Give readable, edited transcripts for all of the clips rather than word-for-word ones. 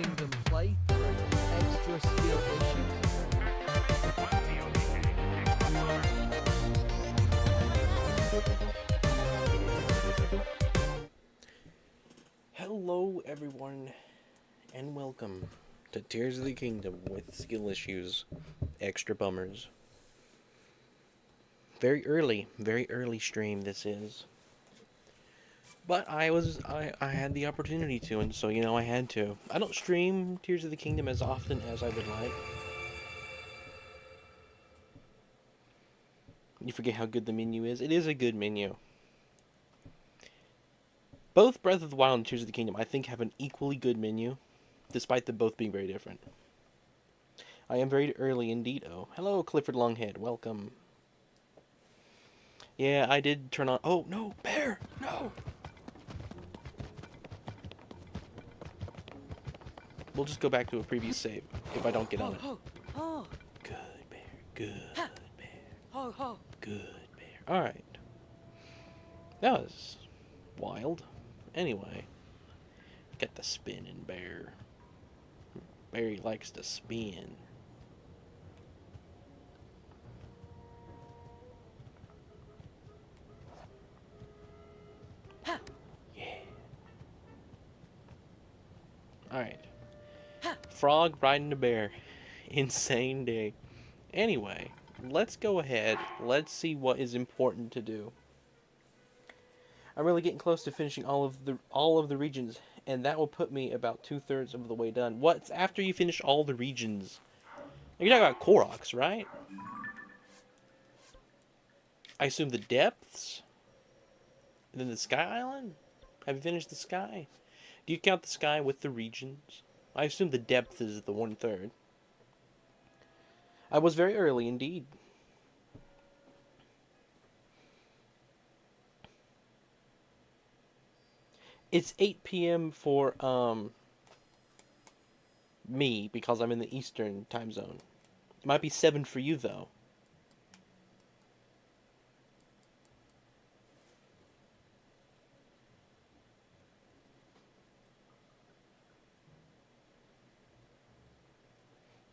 Kingdom playthrough, extra skill issues. Hello everyone, and welcome to Tears of the Kingdom with skill issues, extra bummers. Very early stream this is. But I had the opportunity to, and so I had to. I don't stream Tears of the Kingdom as often as I would like. You forget how good the menu is. It is a good menu. Both Breath of the Wild and Tears of the Kingdom, I think, have an equally good menu, despite them both being very different. I am very early indeed. Oh, hello, Clifford Longhead. Welcome. Yeah, I did turn on... Oh, no! Bear! No! We'll just go back to a previous save if I don't get on it. Good bear. Good bear. Good bear. Alright. That was wild. Anyway. Get the spinning bear. Barry likes to spin. Yeah. Alright. Frog riding a bear. Insane day. Anyway, let's go ahead. Let's see what is important to do. I'm really getting close to finishing all of the regions, and that will put me about 2/3 of the way done. What's after you finish all the regions? You're talking about Koroks, right? I assume the depths? And then the Sky Island? Have you finished the sky? Do you count the sky with the regions? I assume the depth is the 1/3. I was very early indeed. It's 8 p.m. for me because I'm in the Eastern time zone. It might be 7 for you though.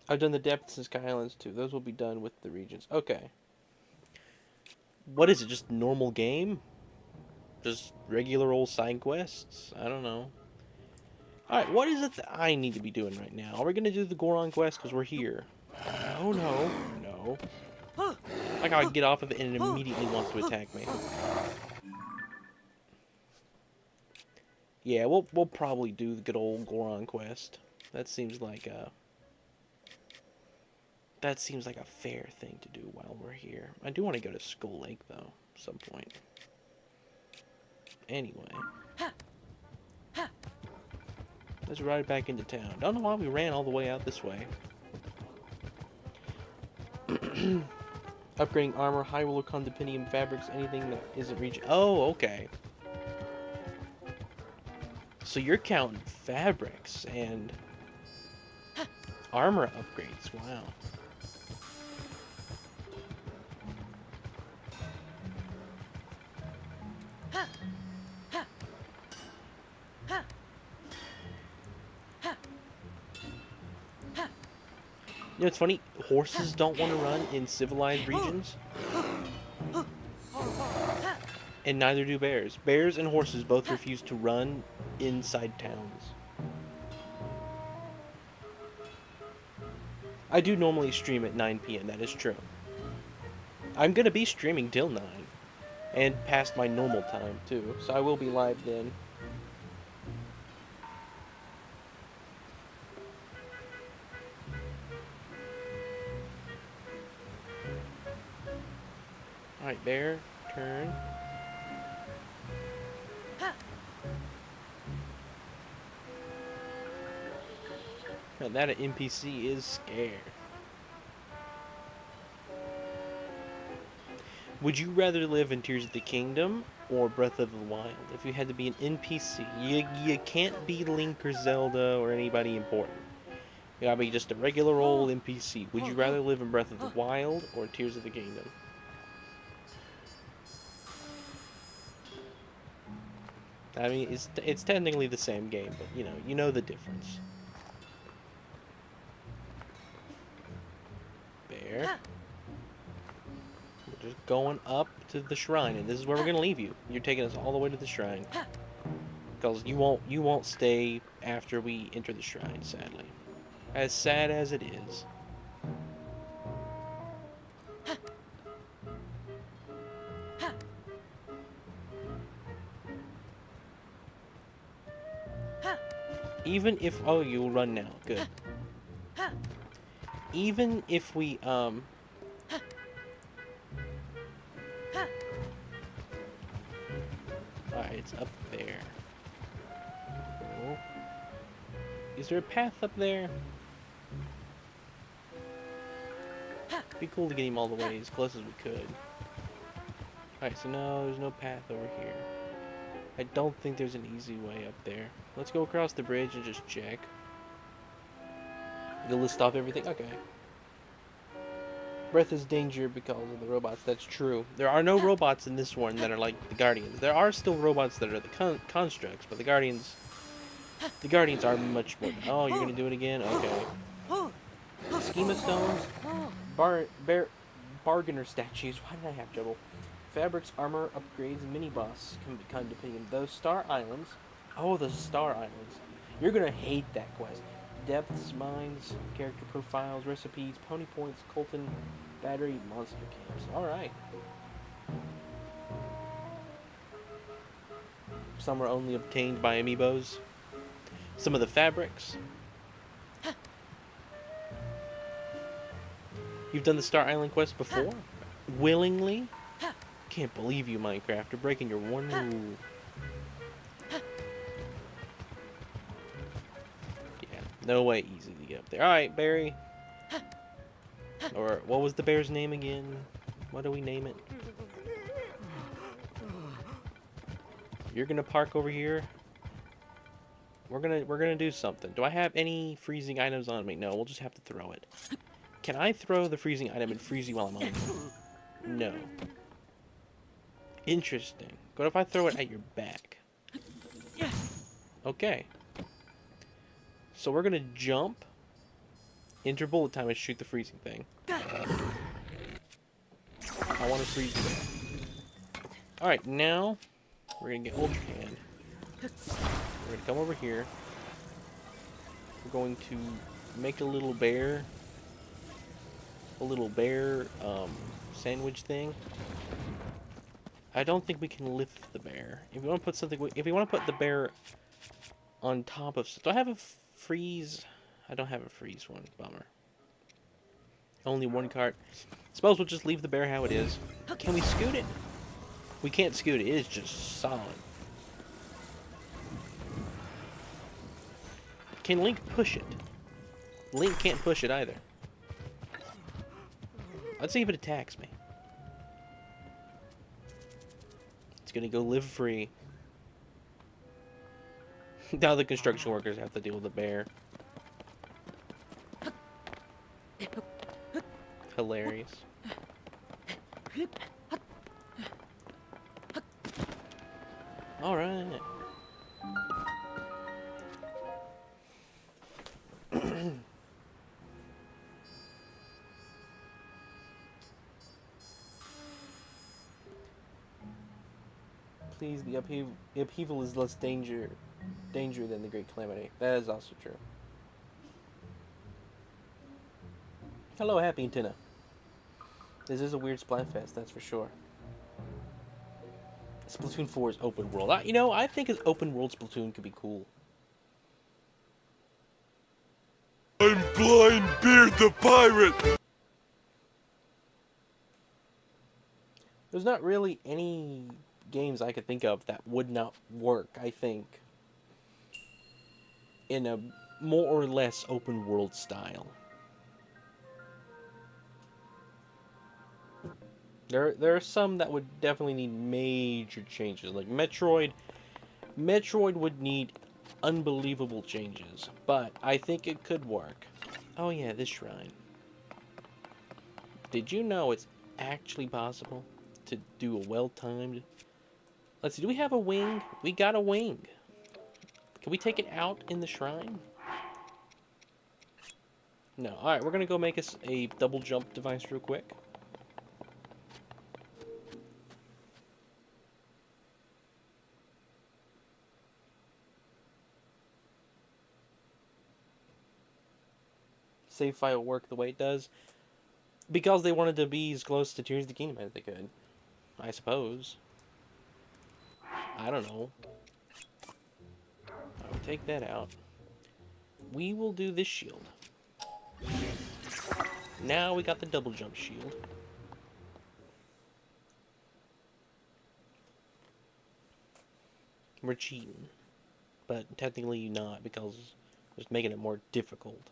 I've done the depths and Sky Islands too. Those will be done with the regions. Okay. What is it? Just normal game? Just regular old side quests? I don't know. Alright, what is it that I need to be doing right now? Are we going to do the Goron quest because we're here? Oh, no. No. I gotta get off of it and it immediately wants to attack me. Yeah, we'll probably do the good old Goron quest. That seems like a fair thing to do while we're here. I do want to go to Skull Lake though, at some point. Anyway. Let's ride back into town. Don't know why we ran all the way out this way. Upgrading armor, high roller condominium fabrics, anything that isn't reaching. Oh, okay. So you're counting fabrics and armor upgrades. Wow. You know, it's funny, horses don't want to run in civilized regions. And neither do bears. Bears and horses both refuse to run inside towns. I do normally stream at 9 p.m., that is true. I'm going to be streaming till 9. And past my normal time, too. So I will be live then. Alright, bear, turn. Now that an NPC is scared. Would you rather live in Tears of the Kingdom or Breath of the Wild? If you had to be an NPC, you can't be Link or Zelda or anybody important. You gotta be just a regular old NPC. Would you rather live in Breath of the Wild or Tears of the Kingdom? I mean, it's technically the same game, but you know the difference. there. We're just going up to the shrine, and this is where we're gonna leave you. You're taking us all the way to the shrine. Because you won't stay after we enter the shrine, sadly. As sad as it is. Even if... Oh, you'll run now. Good. Even if we, Alright, it's up there. Oh. Is there a path up there? It'd be cool to get him all the way as close as we could. Alright, so no, there's no path over here. I don't think there's an easy way up there. Let's go across the bridge and just check. You'll list off everything? Okay. Breath is danger because of the robots. That's true. There are no robots in this one that are like the Guardians. There are still robots that are the constructs, but the Guardians are much more... Oh, you're gonna do it again? Okay. Schema stones, bargainer statues. Why did I have trouble? Fabrics, armor, upgrades, and mini-boss can become dependent. Those star islands. Oh, the star islands. You're gonna hate that quest. Depths, mines, character profiles, recipes, pony points, Colton, battery, monster camps. Alright. Some are only obtained by amiibos. Some of the fabrics. You've done the Star Island quest before? Willingly? Can't believe you, Minecraft. You're breaking your one rule. Yeah, no way easy to get up there. Alright, Barry. Or, what was the bear's name again? What do we name it? You're gonna park over here. We're gonna do something. Do I have any freezing items on me? No, we'll just have to throw it. Can I throw the freezing item and freeze you while I'm on it? No. Interesting. What if I throw it at your back? Okay. So we're gonna jump, enter bullet time, and shoot the freezing thing. I want to freeze you. Alright, now we're gonna get Ultra Hand. We're gonna come over here. We're going to make a little bear sandwich thing. I don't think we can lift the bear. If we want to put something, if we want to put the bear on top of, do I have a freeze? I don't have a freeze one. Bummer. Only one cart. Suppose we'll just leave the bear how it is. Can we scoot it? We can't scoot it. It is just solid. Can Link push it? Link can't push it either. Let's see if it attacks me. It's gonna go live free. Now the construction workers have to deal with the bear. Hilarious. Alright. Please, the upheaval is less danger than the Great Calamity. That is also true. Hello, Happy Antenna. This is a weird Splatfest, that's for sure. Splatoon 4 is open world. You know, I think an open world Splatoon could be cool. I'm Blind Beard the Pirate! There's not really any games I could think of that would not work, I think, in a more or less open world style. There are some that would definitely need major changes, like Metroid. Metroid would need unbelievable changes, but I think it could work. Oh yeah, this shrine. Did you know it's actually possible to do a well-timed... Let's see, do we have a wing? We got a wing. Can we take it out in the shrine? No. Alright, we're gonna go make us a double jump device real quick. Save file work the way it does. Because they wanted to be as close to Tears of the Kingdom as they could. I suppose. I don't know. I will take that out. We will do this shield. Now we got the double jump shield. We're cheating. But technically not, because it's making it more difficult.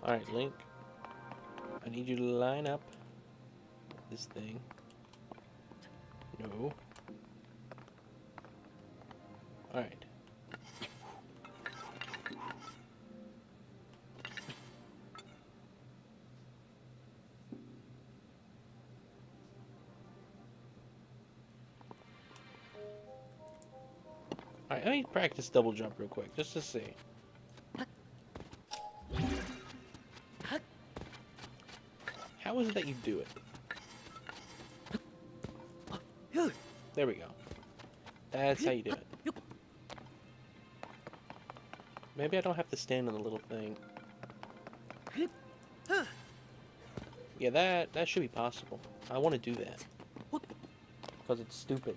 Alright, Link. I need you to line up this thing. No. Alright. Alright, let me practice double jump real quick, just to see. How is it that you do it? There we go. That's how you do it. Maybe I don't have to stand on the little thing. Yeah, that should be possible. I want to do that. Because it's stupid.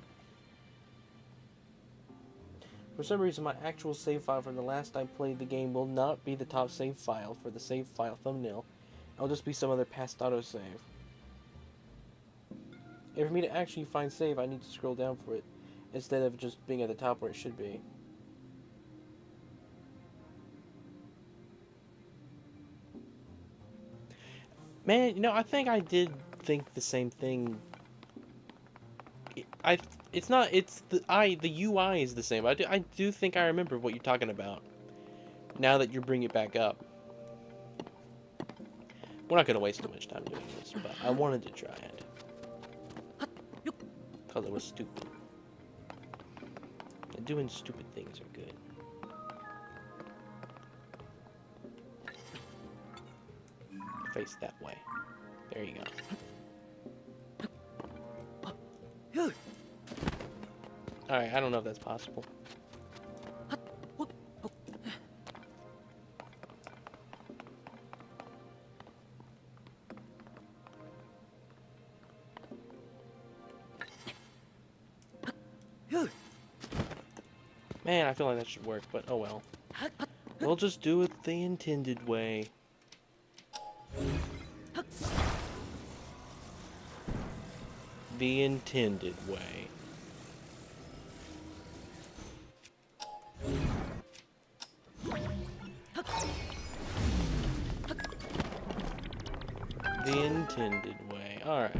For some reason, my actual save file from the last time I played the game will not be the top save file for the save file thumbnail. It'll just be some other past autosave. And for me to actually find save, I need to scroll down for it, instead of just being at the top where it should be. Man, you know, I think I did think the same thing. It's not, it's the UI is the same. I do think I remember what you're talking about. Now that you bring it back up. We're not going to waste too much time doing this, but I wanted to try it. Because it was stupid. And doing stupid things are good. Face that way. There you go. Alright, I don't know if that's possible. Man, I feel like that should work, but oh well. We'll just do it the intended way. The intended way. The intended way. Alright.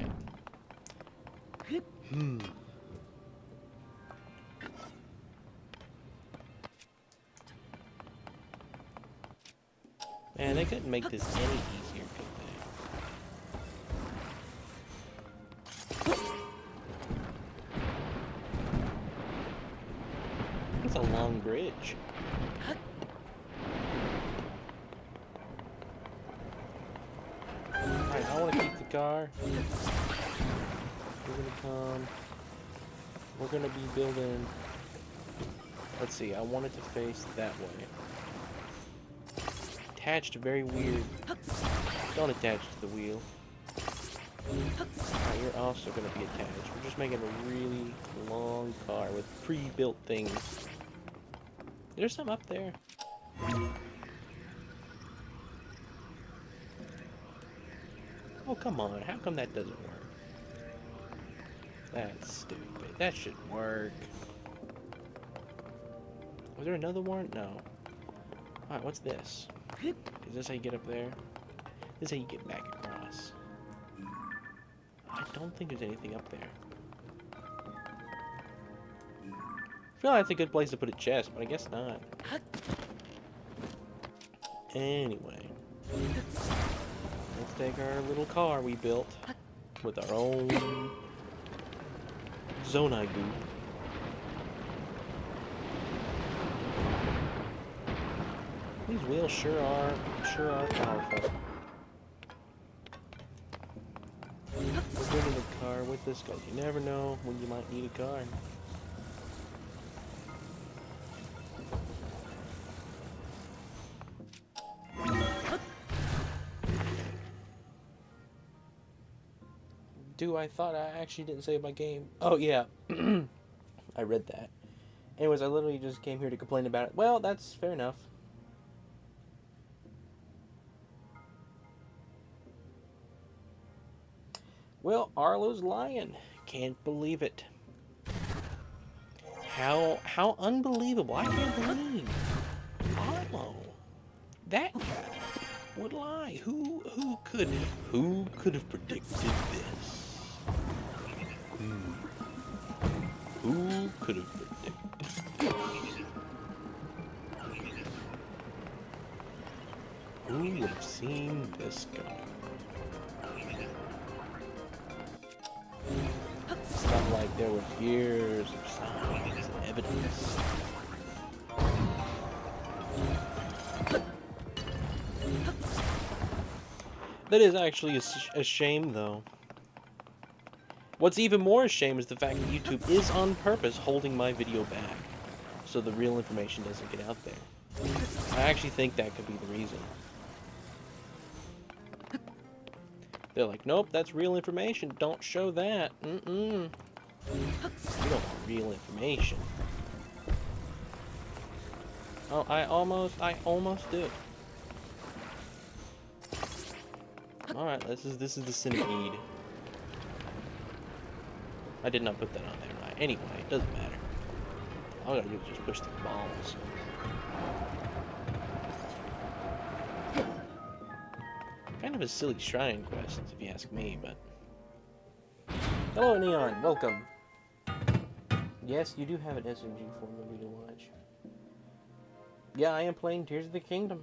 Man, they couldn't make this any easier, could they? It's a long bridge. Alright, I want to keep the car. We're gonna come. We're gonna be building. Let's see, I want it to face that way. Attached, very weird. Don't attach to the wheel. Alright, you're also going to be attached. We're just making a really long car with pre-built things. There's some up there. Oh, come on. How come that doesn't work? That's stupid. That should work. Was there another one? No. Alright, what's this? Is this how you get up there? This is how you get back across. I don't think there's anything up there. I feel like that's a good place to put a chest, but I guess not. Anyway. Let's take our little car we built with our own Zonai goo. These wheels sure are powerful. We're bringing the car with us because you never know when you might need a car. I thought I actually didn't save my game. Oh, yeah. I read that. Anyways, I literally just came here to complain about it. Well, that's fair enough. Well, Arlo's lying. Can't believe it. How unbelievable. I can't believe Arlo, that guy, would lie. Who could have predicted this? Who could have predicted this? Who would have seen this coming? It's not like there were years of signs and evidence. That is actually a shame, though. What's even more a shame is the fact that YouTube is on purpose holding my video back, so the real information doesn't get out there. I actually think that could be the reason. They're like, nope, that's real information. Don't show that. We don't want real information. Oh, I almost do. Alright, this is the centipede. I did not put that on there, right? Anyway, it doesn't matter. All I gotta do is just push the balls. Kind of a silly shrine quest, if you ask me, but... Hello, Neon. Welcome. Yes, you do have an SMG for movie to watch. Yeah, I am playing Tears of the Kingdom.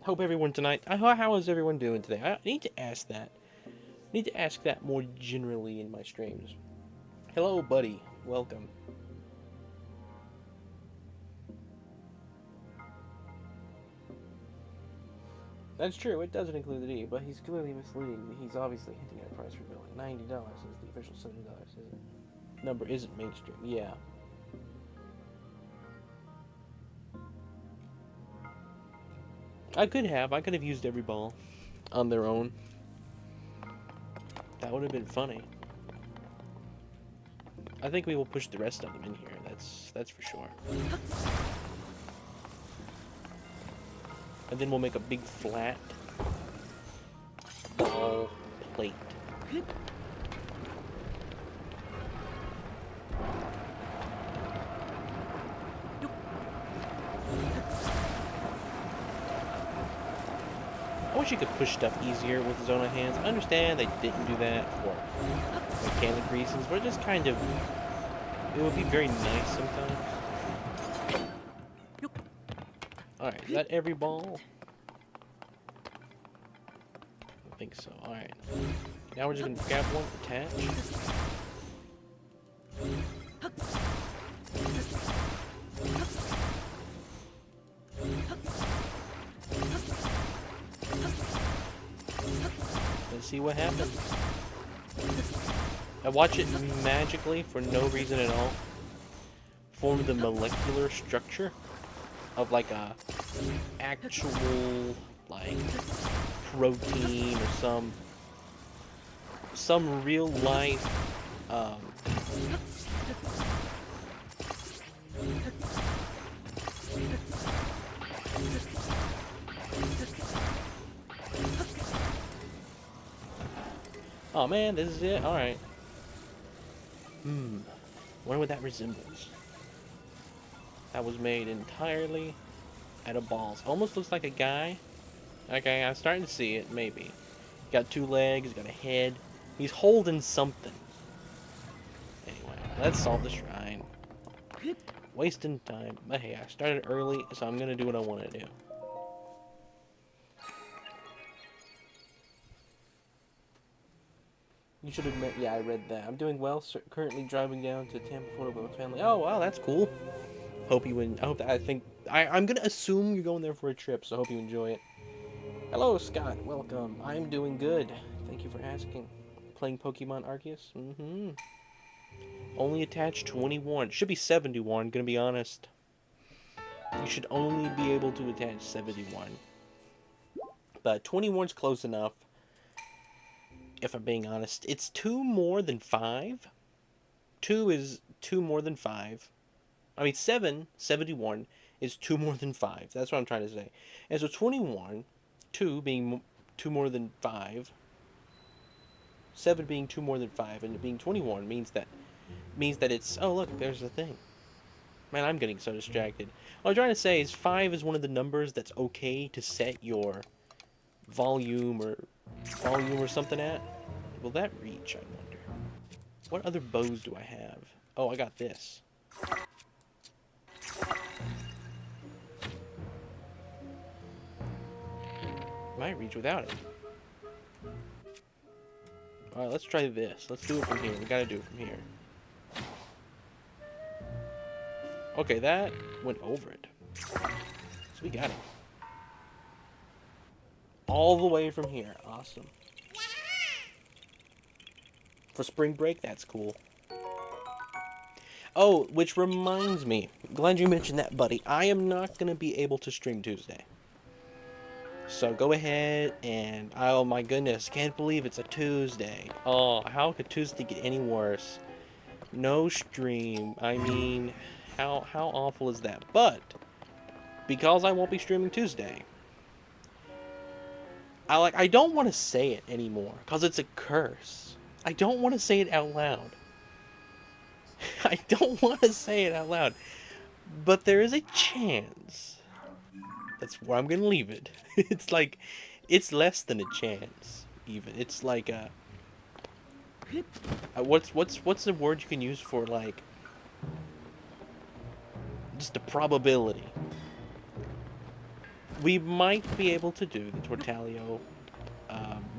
Hope everyone tonight... How is everyone doing today? I need to ask that. I need to ask that more generally in my streams. Hello, buddy. Welcome. That's true, it doesn't include the D, but he's clearly misleading. He's obviously hinting at a price reveal. Like $90 is the official $70, isn't it? Number isn't mainstream, yeah. I could have used every ball on their own. That would have been funny. I think we will push the rest of them in here, that's for sure. And then we'll make a big flat ball plate. I wish you could push stuff easier with Zona hands. I understand they didn't do that for mechanic reasons, but it just kind of... It would be very nice sometimes. Alright, is that every ball? I think so, alright. Now we're just gonna grab one, attach. Let's see what happens. I watch it magically, for no reason at all, form the molecular structure of like a actual like protein or some real life oh man, this is it? Alright. Wonder what that resembles. That was made entirely out of balls. Almost looks like a guy. Okay, I'm starting to see it, maybe. Got two legs, got a head. He's holding something. Anyway, let's solve the shrine. Wasting time. But hey, I started early, so I'm gonna do what I want to do. You should admit, yeah, I read that. I'm doing well, currently driving down to Tampa, Florida with my family. Oh, wow, that's cool. Hope you wouldn't, I think I'm gonna assume you're going there for a trip, so I hope you enjoy it. Hello, Scott. Welcome. I'm doing good. Thank you for asking. Playing Pokemon Arceus? Mm-hmm. Only attached 21. Should be 71, gonna be honest. You should only be able to attach 71. But 21's close enough, if I'm being honest. It's 2 more than 5. 2 is 2 more than 5. I mean, 71 is 2 more than 5. That's what I'm trying to say. And so 21, 2 being 2 more than 5, 7 being 2 more than 5, and it being 21 means that it's, oh look, there's the thing. Man, I'm getting so distracted. What I'm trying to say is 5 is one of the numbers that's okay to set your volume or something at. Will that reach, I wonder? What other bows do I have? Oh, I got this. Might reach without it. Alright, let's try this. Let's do it from here. We gotta do it from here. Okay, that went over it. So we got it. All the way from here. Awesome. For spring break, that's cool. Oh, which reminds me. Glad you mentioned that, buddy. I am not going to be able to stream Tuesday. So go ahead and... Oh my goodness, can't believe it's a Tuesday. Oh, how could Tuesday get any worse? No stream. I mean, how awful is that? But, because I won't be streaming Tuesday, I don't want to say it anymore, because it's a curse. I don't want to say it out loud. I don't want to say it out loud. But there is a chance. That's where I'm going to leave it. It's like, it's less than a chance, even. It's like a... what's the word you can use for, like... just a probability. We might be able to do the Tortalio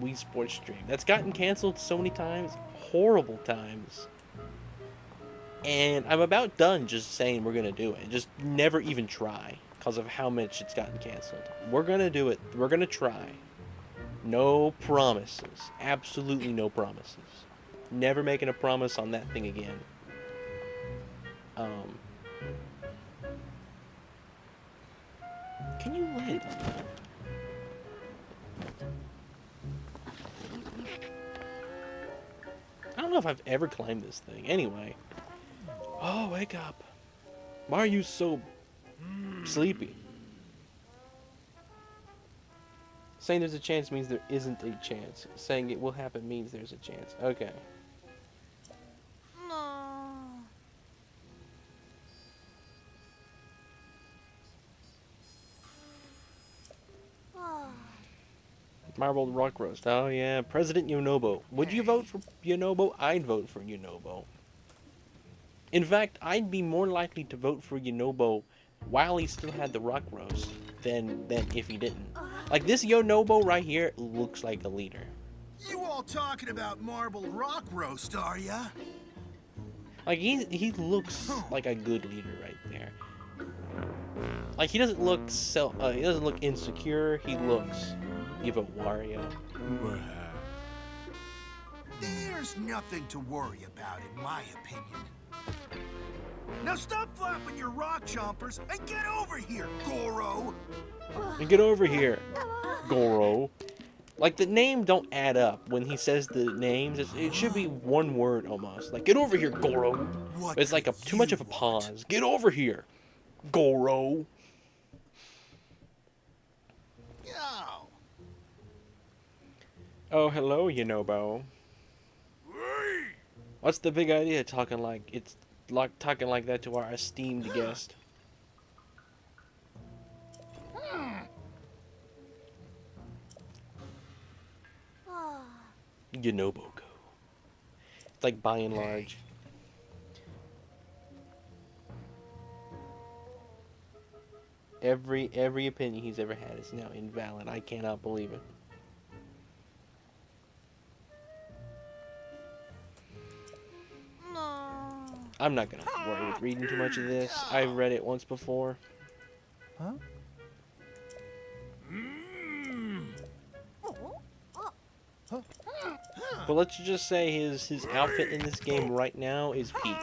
Wii Sports stream. That's gotten canceled so many times. Horrible times. And I'm about done just saying we're going to do it. Just never even try because of how much it's gotten canceled. We're going to do it. We're going to try. No promises. Absolutely no promises. Never making a promise on that thing again. Can you land on that? I don't know if I've ever climbed this thing. Anyway. Oh, wake up. Why are you so sleepy? Saying there's a chance means there isn't a chance. Saying it will happen means there's a chance. Okay. Marbled Rock Roast. Oh yeah, President Yunobo. Would you vote for Yunobo? I'd vote for Yunobo. In fact, I'd be more likely to vote for Yunobo while he still had the Rock Roast than if he didn't. Like, this Yunobo right here looks like a leader. You all talking about Marbled Rock Roast, are ya? Like, he looks like a good leader right there. Like, he doesn't look he doesn't look insecure. He looks Evo Wario. There's nothing to worry about, in my opinion. Now stop flapping your rock chompers and get over here, Goro! And get over here, Goro. Like, the name don't add up when he says the names. It should be one word almost. Like, get over here, Goro. But it's like too much of a pause. Get over here, Goro. Yo. Oh, hello, Yunobo. What's the big idea talking like that to our esteemed guest? Yunobo go. It's like by and large. Every opinion he's ever had is now invalid. I cannot believe it. I'm not gonna worry with reading too much of this. I've read it once before. Huh? But let's just say his outfit in this game right now is peak.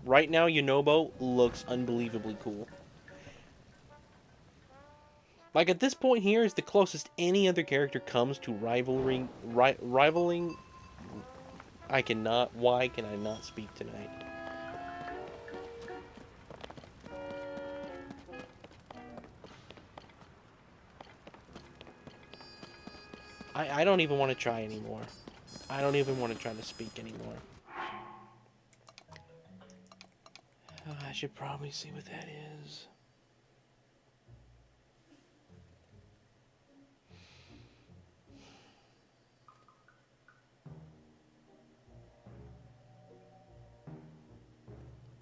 Right now, Yunobo looks unbelievably cool. Like, at this point here is the closest any other character comes to rivaling... I cannot... Why can I not speak tonight? I don't even want to try anymore. I don't even want to try to speak anymore. Oh, I should probably see what that is.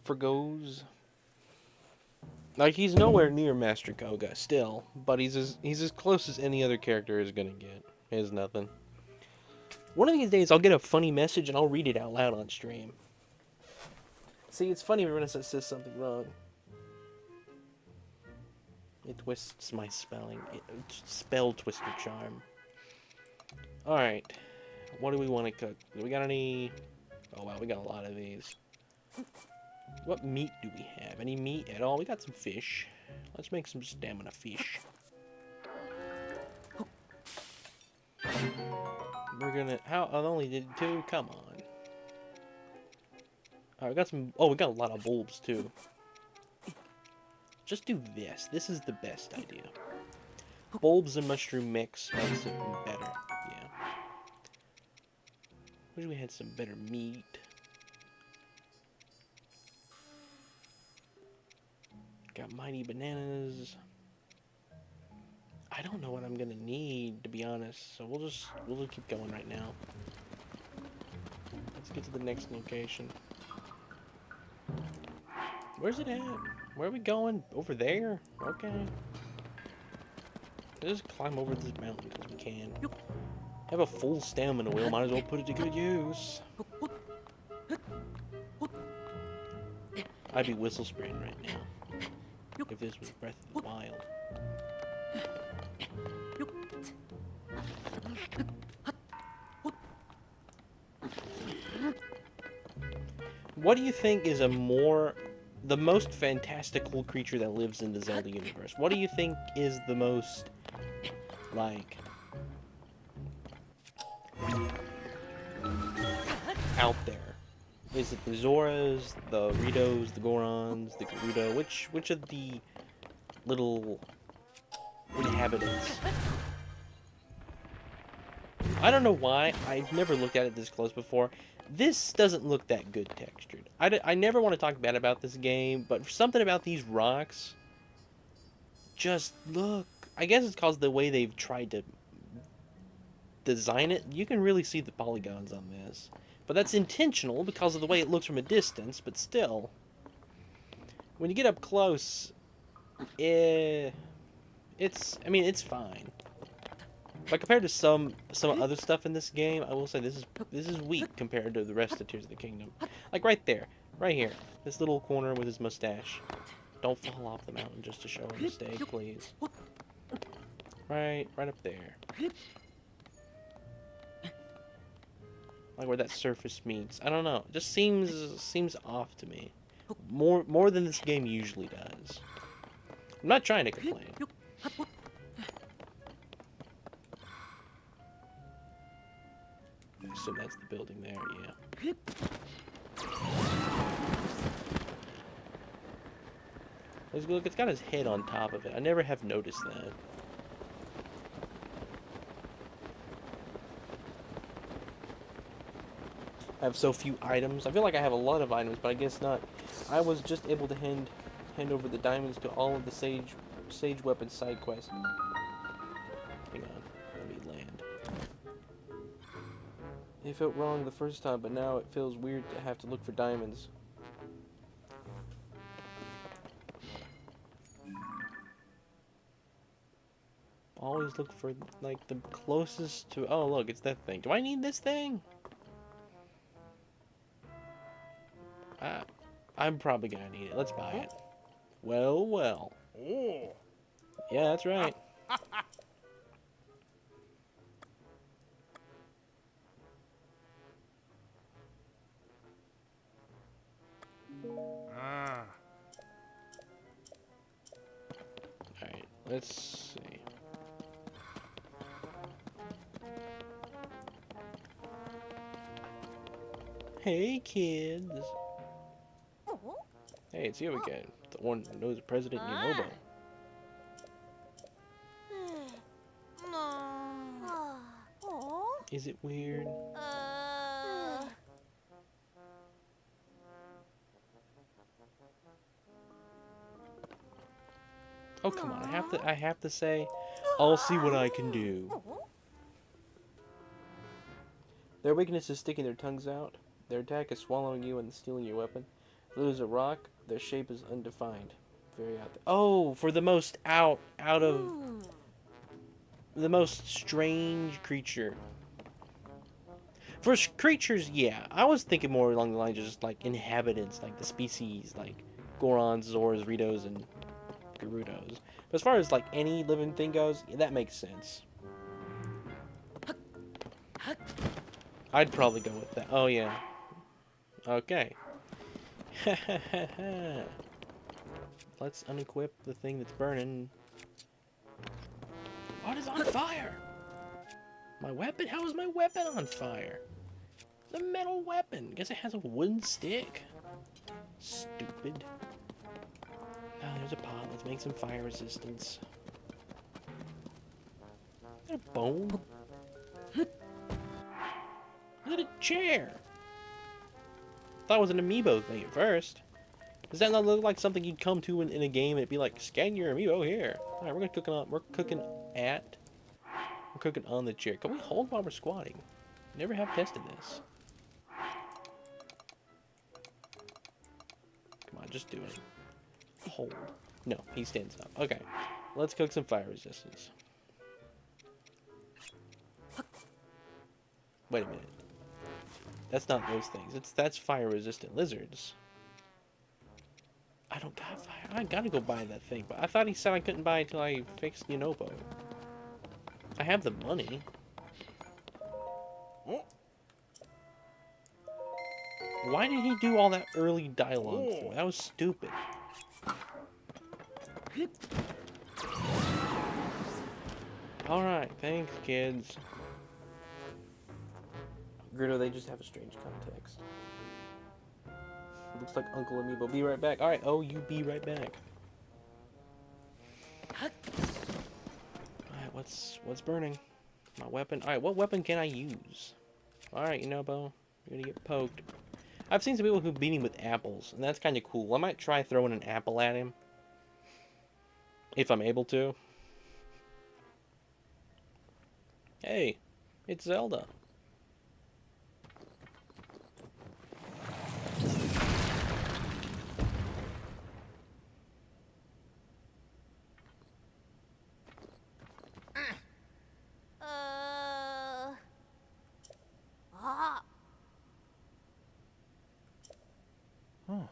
Forgoes. Like, he's nowhere near Master Koga still, but he's as close as any other character is gonna get. He has nothing. One of these days, I'll get a funny message and I'll read it out loud on stream. See, it's funny when it says something wrong. It twists my spelling. Spell twister charm. Alright. What do we want to cook? Do we got any... Oh, wow, we got a lot of these. What meat do we have? Any meat at all? We got some fish. Let's make some stamina fish. We're gonna... How? I only did 2? Come on. Alright, we got some... Oh, we got a lot of bulbs, too. Just do this. This is the best idea. Bulbs and mushroom mix makes it better. Yeah. Wish we had some better meat. Got mighty bananas. I don't know what I'm gonna need, to be honest. So we'll just keep going right now. Let's get to the next location. Where's it at? Where are we going? Over there? Okay. Let's just climb over this mountain because we can. Have a full stamina wheel. Might as well put it to good use. I'd be whistle spraying right now if this was Breath of the Wild. What do you think is the most fantastical creature that lives in the Zelda universe? What do you think is the most, like, out there? Is it the Zoras, the Ritos, the Gorons, the Gerudo? Which of the little inhabitants? I don't know why. I've never looked at it this close before. This doesn't look that good textured. I never want to talk bad about this game, but something about these rocks just look... I guess it's because the way they've tried to design it. You can really see the polygons on this. But that's intentional because of the way it looks from a distance, but still. When you get up close, I mean, it's fine. But compared to some other stuff in this game, I will say this is weak compared to the rest of Tears of the Kingdom. Like right there, right here, this little corner with his mustache. Don't fall off the mountain just to show a mistake, please. Right up there. Like where that surface meets. I don't know. It just seems off to me. More than this game usually does. I'm not trying to complain. So that's the building there, yeah. Look, it's got his head on top of it. I never have noticed that. I have so few items. I feel like I have a lot of items, but I guess not. I was just able to hand over the diamonds to all of the sage weapons side quests. Hang on, let me land. It felt wrong the first time, but now it feels weird to have to look for diamonds. Always look for, like, the closest to... Oh, look, it's that thing. Do I need this thing? I'm probably gonna need it. Let's buy it. Well. Oh, Yeah, that's right. Alright, let's see. Hey, kids. Hey, it's you again. The one who knows President Yunobo. Is it weird? Oh, come on. I have to say, I'll see what I can do. Their weakness is sticking their tongues out. Their attack is swallowing you and stealing your weapon. Lose a rock. Their shape is undefined. Very out there. Oh, for the most out of the most strange creature. For creatures, yeah. I was thinking more along the lines of just like inhabitants, like the species, like Gorons, Zoras, Ritos, and Gerudos. But as far as like any living thing goes, yeah, that makes sense. I'd probably go with that. Oh yeah. Okay. Let's unequip the thing that's burning. What is on fire? My weapon? How is my weapon on fire? It's a metal weapon. Guess it has a wooden stick. Stupid. Oh, there's a pot. Let's make some fire resistance. Is that a bone? Is that a chair? Thought it was an amiibo thing at first. Does that not look like something you'd come to in a game and it'd be like, scan your amiibo here? Alright, we're cooking on the chair. Can we hold while we're squatting? Never have tested this. Come on, just do it. Hold. No, he stands up. Okay. Let's cook some fire resistance. Wait a minute. That's not those things. That's fire resistant lizards. I don't got fire. I gotta go buy that thing, but I thought he said I couldn't buy it until I fixed Yunobo. I have the money. Why did he do all that early dialogue for? That was stupid. Alright, thanks, kids. Gerudo, they just have a strange context. It looks like Uncle Amiibo. Be right back. Alright, oh, you be right back. Alright, what's burning? My weapon. Alright, what weapon can I use? Alright, Yunobo, you're gonna get poked. I've seen some people who beat him with apples, and that's kind of cool. I might try throwing an apple at him. If I'm able to. Hey, it's Zelda. Oh.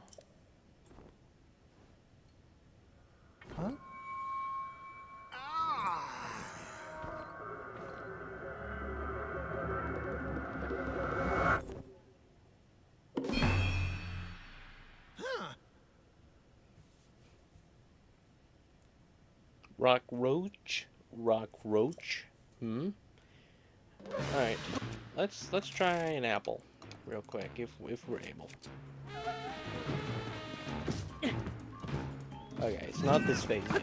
Huh? Rock roach? Rock roach? Alright. Let's try an apple real quick if we're able. Okay, it's not this phase yet.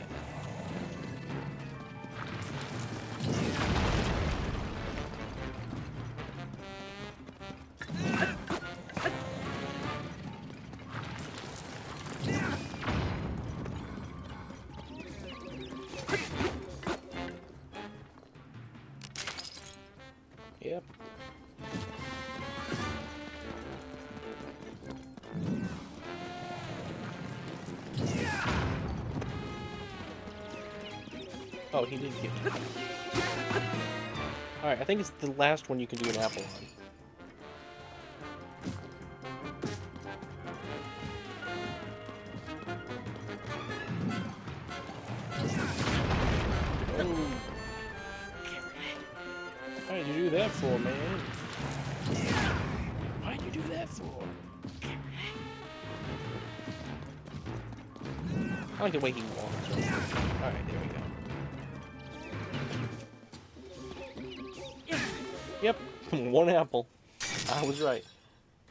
Yep. Oh, he did get it. Alright, I think it's the last one you can do an apple on. Why did you do that for, man? Why did you do that for? I like the way he walks. Alright, there we go. Yep, 1 apple. I was right.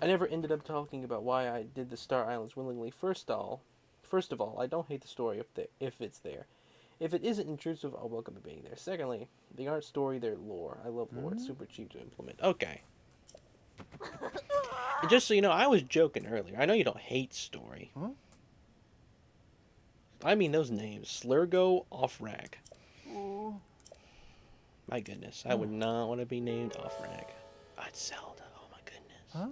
I never ended up talking about why I did the Star Islands willingly. First of all, I don't hate the story if it's there. If it isn't intrusive, I'll welcome it being there. Secondly, the art story, their lore. I love lore. It's super cheap to implement. Okay. And just so you know, I was joking earlier. I know you don't hate story. Huh? I mean those names. Slurgo, Offrag. Oh. My goodness. I would not want to be named Offrag. I'd Zelda. Oh my goodness. Huh?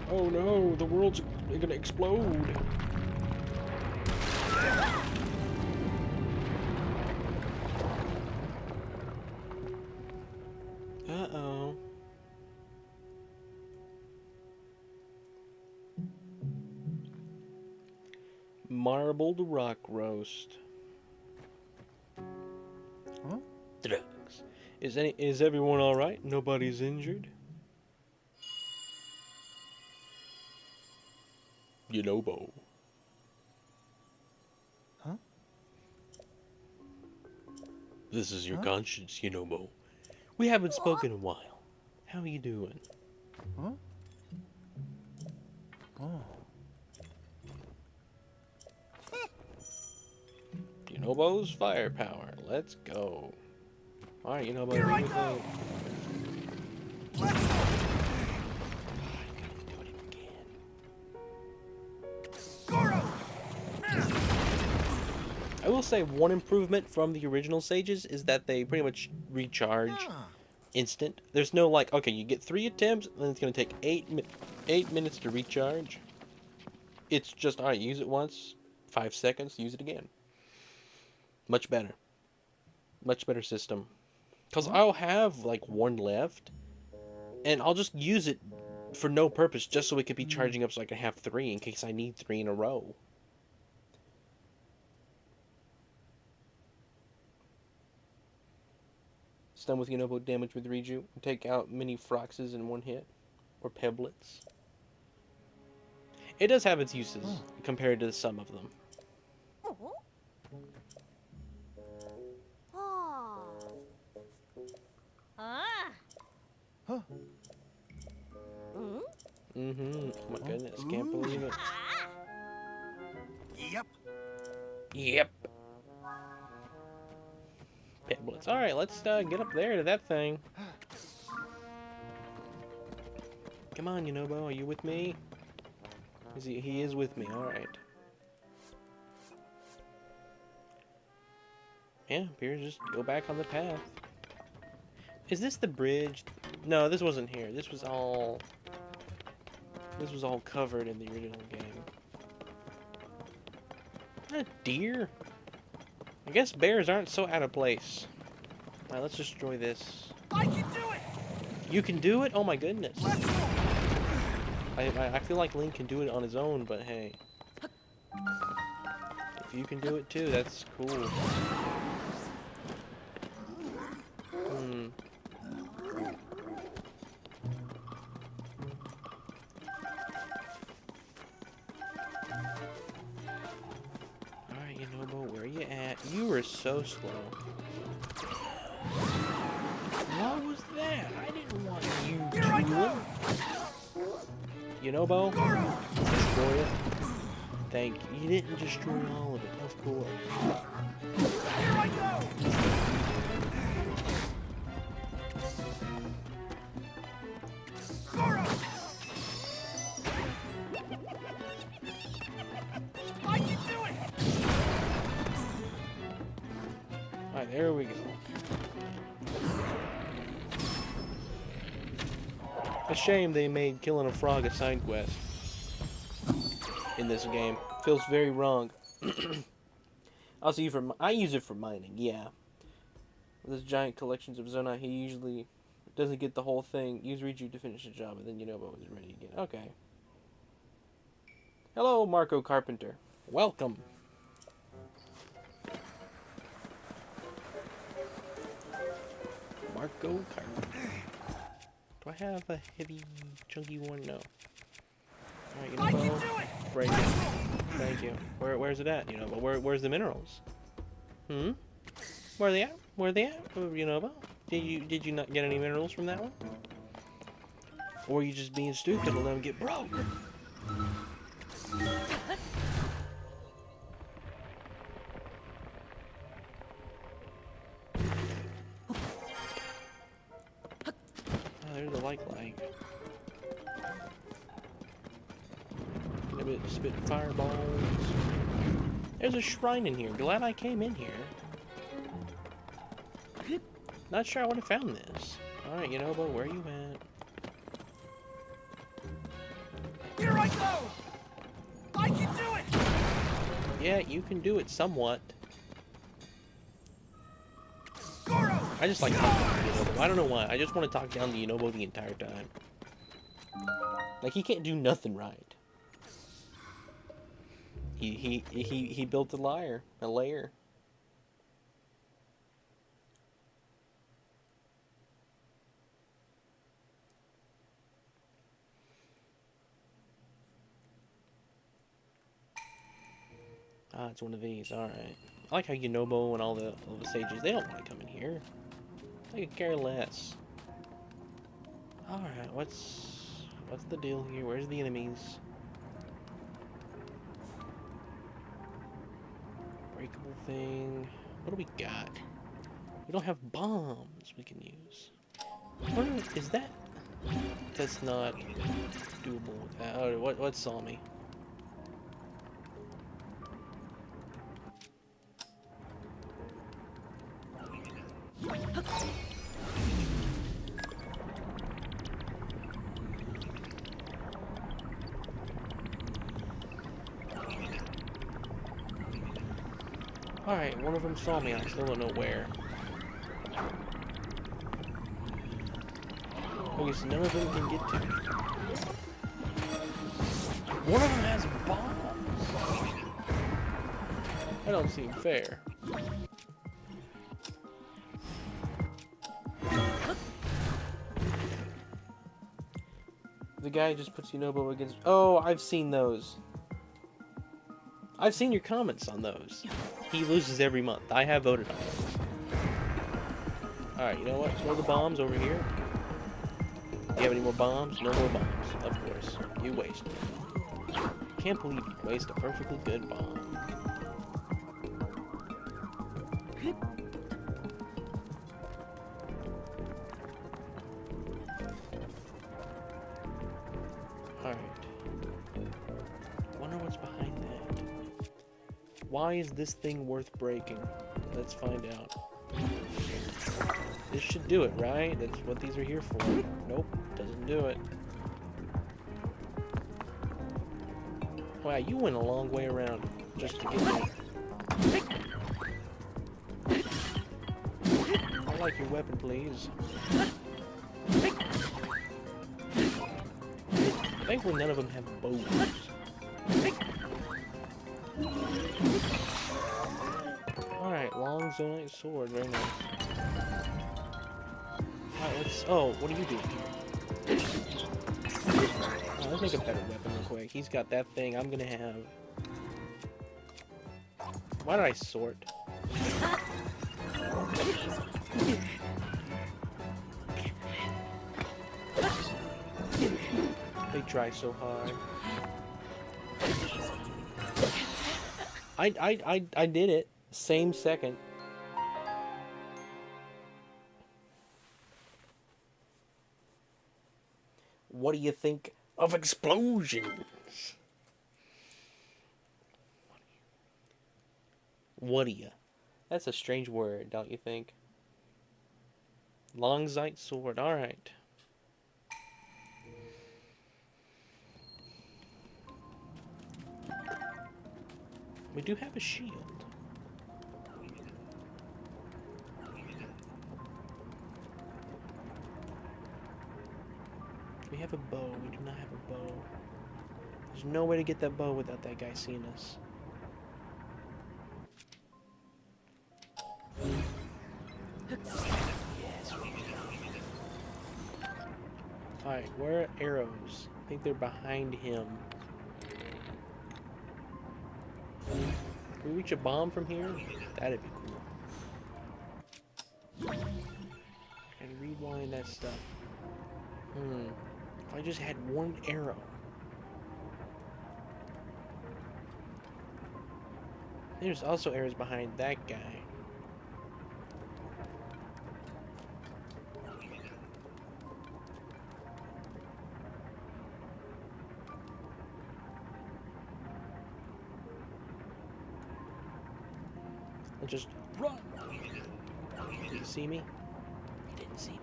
Oh no, the world's gonna explode. Uh-oh. Marbled rock roast. Huh? Drugs. Is everyone all right? Nobody's injured? Yunobo. Huh? This is your Huh? conscience, Yunobo. We haven't spoken in a while. How are you doing? Huh? Oh. Yunobo's firepower. Let's go. Alright, Yunobo. Here I do your go. thing. Let's go. I gotta do it again. Goro! I will say one improvement from the original Sages is that they pretty much recharge Ah. instant. There's no like, okay, you get 3 attempts, then it's gonna take 8 minutes to recharge. It's just, alright, use it once, 5 seconds, use it again. Much better. Much better system. Because I'll have like 1 left, and I'll just use it for no purpose, just so it could be charging up so I can have 3 in case I need 3 in a row. Stun with Yunobo, damage with Riju. Take out many Froxes in 1 hit. Or Pebblets. It does have its uses compared to some of them. Huh? Mm-hmm. Oh my goodness, can't believe it. Yep. Yep. Pebblets. Alright, let's get up there to that thing. Come on, Yunobo, are you with me? He is with me, alright. Yeah, here, just go back on the path. Is this the bridge? No, this wasn't here. This was all covered in the original game. A deer? I guess bears aren't so out of place. Alright, let's destroy this. I can do it. You can do it? Oh my goodness. Let's go. I feel like Link can do it on his own, but hey. If you can do it too, that's cool. Hmm. Alright, Yunobo, where are you at? You were so slow. What was that? I didn't want you Here I go. Yunobo, destroy it. Thank you. You didn't destroy all of it, of course. Here I go. Goro. I can do it. Alright, there we go. A shame they made killing a frog a side quest in this game. Feels very wrong. I use it for mining, yeah. With his giant collections of Zonai, he usually doesn't get the whole thing. Use Riju to finish the job, and then Yunobo is ready again. Okay. Hello, Marco Carpenter. Welcome. Marco Carlo. Do I have a heavy, chunky one? No. Alright, you know, right here. Thank you. Where's it at? You know, but where's the minerals? Hmm? Where are they at? Where are they at? You know, did you not get any minerals from that one? Or are you just being stupid and let them get broke? Oh, there's a light. Gonna be spit fireballs. There's a shrine in here. Glad I came in here. Not sure I would have found this. Alright, you know, but where you at? Here I go! I can do it! Yeah, you can do it somewhat. Goro! I just like talking to Yunobo. I don't know why. I just want to talk down to Yunobo the entire time. Like, he can't do nothing right. He built a lair. Ah, it's one of these. Alright. I like how Yunobo and all the sages, they don't want to come in here. They could care less. Alright, what's the deal here? Where's the enemies? Breakable thing. What do we got? We don't have bombs we can use. Is that... That's not doable with that. Oh, what saw me? Alright, one of them saw me, I still don't know where. I guess none of them can get to me. One of them has bombs! That don't seem fair. The guy just puts Yunobo against... Oh, I've seen those. I've seen your comments on those. He loses every month. I have voted on it. Alright, you know what? Throw the bombs over here. Do you have any more bombs? No more bombs. Of course. You wasted it. Can't believe you waste a perfectly good bomb. Alright. Wonder what's behind that. Why is this thing worth breaking? Let's find out. This should do it, right? That's what these are here for. Nope, doesn't do it. Wow, you went a long way around just to get there. I like your weapon, please. Thankfully, none of them have bows. Alright, long zonite sword, very nice. Alright, let's... Oh, what are you doing here? Oh, let's make a better weapon real quick. He's got that thing. I'm gonna have... Why did I sort? They try so hard. I did it. Same second. What do you think of explosions? What do you? That's a strange word, don't you think? Longzite sword, alright. We do have a shield. We have a bow. We do not have a bow. There's no way to get that bow without that guy seeing us. Yes, we go. Alright, where are arrows? I think they're behind him. Can we reach a bomb from here? That'd be cool. And rewind that stuff. If I just had one arrow. There's also arrows behind that guy. I'll just run. Did you see me? He didn't see me.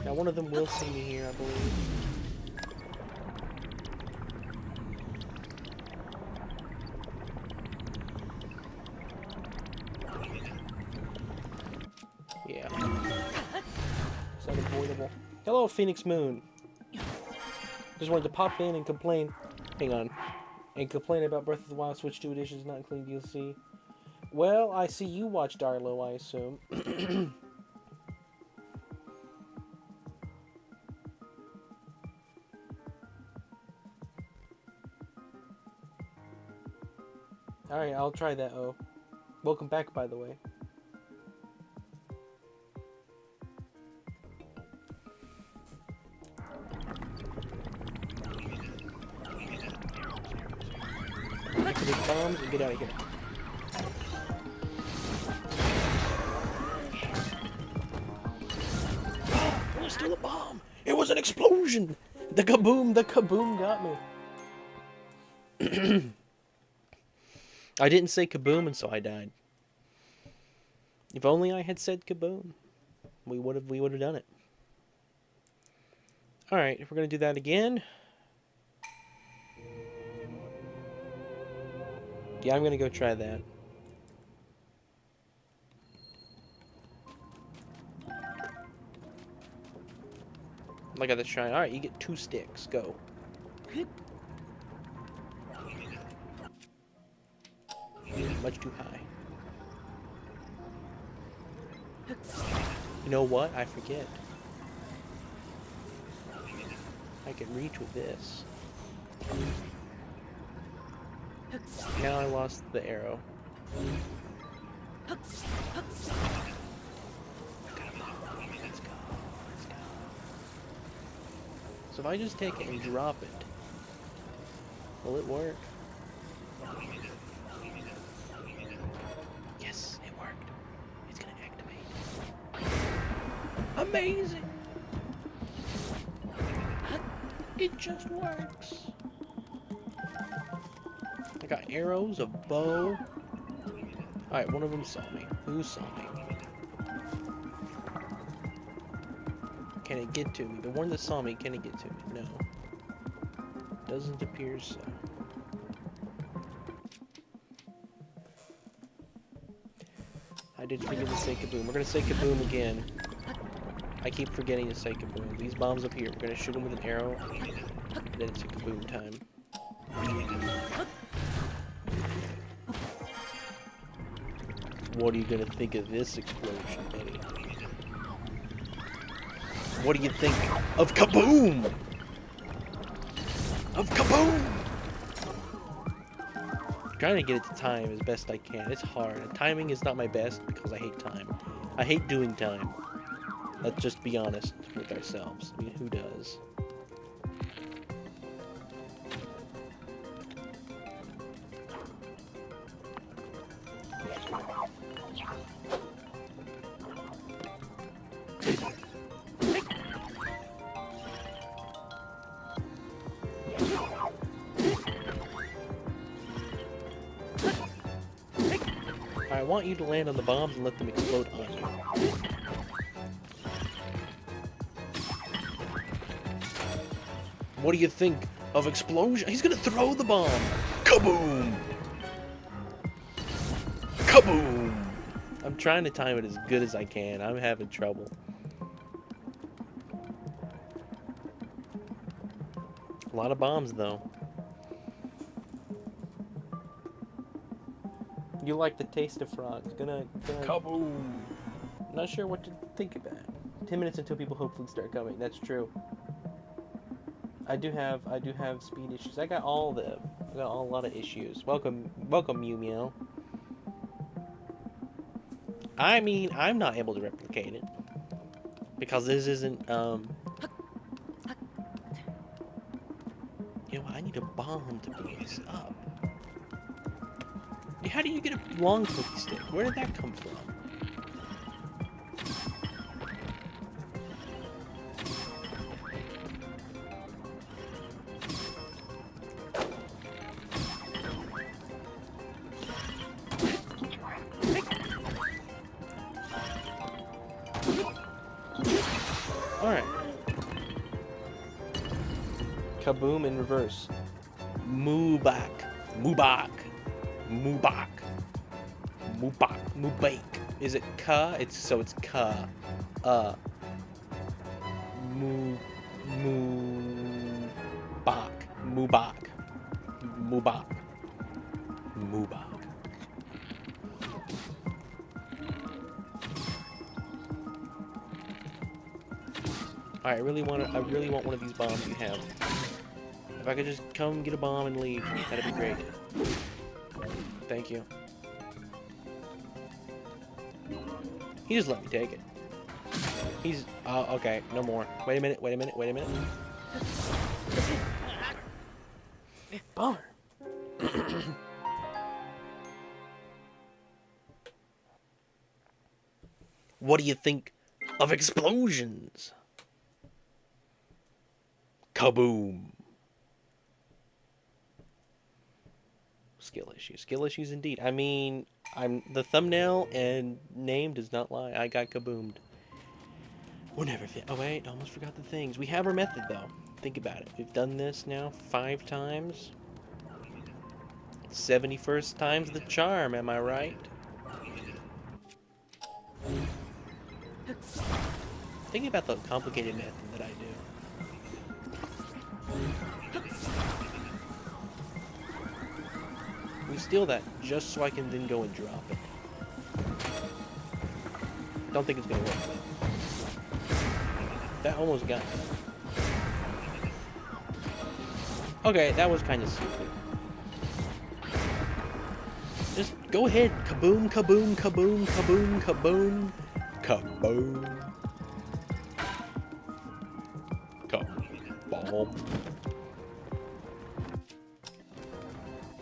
Now one of them will see me here, I believe. Yeah. Is that avoidable? Hello, Phoenix Moon. Just wanted to pop in and complain. Hang on. And complain about Breath of the Wild Switch 2 Edition is not including DLC. Well, I see you watched Darlo, I assume. Alright, I'll try that, oh. Welcome back, by the way. Big bombs and get out of here. It was still a bomb! It was an explosion! The kaboom got me. I didn't say kaboom, and so I died. If only I had said kaboom, we would have done it. All right, if we're gonna do that again, yeah, I'm gonna go try that. Look at this shrine. All right, you get 2 sticks. Go. Much too high. You know what? I forget. I can reach with this. Now I lost the arrow. Let's go. So if I just take it and drop it, will it work? Yes, it worked. It's gonna activate. Amazing! It just works. I got arrows, a bow. Alright, one of them saw me. Who saw me? Can it get to me? The one that saw me, can it get to me? No. Doesn't appear so. I did forget to say kaboom. We're gonna say kaboom again. I keep forgetting to say kaboom. These bombs up here, we're gonna shoot them with an arrow. And then it's a kaboom time. What are you gonna think of this explosion, buddy? What do you think of kaboom? Of kaboom! I'm trying to get it to time as best I can. It's hard. Timing is not my best because I hate time. I hate doing time. Let's just be honest with ourselves. I mean, who does? I want you to land on the bombs and let them explode on you. What do you think of explosion? He's gonna throw the bomb! Kaboom! Kaboom! I'm trying to time it as good as I can. I'm having trouble. A lot of bombs, though. You like the taste of frogs. Gonna... Kaboom! Not sure what to think about. 10 minutes until people hopefully start coming. That's true. I do have speed issues. I got all of them. I got a lot of issues. Welcome, Mew Meow. I mean, I'm not able to replicate it because this isn't. You know what? I need a bomb to blow this up. How do you get a long cookie stick? Where did that come from? Alright. Kaboom in reverse. Moo back. Moo back. Moo back. Moo back. Moo bake. Is it ka? It's ka. Moo back. Moo back. Moo back. Moo back. Alright, I really want one of these bombs you have. If I could just come get a bomb and leave, that'd be great. Thank you. He just let me take it. He's okay, no more. Wait a minute. Bummer. What do you think of explosions? Kaboom. Skill issues indeed. I mean, the thumbnail and name does not lie. I got kaboomed. We'll never fit. Oh wait, I almost forgot the things. We have our method though. Think about it. We've done this now 5 times. 71st time's the charm, am I right? Thinking about the complicated method that I do. We steal that just so I can then go and drop it. Don't think it's gonna work though. That almost got me. Okay, that was kind of stupid. Just go ahead. Kaboom, kaboom, kaboom, kaboom, kaboom. Kaboom. Kaboom.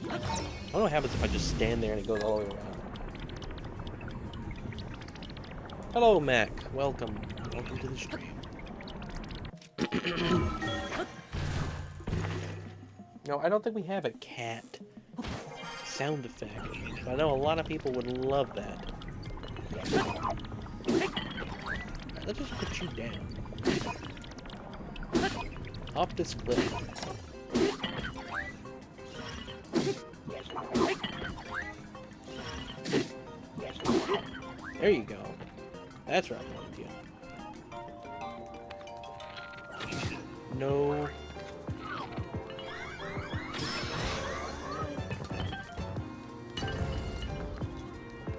I don't know what happens if I just stand there and it goes all the way around. Hello, Mac. Welcome. Welcome to the stream. No, I don't think we have a cat sound effect. But I know a lot of people would love that. Alright, let's just put you down. Off this cliff. There you go. That's where I wanted you. No.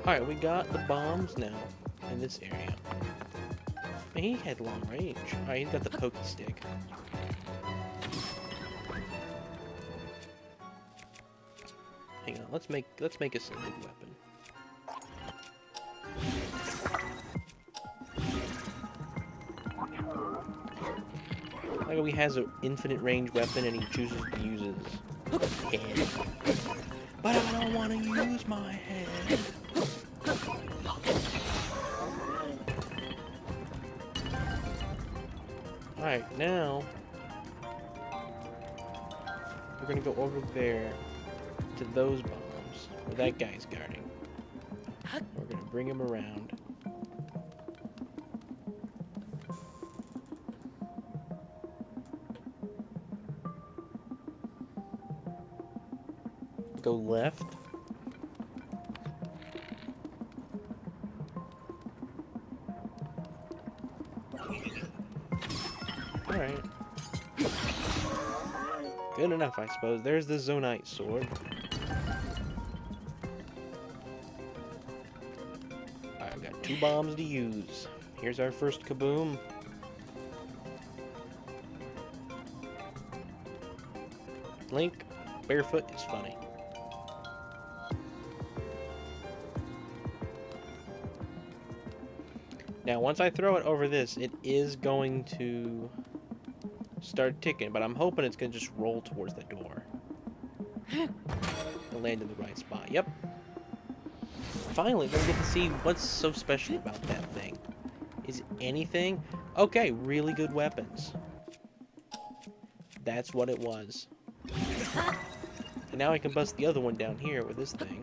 Alright, we got the bombs now in this area. And he had long range. Alright, he's got the pokey stick. Hang on, let's make us a big weapon. Like he has an infinite range weapon and he chooses to use his head. But I don't want to use my head. Alright, now we're gonna go over there to those bombs where that guy's guarding. We're gonna bring him around. Go left. Alright. Good enough, I suppose. There's the Zonite sword. Alright, I've got 2 2 bombs to use. Here's our first kaboom. Link, barefoot is funny. Now, once I throw it over this, it is going to start ticking, but I'm hoping it's going to just roll towards the door. And land in the right spot. Yep. Finally, we're going to get to see what's so special about that thing. Is it anything? Okay, really good weapons. That's what it was. And now I can bust the other one down here with this thing.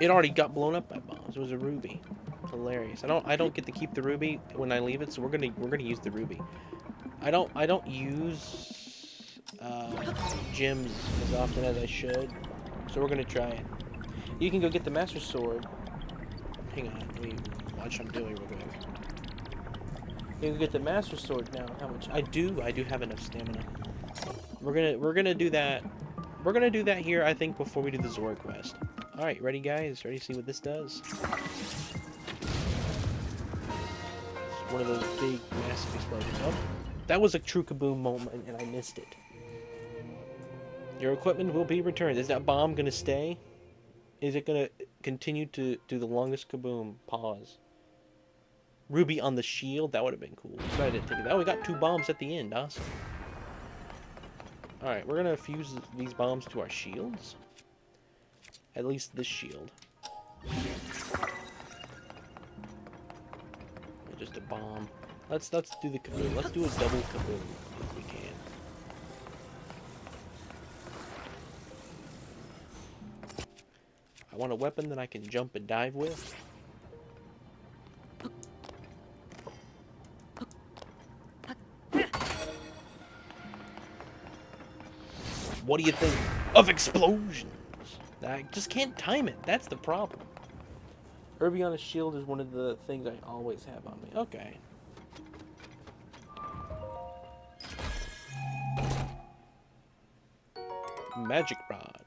It already got blown up by bombs. It was a ruby. Hilarious. I don't get to keep the ruby when I leave it, so we're gonna use the ruby. I don't use gems as often as I should, so we're gonna try it. You can go get the master sword. Hang on, let me watch what I'm doing real quick. You can get the master sword now. How much? I do have enough stamina. We're gonna do that. We're gonna do that here, I think, before we do the Zora quest. All right, ready, guys? Ready to see what this does? It's one of those big, massive explosions. Oh, that was a true kaboom moment, and I missed it. Your equipment will be returned. Is that bomb gonna stay? Is it gonna continue to do the longest kaboom? Pause. Ruby on the shield? That would have been cool. But I didn't think of that. Oh, we got 2 bombs at the end. Awesome. Alright, we're gonna fuse these bombs to our shields. At least this shield. Just a bomb. Let's do the kaboom. Let's do a double kaboom if we can. I want a weapon that I can jump and dive with. What do you think of explosions? I just can't time it. That's the problem. Urbiana's shield is one of the things I always have on me. Okay. Magic rod.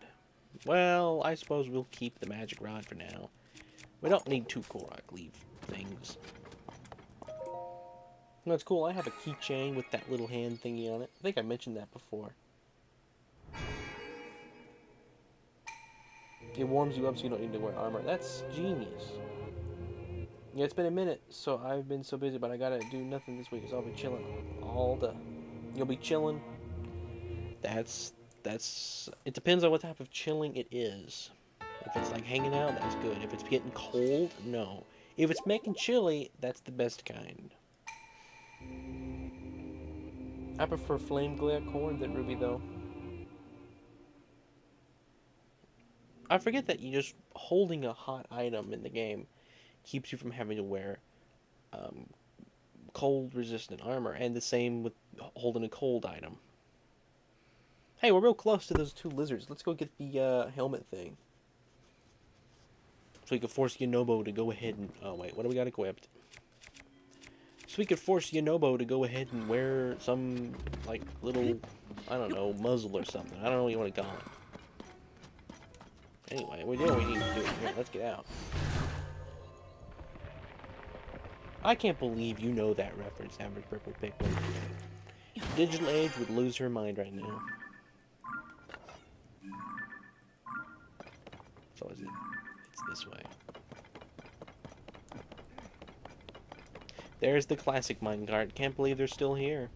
Well, I suppose we'll keep the magic rod for now. We don't need 2 Korok leaf things. That's cool. I have a keychain with that little hand thingy on it. I think I mentioned that before. It warms you up so you don't need to wear armor. That's genius. Yeah, it's been a minute, so I've been so busy, but I gotta do nothing this week, so I'll be chilling all the... You'll be chilling? That's... It depends on what type of chilling it is. If it's like hanging out, that's good. If it's getting cold, no. If it's making chili, that's the best kind. I prefer flame glare corn than ruby, though. I forget that you just holding a hot item in the game keeps you from having to wear cold resistant armor, and the same with holding a cold item. Hey, we're real close to those 2 lizards. Let's go get the helmet thing. So we can force Yunobo to go ahead and... Oh, wait, what do we got equipped? So we could force Yunobo to go ahead and wear some, like, little, I don't know, muzzle or something. I don't know what you want to call it. Anyway, we do what we need to do. Here, let's get out. I can't believe you know that reference, Average Purple Pikmin. Digital Age would lose her mind right now. So is it? It's this way. There's the classic minecart. Can't believe they're still here.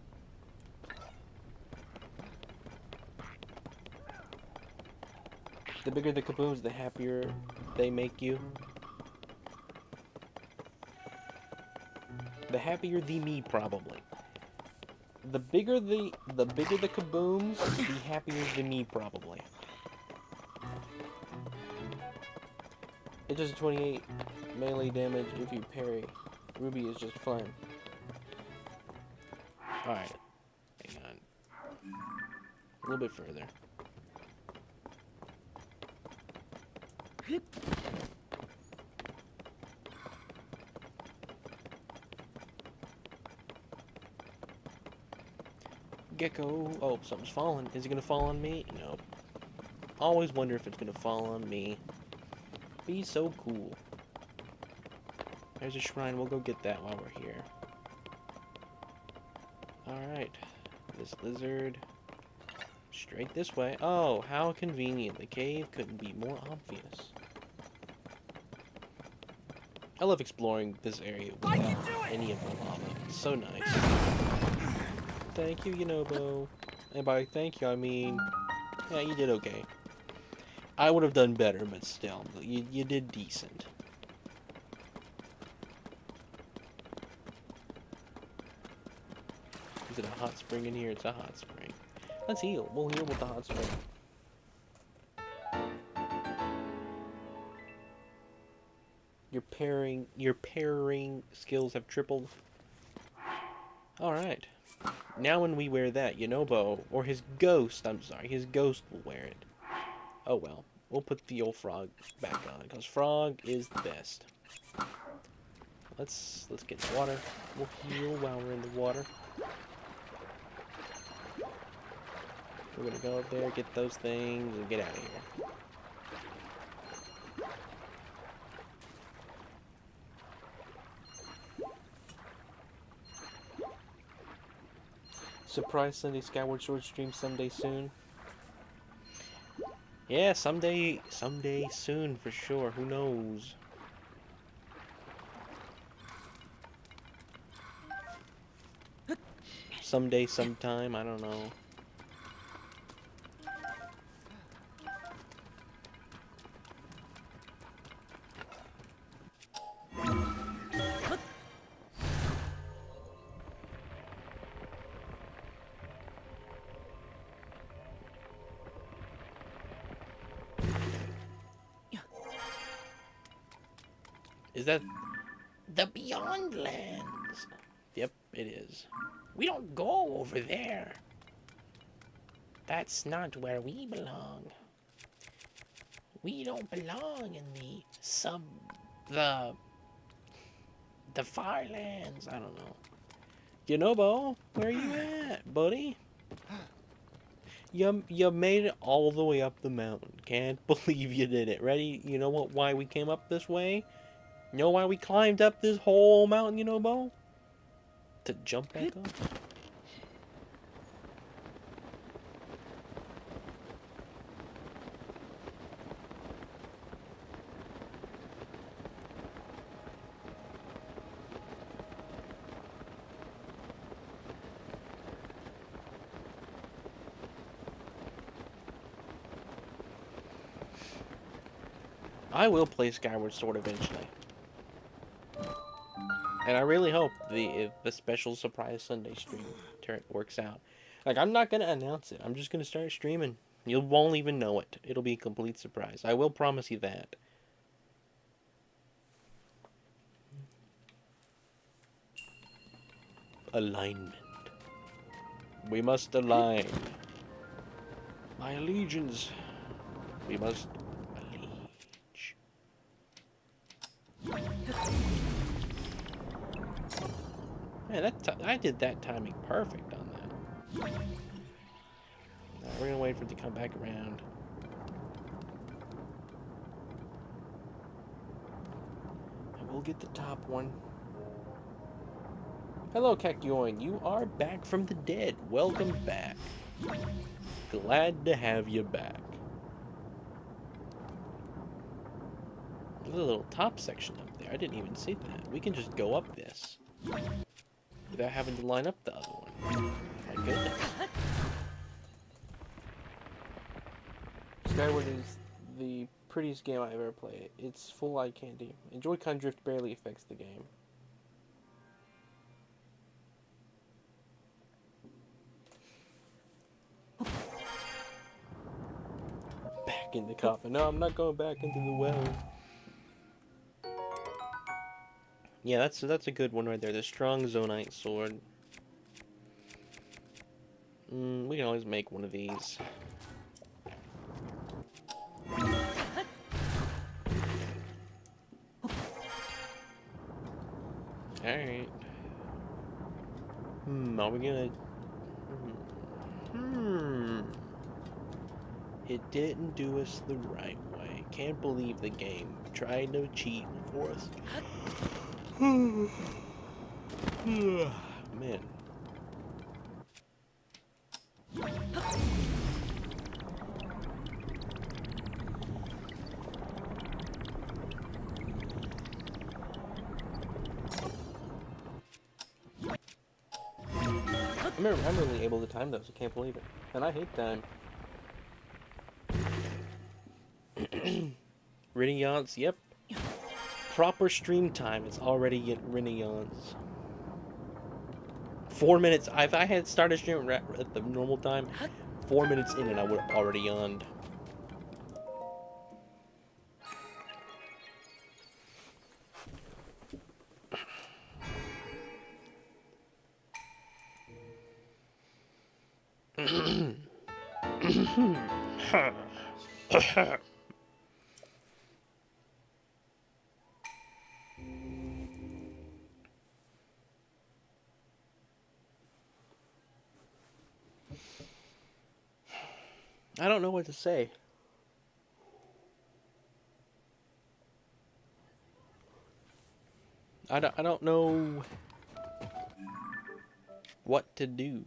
The bigger the kabooms, the happier they make you. The happier the me, probably. The bigger the kabooms, the happier the me, probably. It does 28 melee damage if you parry. Ruby is just fine. Alright. Hang on. A little bit further. Gecko. Oh, something's falling. Is it gonna fall on me? No. Always wonder if it's gonna fall on me. Be so cool. There's a shrine. We'll go get that while we're here. Alright. This lizard. Straight this way. Oh, how convenient. The cave couldn't be more obvious. I love exploring this area without any of the lava. It's so nice. Thank you, Yunobo. And by thank you, I mean... yeah, you did okay. I would have done better, but still. You did decent. Is it a hot spring in here? It's a hot spring. Let's heal. We'll heal with the hot spring. Your parrying skills have tripled. Alright. Now when we wear that, Yunobo, or his ghost, I'm sorry, his ghost will wear it. Oh well. We'll put the old frog back on, because frog is the best. Let's get in the water. We'll heal while we're in the water. We're gonna go up there, get those things, and get out of here. Surprise Sunday Skyward Sword stream someday soon. Yeah, someday soon for sure. Who knows? Someday, sometime, I don't know. Is that the Beyond Lands? Yep, it is. We don't go over there. That's not where we belong. We don't belong in the Far Lands. I don't know. Yunobo, where you at, buddy? You made it all the way up the mountain. Can't believe you did it. Ready? You know what? Why we came up this way? You know why we climbed up this whole mountain, Yunobo? To jump back up? I will play Skyward Sword eventually. And I really hope the special surprise Sunday stream works out. Like, I'm not going to announce it. I'm just going to start streaming. You won't even know it. It'll be a complete surprise. I will promise you that. Alignment. We must align. My allegiance. We must allege. Man, I did that timing perfect on that. Now, we're gonna wait for it to come back around. And we'll get the top one. Hello, Kakyoin. You are back from the dead. Welcome back. Glad to have you back. There's a little top section up there. I didn't even see that. We can just go up this without having to line up the other one. My goodness. Skyward is the prettiest game I've ever played. It's full eye candy. And Joy-Con drift barely affects the game. Back in the coffin. No, I'm not going back into the well. Yeah, that's a good one right there. The strong Zonite sword. We can always make one of these. Alright. Are we gonna... It didn't do us the right way. can't believe the game tried to cheat for us. Man. I'm really able to time those. I can't believe it. And I hate time. Renaissance, yep. Proper stream time. It's already at Renaissance. 4 minutes. If I had started streaming at the normal time, 4 minutes in and I would have already yawned. I don't know what to say. I don't know what to do.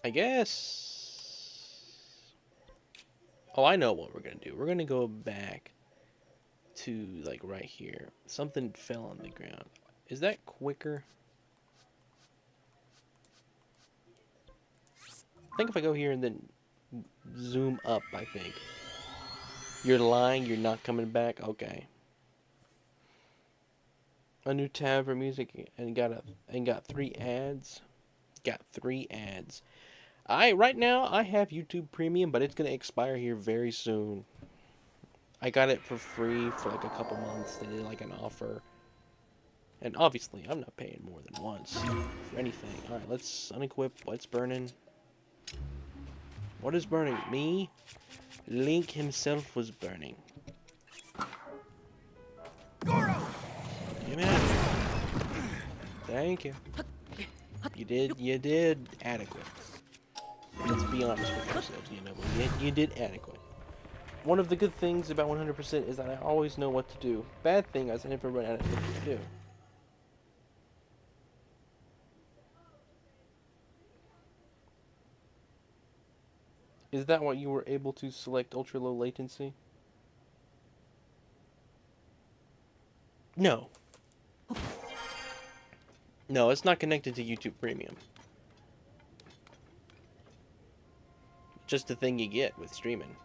I guess. Oh, I know what we're gonna do. We're gonna go back to like right here. Something fell on the ground. Is that quicker? I think if I go here and then zoom up, I think. You're lying, you're not coming back? Okay. A new tab for music and got 3 ads. Got 3 ads. Right now I have YouTube Premium, but it's gonna expire here very soon. I got it for free for like a couple months. They did like an offer. And obviously I'm not paying more than once for anything. Alright, let's unequip what's burning. What is burning? Me? Link himself was burning. Goro! Give me that. Thank you. You did adequate. Let's be honest with ourselves, you did adequate. One of the good things about 100% is that I always know what to do. Bad thing is I never run out of things to do. Is that why you were able to select ultra low latency? No. No, it's not connected to YouTube Premium. Just the thing you get with streaming.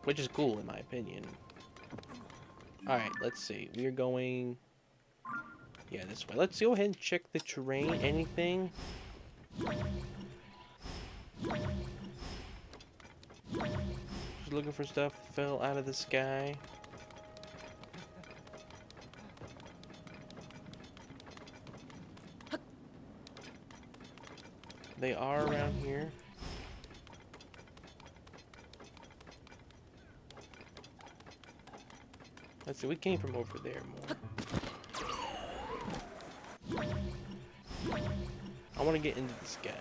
Which is cool in my opinion. Alright, let's see. We're going... yeah, this way. Let's go ahead and check the terrain. Anything? Just looking for stuff that fell out of the sky. They are around here. Let's see, we came from over there more. I want to get into the sky.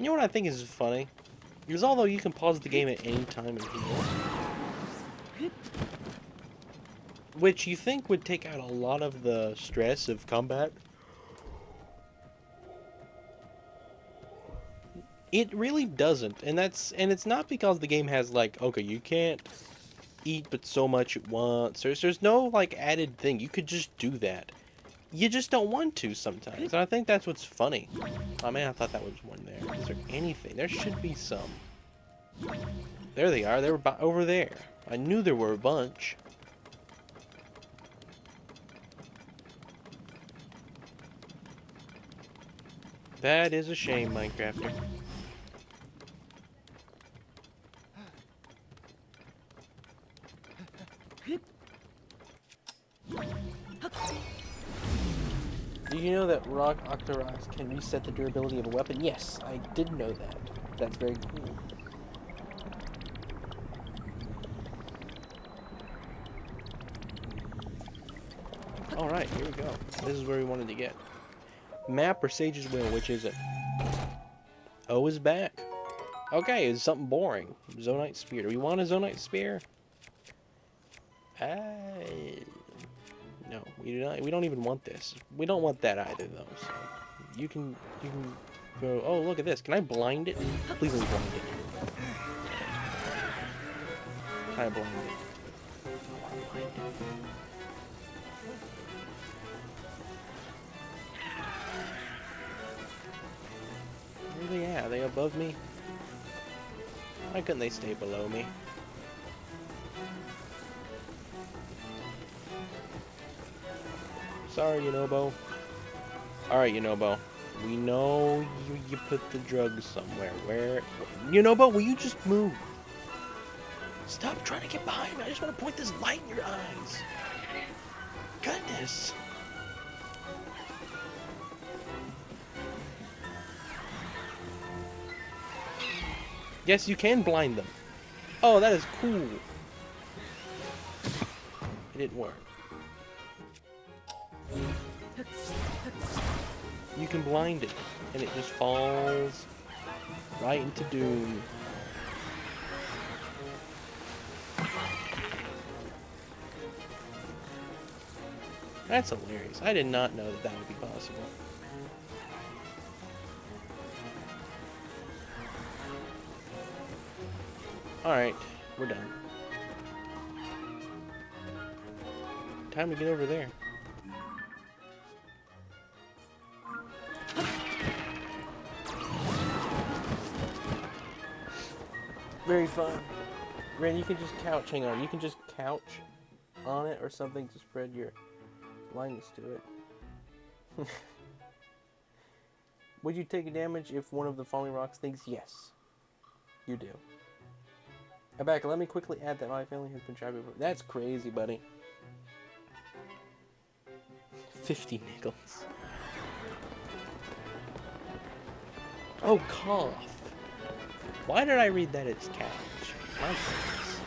You know what I think is funny? Because although you can pause the game at any time and heal, which you think would take out a lot of the stress of combat, it really doesn't. And it's not because the game has like, okay, you can't eat but so much at once. There's no like added thing. You could just do that. You just don't want to sometimes. And I think that's what's funny. Oh man, I thought that was one there. Is there anything? There should be some. There they are. They were over there. I knew there were a bunch. That is a shame, Minecrafter. Do you know that rock octorocks can reset the durability of a weapon? Yes, I did know that. That's very cool. Alright, here we go. This is where we wanted to get. Map or Sage's Will, which is it? O is back. Okay, it's something boring. Zonite Spear. Do we want a Zonite Spear? No, we do not. We don't even want this. We don't want that either, though. So you can go. Oh, look at this. Can I blind it? Please let me blind it. Can I blind it? Where are they at? Are they above me? Why couldn't they stay below me? Sorry, Yunobo. Alright, Yunobo. We know you put the drugs somewhere. Where? Yunobo, will you just move? Stop trying to get behind me. I just want to point this light in your eyes. Goodness. Yes, you can blind them. Oh, that is cool. It didn't work. You can blind it, and it just falls right into doom. That's hilarious. I did not know that that would be possible. Alright, we're done. Time to get over there. Very fun. Ren, you can just couch, hang on, you can just couch on it or something to spread your blindness to it. Would you take damage if one of the falling rocks thinks? Yes. You do. Rebecca, let me quickly add that my family has been trapped before. That's crazy, buddy. 50 nickels. Oh, cough. Why did I read that it's couch? My goodness.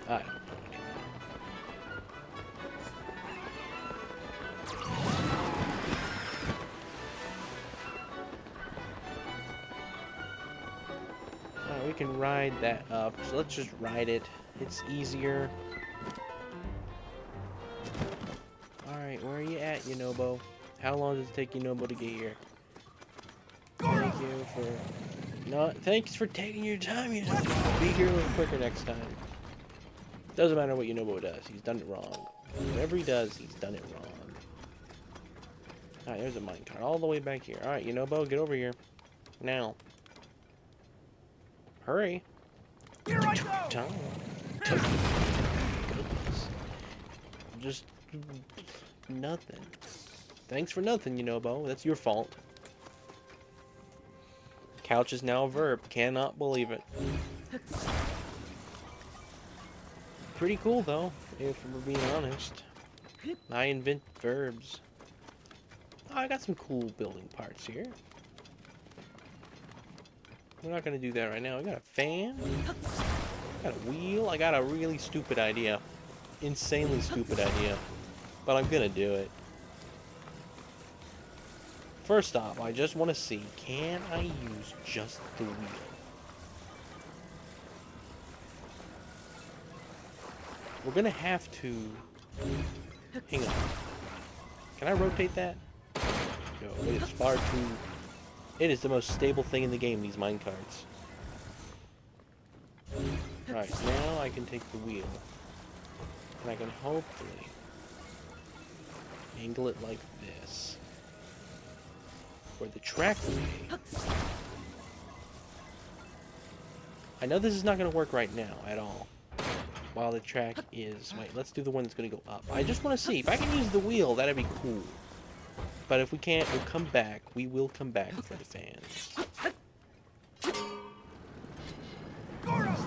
I don't know. We can ride that up, so let's just ride it. It's easier. Alright, where are you at, Yunobo? How long does it take Yunobo to get here? Thank you for... No, thanks for taking your time, Yunobo. Be here a little quicker next time. Doesn't matter what Yunobo does, he's done it wrong. Whatever he does, he's done it wrong. Alright, there's a minecart all the way back here. Alright, Yunobo, get over here. Now. Hurry. Here I go! Time. Goodness. Just nothing. Thanks for nothing, Yunobo. That's your fault. Couch is now a verb. Cannot believe it. Pretty cool, though, if we're being honest. I invent verbs. Oh, I got some cool building parts here. We're not gonna do that right now. I got a fan. I got a wheel. I got a really stupid idea. Insanely stupid idea. But I'm gonna do it. First off, I just want to see, can I use just the wheel? We're gonna have to... Hang on. Can I rotate that? No, it is far too... It is the most stable thing in the game, these minecarts. Alright, now I can take the wheel. And I can hopefully angle it like this. Where the track will be. I know this is not going to work right now at all. While the track is... Wait, let's do the one that's going to go up. I just want to see. If I can use the wheel, that'd be cool. But if we can't, we'll come back. We will come back for the fans.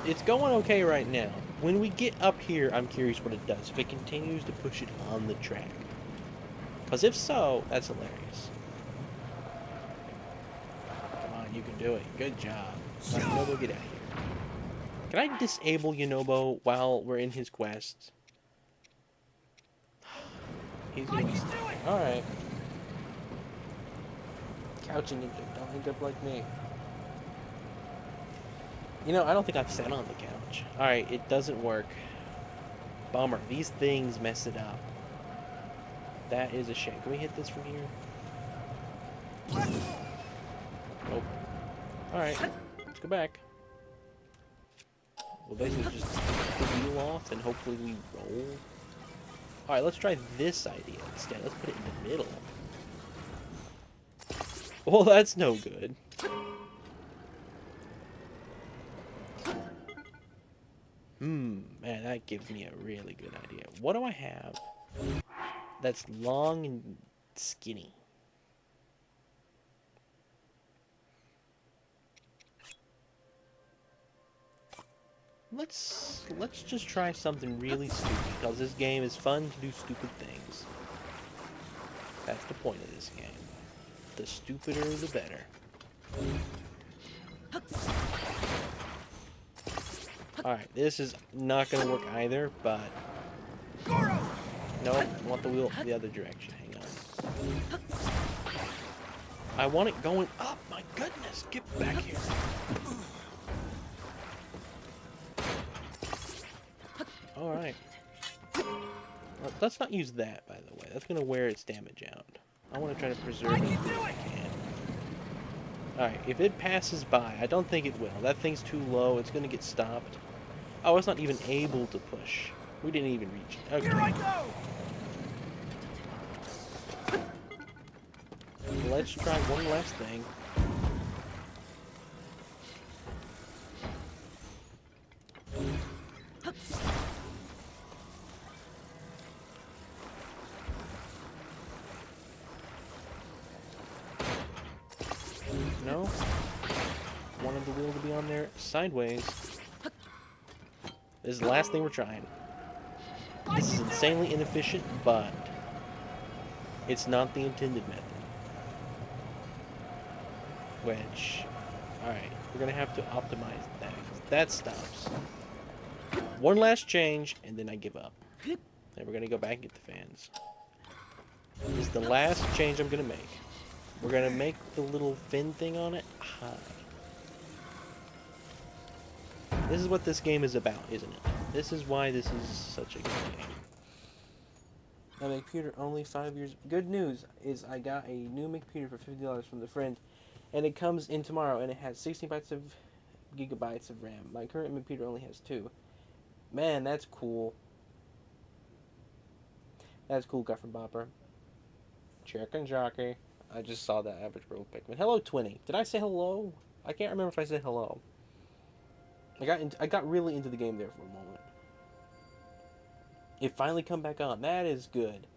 It's going okay right now. When we get up here, I'm curious what it does. If it continues to push it on the track. Because if so, that's hilarious. doing. Good job. Now, Yunobo, get out of here. Can I disable Yunobo while we're in his quest? He's gonna be... Alright. Couching into don't end up like me. You know, I don't think I've sat on the couch. Alright, it doesn't work. Bummer. These things mess it up. That is a shame. Can we hit this from here? Nope. Alright, let's go back. We'll basically just take the wheel off and hopefully we roll. Alright, let's try this idea instead. Let's put it in the middle. Well, that's no good. Man, that gives me a really good idea. What do I have that's long and skinny? Let's just try something really stupid, because this game is fun to do stupid things. That's the point of this game. The stupider, the better. Alright, this is not gonna work either, but... Nope, I want the wheel the other direction. Hang on. I want it going up, my goodness! Get back here. Alright. Let's not use that, by the way. That's gonna wear its damage out. I want to try to preserve it if I can. Alright, if it passes by, I don't think it will. That thing's too low, it's gonna get stopped. Oh, it's not even able to push. We didn't even reach it. Okay. Here I go! Let's try one last thing. No? Wanted the wheel to be on there sideways. This is the last thing we're trying. This is insanely inefficient, but it's not the intended method. Which, alright, we're gonna have to optimize that. That stops. One last change, and then I give up. Then we're gonna go back and get the fans. This is the last change I'm gonna make. We're gonna make the little fin thing on it high. This is what this game is about, isn't it? This is why this is such a good game. My McPeter only 5 years. Good news is I got a new McPeter for $50 from the friend, and it comes in tomorrow, and it has 16 gigabytes of RAM. My current McPeter only has 2. Man, that's cool. That's cool, Guffin Bopper. Chicken jockey. I just saw that average roll Pikmin. Hello, Twinny. Did I say hello? I can't remember if I said hello. I got really into the game there for a moment. It finally come back on. That is good.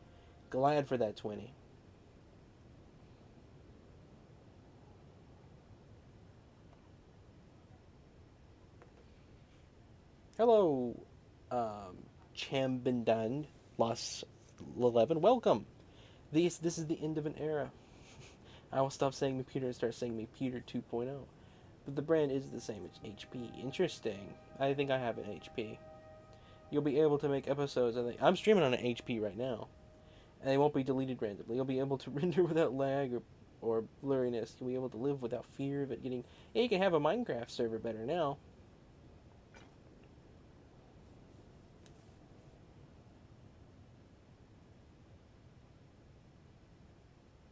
Glad for that, Twinny. Hello, Chambendand Lost 11. Welcome. This is the end of an era. I will stop saying McPeter and start saying McPeter 2.0. But the brand is the same as HP. Interesting. I think I have an HP. You'll be able to make episodes. I'm streaming on an HP right now. And they won't be deleted randomly. You'll be able to render without lag or blurriness. You'll be able to live without fear of it getting... Yeah, you can have a Minecraft server better now.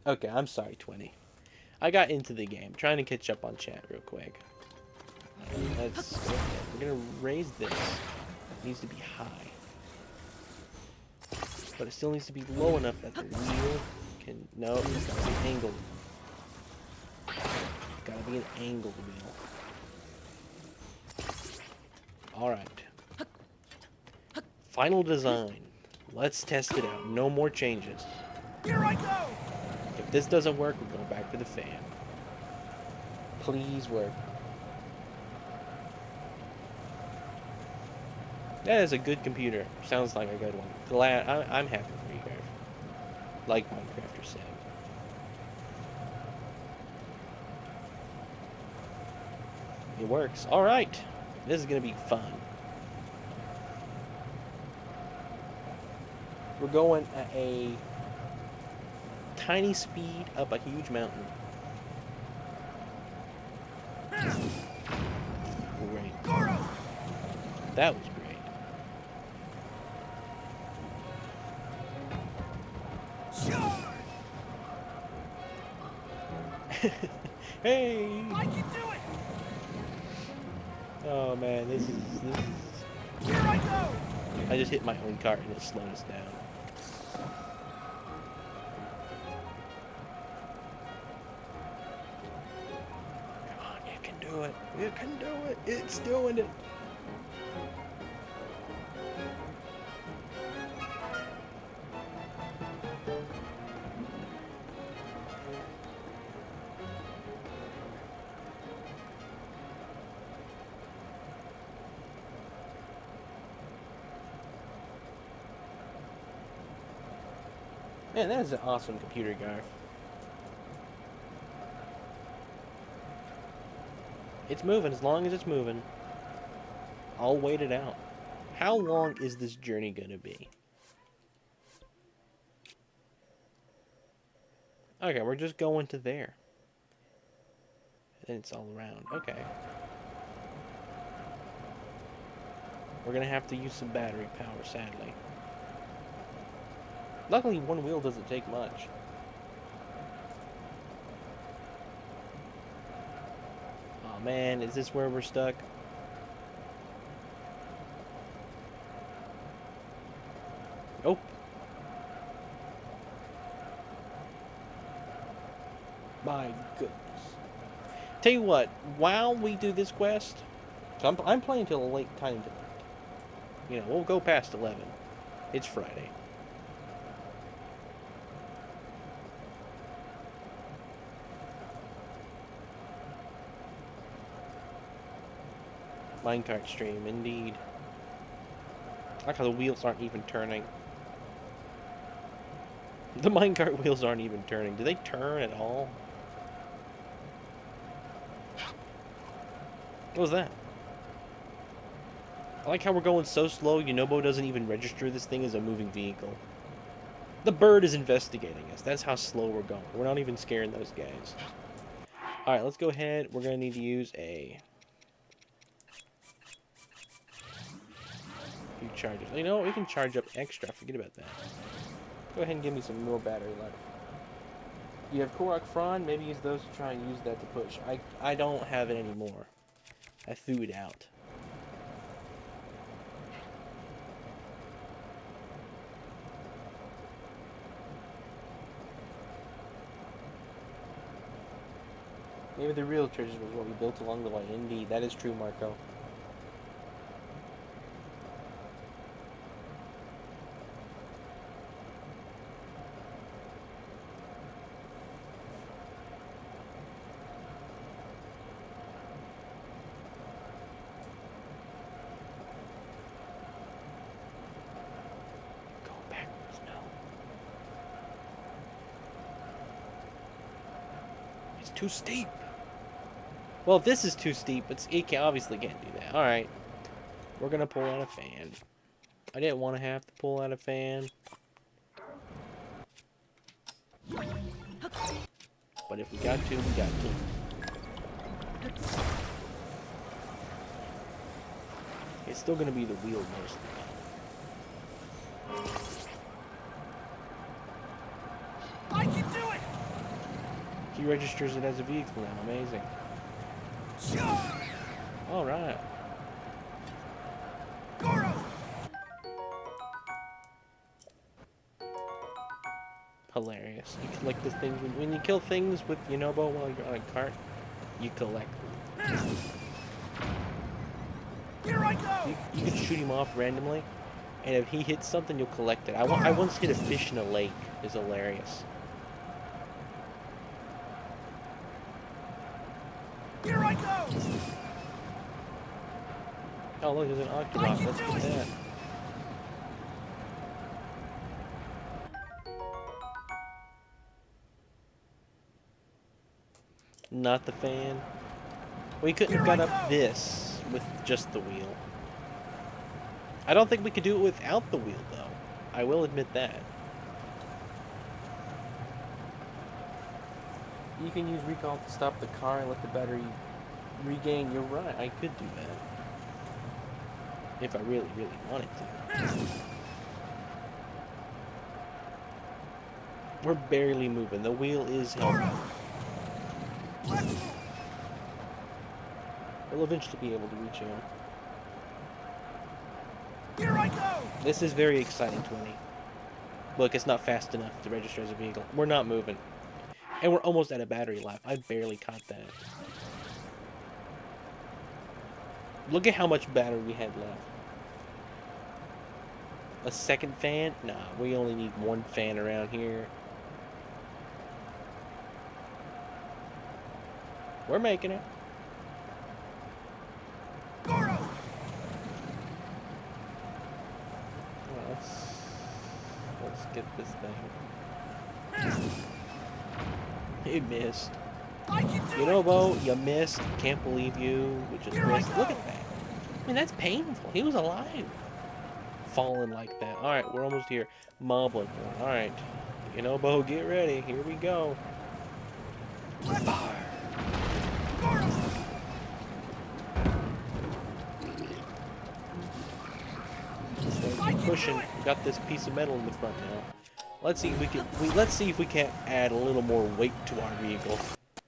Okay, I'm sorry, 20. I got into the game, trying to catch up on chat real quick. Let's go ahead. We're gonna raise this. It needs to be high. But it still needs to be low enough that the wheel can... No, it's gotta be angled. It's gotta be an angled wheel. Alright. Final design. Let's test it out. No more changes. Here I go! If this doesn't work, we're going back to the fan. Please work. That is a good computer. Sounds like a good one. Glad I'm happy for you guys. Like Minecrafter said. It works. All right. This is going to be fun. We're going at a tiny speed up a huge mountain. Great. That was great. Hey! I can do it! Oh man, this is. Here I go! I just hit my own cart and it slowed us down. Come on, you can do it. You can do it. It's doing it. Man, that is an awesome computer, Garth. It's moving as long as it's moving. I'll wait it out. How long is this journey gonna be? Okay, we're just going to there. And it's all around. Okay. We're gonna have to use some battery power, sadly. Luckily, one wheel doesn't take much. Oh man, is this where we're stuck? Nope. My goodness. Tell you what, while we do this quest, I'm playing till a late time tonight. You know, we'll go past 11. It's Friday. Minecart stream, indeed. I like how the wheels aren't even turning. The minecart wheels aren't even turning. Do they turn at all? What was that? I like how we're going so slow, Yunobo doesn't even register this thing as a moving vehicle. The bird is investigating us. That's how slow we're going. We're not even scaring those guys. Alright, let's go ahead. We're going to need to use a few charges. You know what? We can charge up extra. Forget about that. Go ahead and give me some more battery life. You have Korok Fron. Maybe use those to try and use that to push. I don't have it anymore. I threw it out. Maybe the real treasures was what we built along the way. Indeed, that is true, Marco. Go backwards, no. It's too steep. Well, if this is too steep, it obviously can't do that. Alright. We're going to pull out a fan. I didn't want to have to pull out a fan. But if we got to, we got to. It's still going to be the wheel mostly. I can do it! He registers it as a vehicle now. Amazing. All right. Goro! Hilarious. You collect the things when you kill things with Yunobo while you're on a cart. You collect them. Here I go! You can shoot him off randomly, and if he hits something, you'll collect it. I once hit a fish in a lake. It's hilarious. Here I go! Oh look, there's an Octolot. Let's get that. Not the fan. We couldn't have got up this with just the wheel. I don't think we could do it without the wheel, though. I will admit that. You can use recall to stop the car and let the battery regain. You're right, I could do that. If I really, really wanted to. We're barely moving. The wheel is helping. We'll eventually be able to reach him. Here I go! This is very exciting, 20. Look, it's not fast enough to register as a vehicle. We're not moving. And we're almost out of battery life. I barely caught that. Look at how much battery we had left. A second fan? Nah, we only need one fan around here. We're making it. Goro! Let's get this thing. He missed. I can do You know, Bo, you missed. Can't believe you. We just missed. Look at that. I mean, that's painful. He was alive. Falling like that. Alright, we're almost here. Moblin. Alright. You know, Bo, get ready. Here we go. Fire. Keep pushing. We got this piece of metal in the front now. Let's see if we can. Let's see if we can't add a little more weight to our vehicle.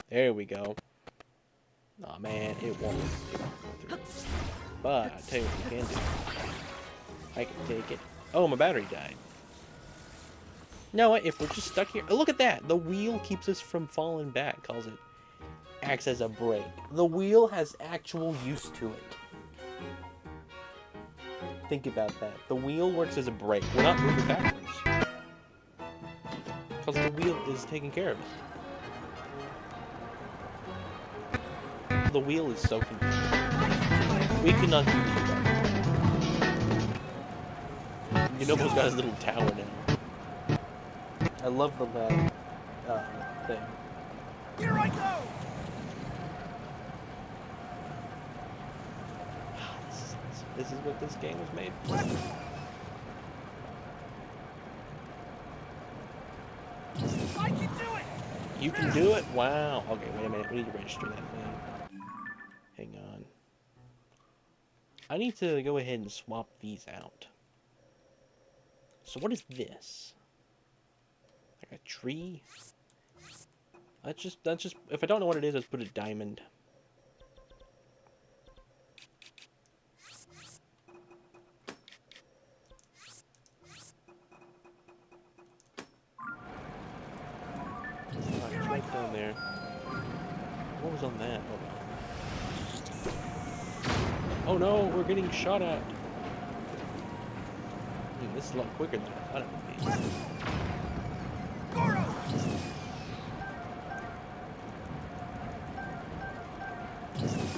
There we go. Aw, man, it won't. But I tell you what we can do. I can take it. Oh, my battery died. No, if we're just stuck here. Oh, look at that. The wheel keeps us from falling back. Calls it. Acts as a brake. The wheel has actual use to it. Think about that. The wheel works as a brake. We're not moving backwards. Because the wheel is taking care of it. The wheel is so convenient. We cannot do that. You know who's got his little tower now. I love the lab thing. Here I go! This is what this game was made for. I can do it! You can do it? Wow. Okay, wait a minute. We need to register that thing. Hang on. I need to go ahead and swap these out. So what is this? Like a tree? That's just, if I don't know what it is, let's put a diamond. It's right down there. What was on that? Hold on. Oh no, we're getting shot at. This is a lot quicker than I thought it would be. Goro!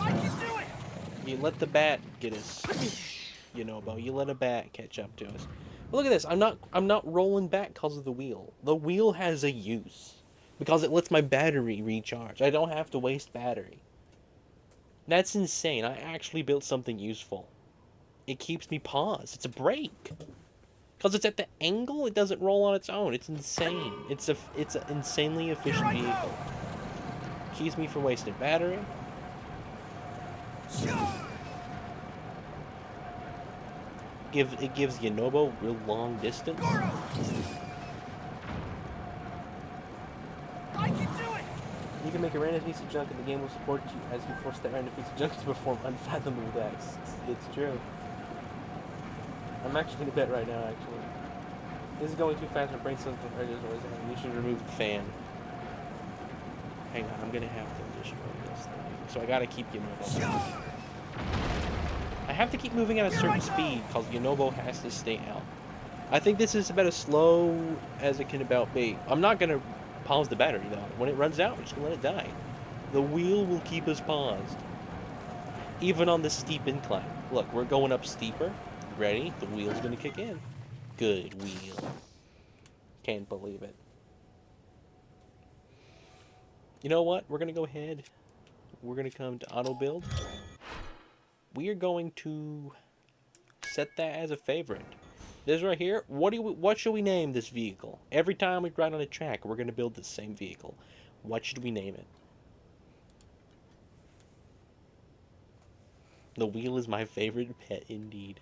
I can do it! You let the bat get us. You know, Bo. You let a bat catch up to us. But look at this. I'm not rolling back because of the wheel. The wheel has a use. Because it lets my battery recharge. I don't have to waste battery. That's insane. I actually built something useful. It keeps me paused. It's a brake. Because it's at the angle, it doesn't roll on its own. It's insane. It's an insanely efficient vehicle. Keeps me from wasting battery. It gives Yunobo real long distance. I can do it! You can make a random piece of junk and the game will support you as you force that random piece of junk to perform unfathomable acts. It's true. I'm actually going to bet right now, actually. This is going too fast, my brain's something I just always have. You should remove the fan. Hang on, I'm going to have to destroy this thing. So I got to keep Yunobo. I have to keep moving at a certain speed, because Yunobo has to stay out. I think this is about as slow as it can about be. I'm not going to pause the battery, though. When it runs out, we're just going to let it die. The wheel will keep us paused. Even on the steep incline. Look, we're going up steeper. Ready? The wheel's going to kick in. Good wheel. Can't believe it. You know what? We're going to go ahead we're gonna come to auto build. We are going to set that as a favorite. This right here, what should we name this vehicle? Every time we ride on a track, we're gonna build the same vehicle. What should we name it? The wheel is my favorite pet indeed.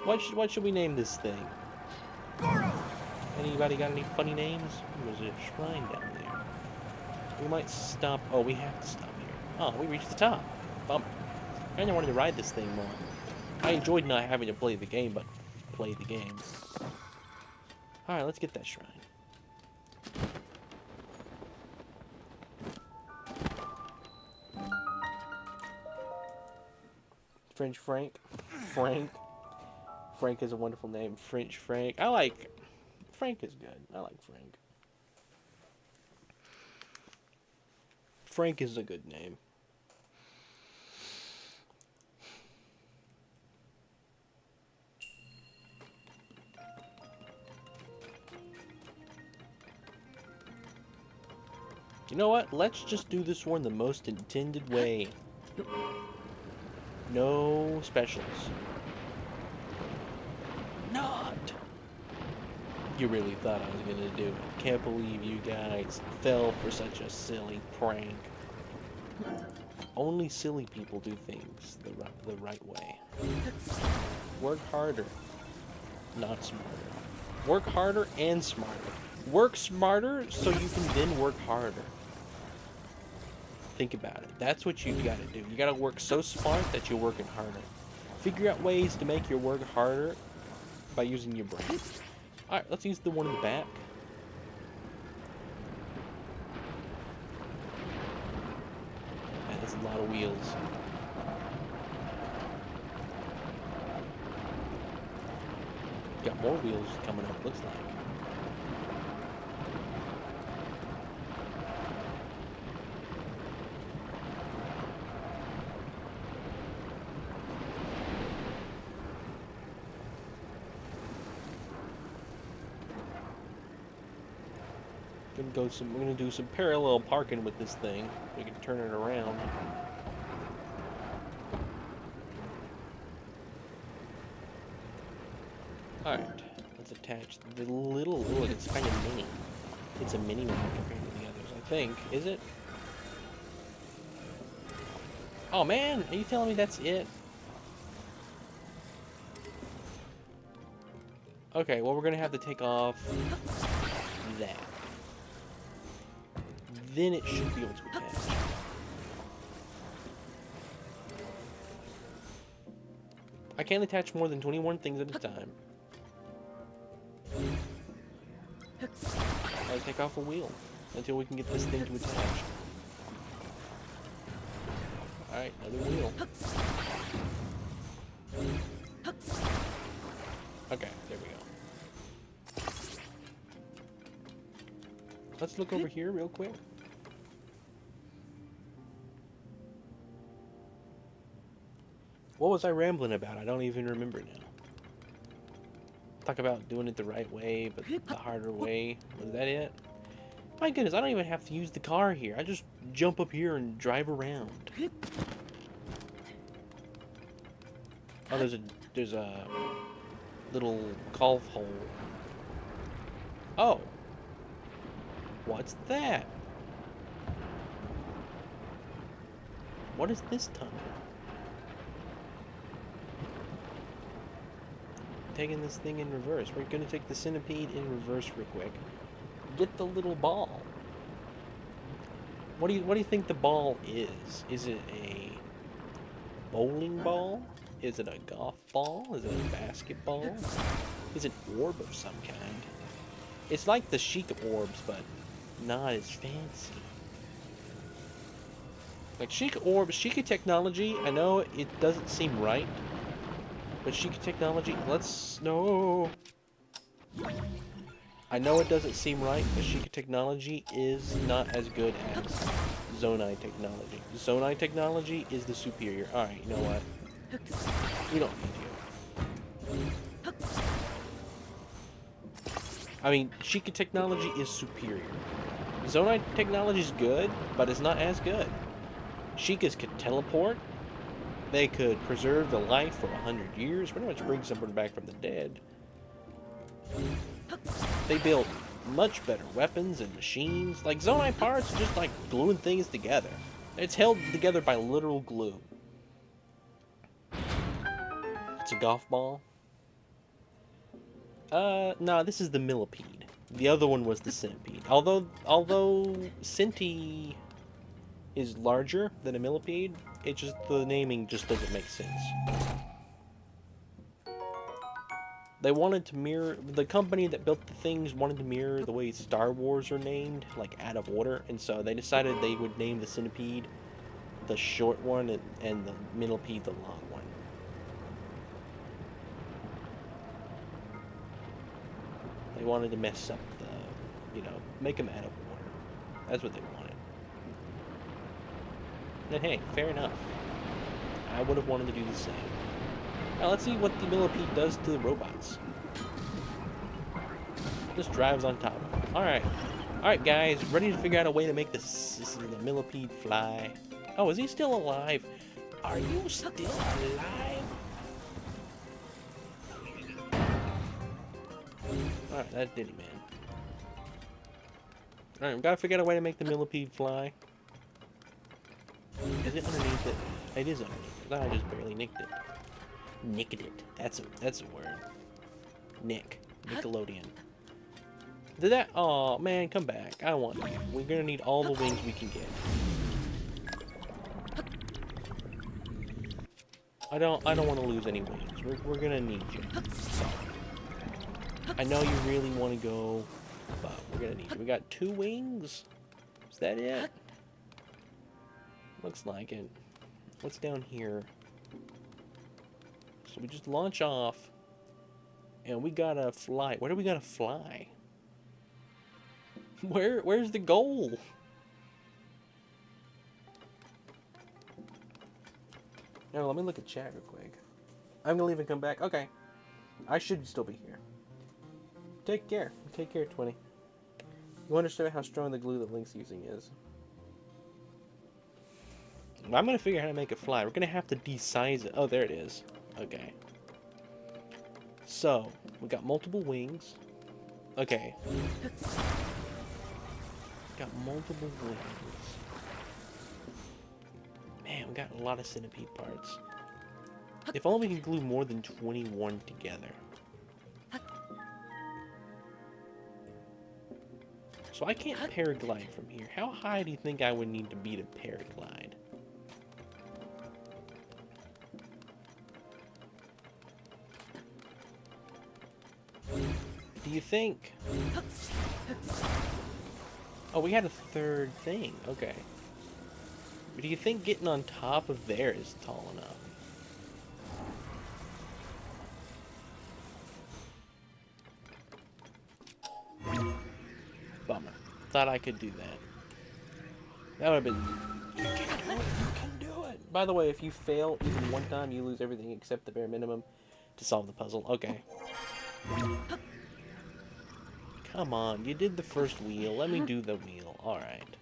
What should we name this thing? Anybody got any funny names? There's a shrine down there. We might stop. Oh, we have to stop here. Oh, we reached the top. Bummer. I kinda wanted to ride this thing more. I enjoyed not having to play the game, but play the game. Alright, let's get that shrine. French Frank. Frank is a wonderful name. French Frank. Frank is good. I like Frank. Frank is a good name. You know what? Let's just do this one the most intended way. No specials. Not. You really thought I was gonna do it. Can't believe you guys fell for such a silly prank. Only silly people do things the right way. Work harder, not smarter. Work harder and smarter. Work smarter so you can then work harder. Think about it. That's what you gotta do. You gotta work so smart that you're working harder. Figure out ways to make your work harder by using your brain. Alright, let's use the one in the back. That's a lot of wheels. Got more wheels coming up, looks like. We're gonna do some parallel parking with this thing. We can turn it around. Alright, let's attach the little. Oh, it's kind of mini. It's a mini one compared to the others, I think. Is it? Oh man, are you telling me that's it? Okay, well we're gonna have to take off that. Then it should be able to attach. I can't attach more than 21 things at a time. I'll take off a wheel until we can get this thing to attach. Alright, another wheel. Okay, there we go. Let's look over here real quick. What was I rambling about? I don't even remember now. Talk about doing it the right way, but the harder way. Was that it? My goodness, I don't even have to use the car here. I just jump up here and drive around. Oh, there's a little golf hole. Oh. What's that? What is this tunnel? Taking this thing in reverse. We're gonna take the centipede in reverse real quick. Get the little ball. What do you think the ball is? Is it a bowling ball? Is it a golf ball? Is it a basketball? Is it an orb of some kind? It's like the Sheikah orbs, but not as fancy. Like Sheikah orbs, Sheikah technology, I know it doesn't seem right. But Sheikah technology, I know it doesn't seem right, but Sheikah technology is not as good as Zonai technology. Zonai technology is the superior. Alright, you know what? We don't need you. I mean, Sheikah technology is superior. Zonai technology is good, but it's not as good. Sheikahs could teleport. They could preserve the life for 100 years. Pretty much bring someone back from the dead. They built much better weapons and machines. Like, Zonai Pirates are just like gluing things together. It's held together by literal glue. It's a golf ball. No, this is the millipede. The other one was the centipede. Although Centi is larger than a millipede, it just, the naming just doesn't make sense. They wanted to mirror, the company that built the things wanted to mirror the way Star Wars are named, like out of order, and so they decided they would name the centipede the short one and the millipede the long one. They wanted to mess up the, you know, make them out of order. That's what they wanted. And hey, fair enough. I would have wanted to do the same. Now let's see what the millipede does to the robots. Just drives on top of them. Alright guys, ready to figure out a way to make the millipede fly. Oh, is he still alive? Are you still alive? Alright, that's Diddy Man. Alright, we've got to figure out a way to make the millipede fly. Is it underneath it? It is underneath it. I just barely nicked it. Nicked it. That's a word. Nick. Nickelodeon. Did that? Oh man, come back. I want you. We're gonna need all the wings we can get. I don't want to lose any wings. We're gonna need you. Sorry. I know you really want to go, but we're gonna need you. We got 2 wings. Is that it? Looks like it. What's down here? So we just launch off, and we gotta fly. Where do we gotta fly? Where's the goal? Now let me look at chat real quick. I'm gonna leave and come back. Okay, I should still be here. Take care. Take care, 20. You understand how strong the glue that Link's using is. I'm gonna figure out how to make it fly. We're gonna have to desize it. Oh, there it is. Okay. So, we got multiple wings. Okay. Got multiple wings. Man, we got a lot of centipede parts. If only we can glue more than 21 together. So I can't paraglide from here. How high do you think I would need to be to paraglide? Do you think... Oh, we had a third thing. Okay. Do you think getting on top of there is tall enough? Bummer. Thought I could do that. That would have been... You can do it! You can do it! By the way, if you fail even one time, you lose everything except the bare minimum to solve the puzzle. Okay. Come on, you did the first wheel. Let me do the wheel. Alright.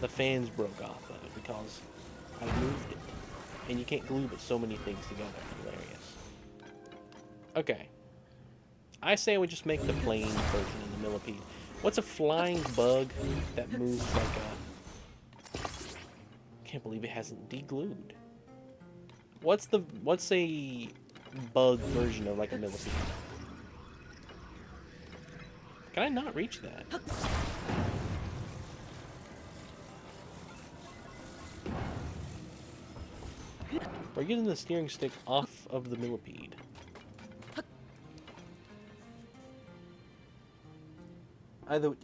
The fans broke off of it because I moved it. And you can't glue but so many things together. Hilarious. Okay. I say we just make the plain version of the millipede. What's a flying bug that moves like a... Can't believe it hasn't deglued. What's a bug version of like a millipede? Can I not reach that? We're getting the steering stick off of the millipede.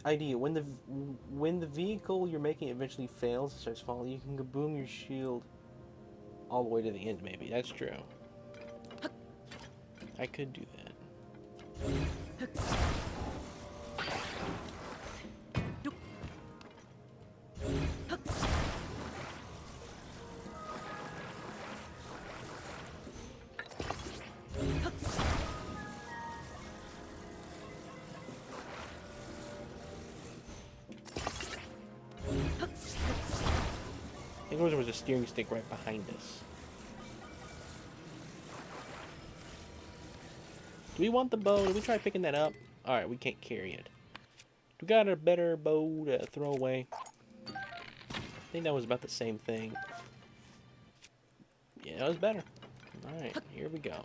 Idea, when the vehicle you're making eventually fails and starts falling, you can kaboom your shield all the way to the end, maybe. That's true. I could do that. think there was a steering stick right behind us. Do we want the bow? Did we try picking that up? Alright, we can't carry it. We got a better bow to throw away. I think that was about the same thing. Yeah, that was better. Alright, here we go.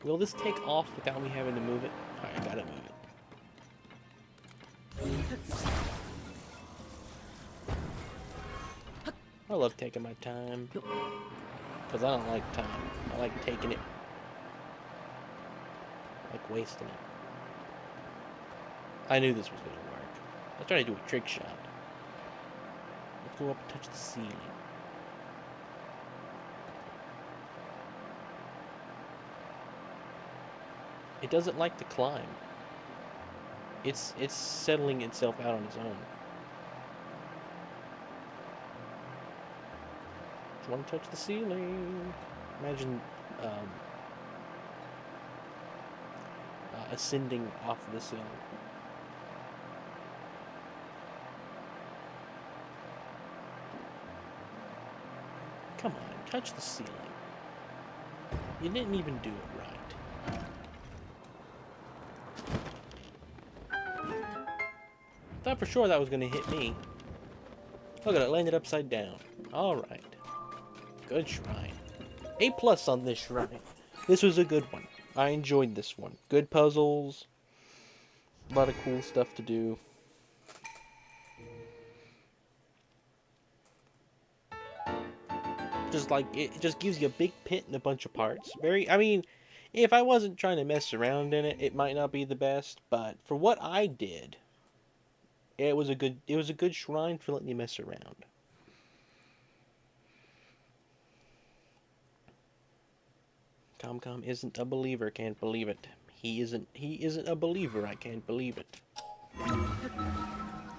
Will this take off without me having to move it? Alright, I gotta move it. I love taking my time. Because I don't like time. I like taking it. I like wasting it. I knew this was going to work. I was trying to do a trick shot. Let's go up and touch the ceiling. It doesn't like to climb. It's settling itself out on its own. Just want to touch the ceiling. Imagine ascending off the ceiling. Come on, touch the ceiling. You didn't even do it right. Thought for sure that was gonna hit me. Look at it, landed upside down. Alright. Good shrine. A+ on this shrine. This was a good one. I enjoyed this one. Good puzzles. A lot of cool stuff to do. Just like, it just gives you a big pit and a bunch of parts. I mean, if I wasn't trying to mess around in it, it might not be the best, but for what I did, it was a good shrine for letting you mess around. ComCom isn't a believer, can't believe it. He isn't a believer, I can't believe it.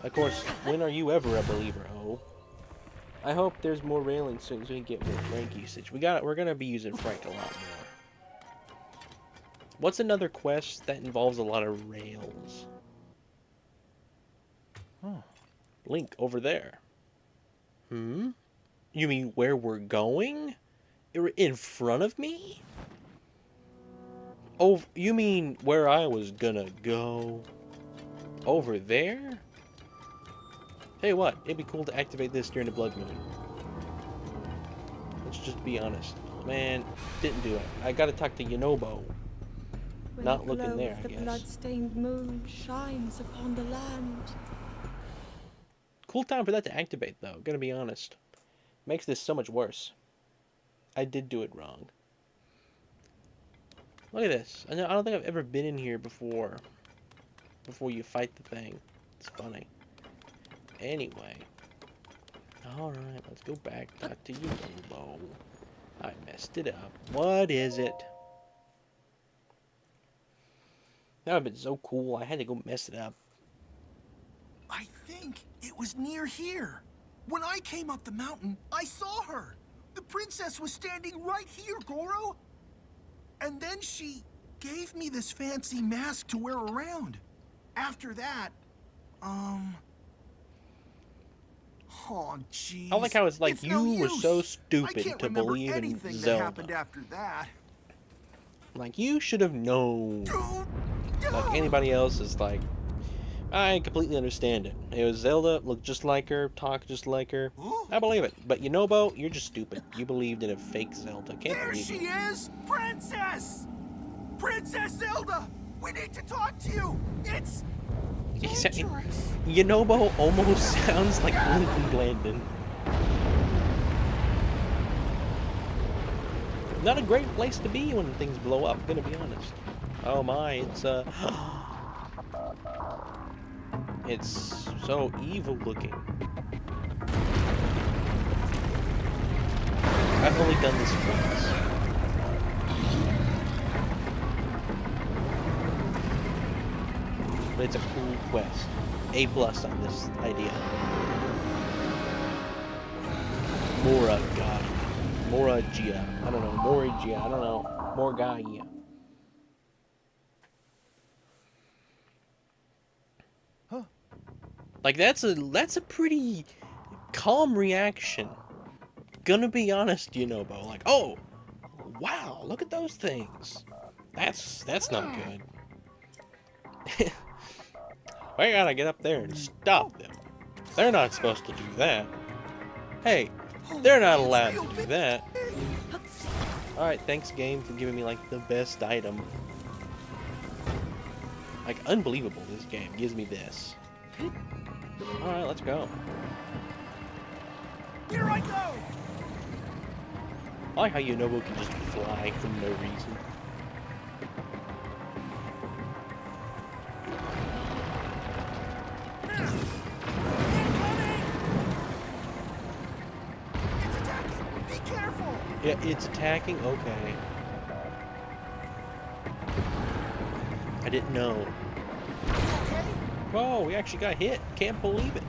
Of course, when are you ever a believer, oh? I hope there's more railing soon so we can get more Frank usage. We're gonna be using Frank a lot more. What's another quest that involves a lot of rails? Huh. Link over there. Hmm? You mean where we're going? In front of me? Oh, you mean where I was gonna go? Over there? Tell you what, it'd be cool to activate this during the blood moon. Let's just be honest. Man, didn't do it. I gotta talk to Yunobo. When Not the looking glow there, of I the guess. blood-stained moon shines upon the land. Cool time for that to activate, though. Gonna be honest. Makes this so much worse. I did do it wrong. Look at this. I don't think I've ever been in here before. Before you fight the thing. It's funny. Anyway. Alright, let's go back. Talk to you, Lobo. I messed it up. What is it? That would have been so cool. I had to go mess it up. I think it was near here. When I came up the mountain, I saw her. The princess was standing right here, Goro. And then she gave me this fancy mask to wear around. After that, oh, jeez. I like how it's like It's no you were use. so I stupid can't to remember believe in anything that Zelda. happened after that. Like, you should have known. Dude, Like, anybody else is like, I completely understand it. It was Zelda, looked just like her, talked just like her. Huh? I believe it. But Yunobo, you're just stupid. You believed in a fake Zelda. Can't There believe she it. is! Princess! Princess Zelda! We need to talk to you! It's dangerous. Yunobo almost sounds like Lincoln Blandon. Not a great place to be when things blow up, gonna be honest. Oh my, it's so evil looking. I've only done this once. But it's a cool quest. A+ on this idea. Mora God. Mora Gia. I don't know. Mora Gia. I don't know. Morgaia. Like that's a pretty calm reaction. Gonna be honest, Bo. Like, oh, wow, look at those things. That's not good. We gotta get up there and stop them. They're not supposed to do that. Hey, they're not allowed to do that. Alright, thanks game for giving me like the best item. Like, unbelievable, this game gives me this. Alright, let's go. Here I go! I like how Yunobo can just fly for no reason. It's attacking! Be careful! Yeah, it's attacking? Okay. I didn't know. Okay? Whoa, we actually got hit. Can't believe it.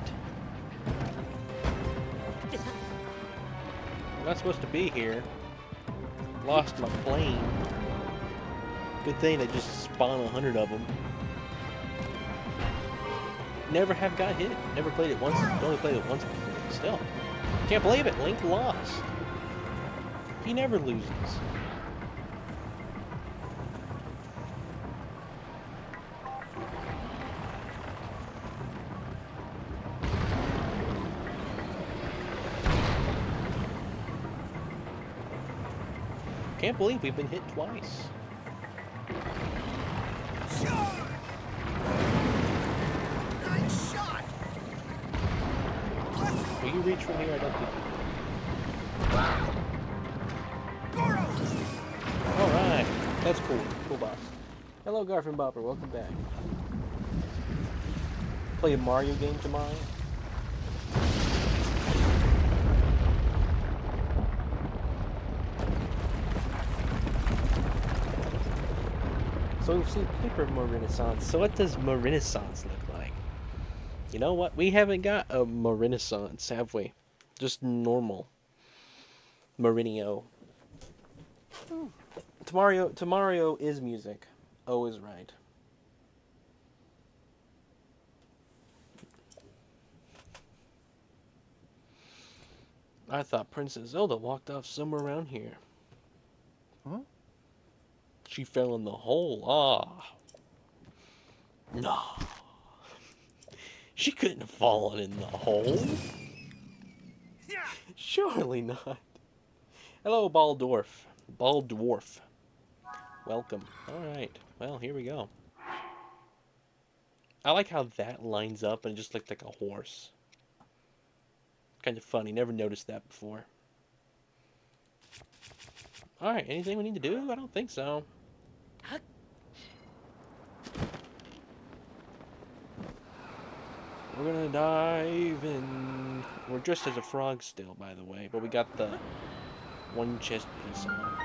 I'm not supposed to be here. Lost my plane. Good thing they just spawn 100 of them. Never have got hit. Never played it once. Only played it once before. Still. Can't believe it. Link lost. He never loses. Can't believe we've been hit twice. Shot! Nice shot! Will you reach from here? I don't think you Goro! will. Alright. That's cool. Cool boss. Hello, Garfield Bopper. Welcome back. Play a Mario game tomorrow? So we've seen Paper Renaissance. So what does Renaissance look like? You know what? We haven't got a Renaissance, have we? Just normal. Marinio. Tomorrow is music. O is right. I thought Princess Zelda walked off somewhere around here. Huh? She fell in the hole. Ah. No. She couldn't have fallen in the hole. Yeah! Surely not. Hello, Baldorf. Baldwarf. Welcome. Alright. Well, here we go. I like how that lines up and it just looked like a horse. Kind of funny. Never noticed that before. Alright, anything we need to do? I don't think so. We're gonna dive in. We're dressed as a frog still, by the way, but we got the one chest piece on.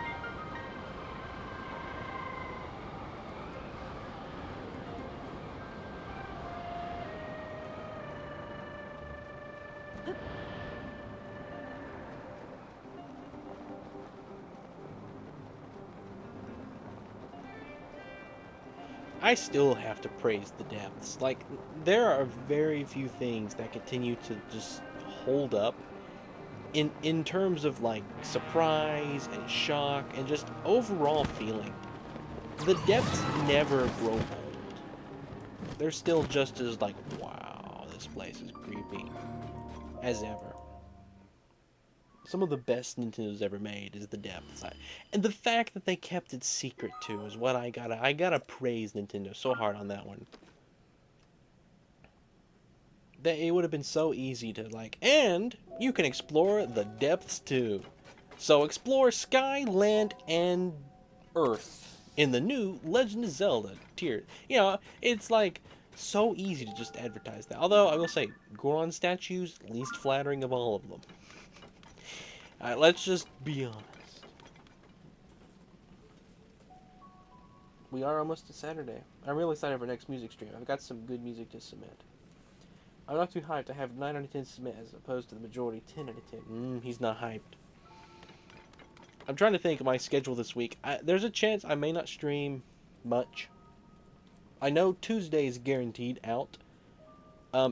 I still have to praise the depths. Like, there are very few things that continue to just hold up in terms of, like, surprise and shock and just overall feeling. The depths never grow old. They're still just as, like, wow, this place is creepy as ever. Some of the best Nintendo's ever made is the depths. And the fact that they kept it secret too is what I gotta praise Nintendo so hard on that one. That it would have been so easy to like, and you can explore the depths too. So explore sky, land, and earth in the new Legend of Zelda tier. You know, it's like so easy to just advertise that. Although I will say, Goron statues, least flattering of all of them. Alright, let's just be honest. We are almost to Saturday. I'm really excited for next music stream. I've got some good music to submit. I'm not too hyped. I have 9 out of 10 submit as opposed to the majority 10 out of 10. He's not hyped. I'm trying to think of my schedule this week. There's a chance I may not stream much. I know Tuesday is guaranteed out.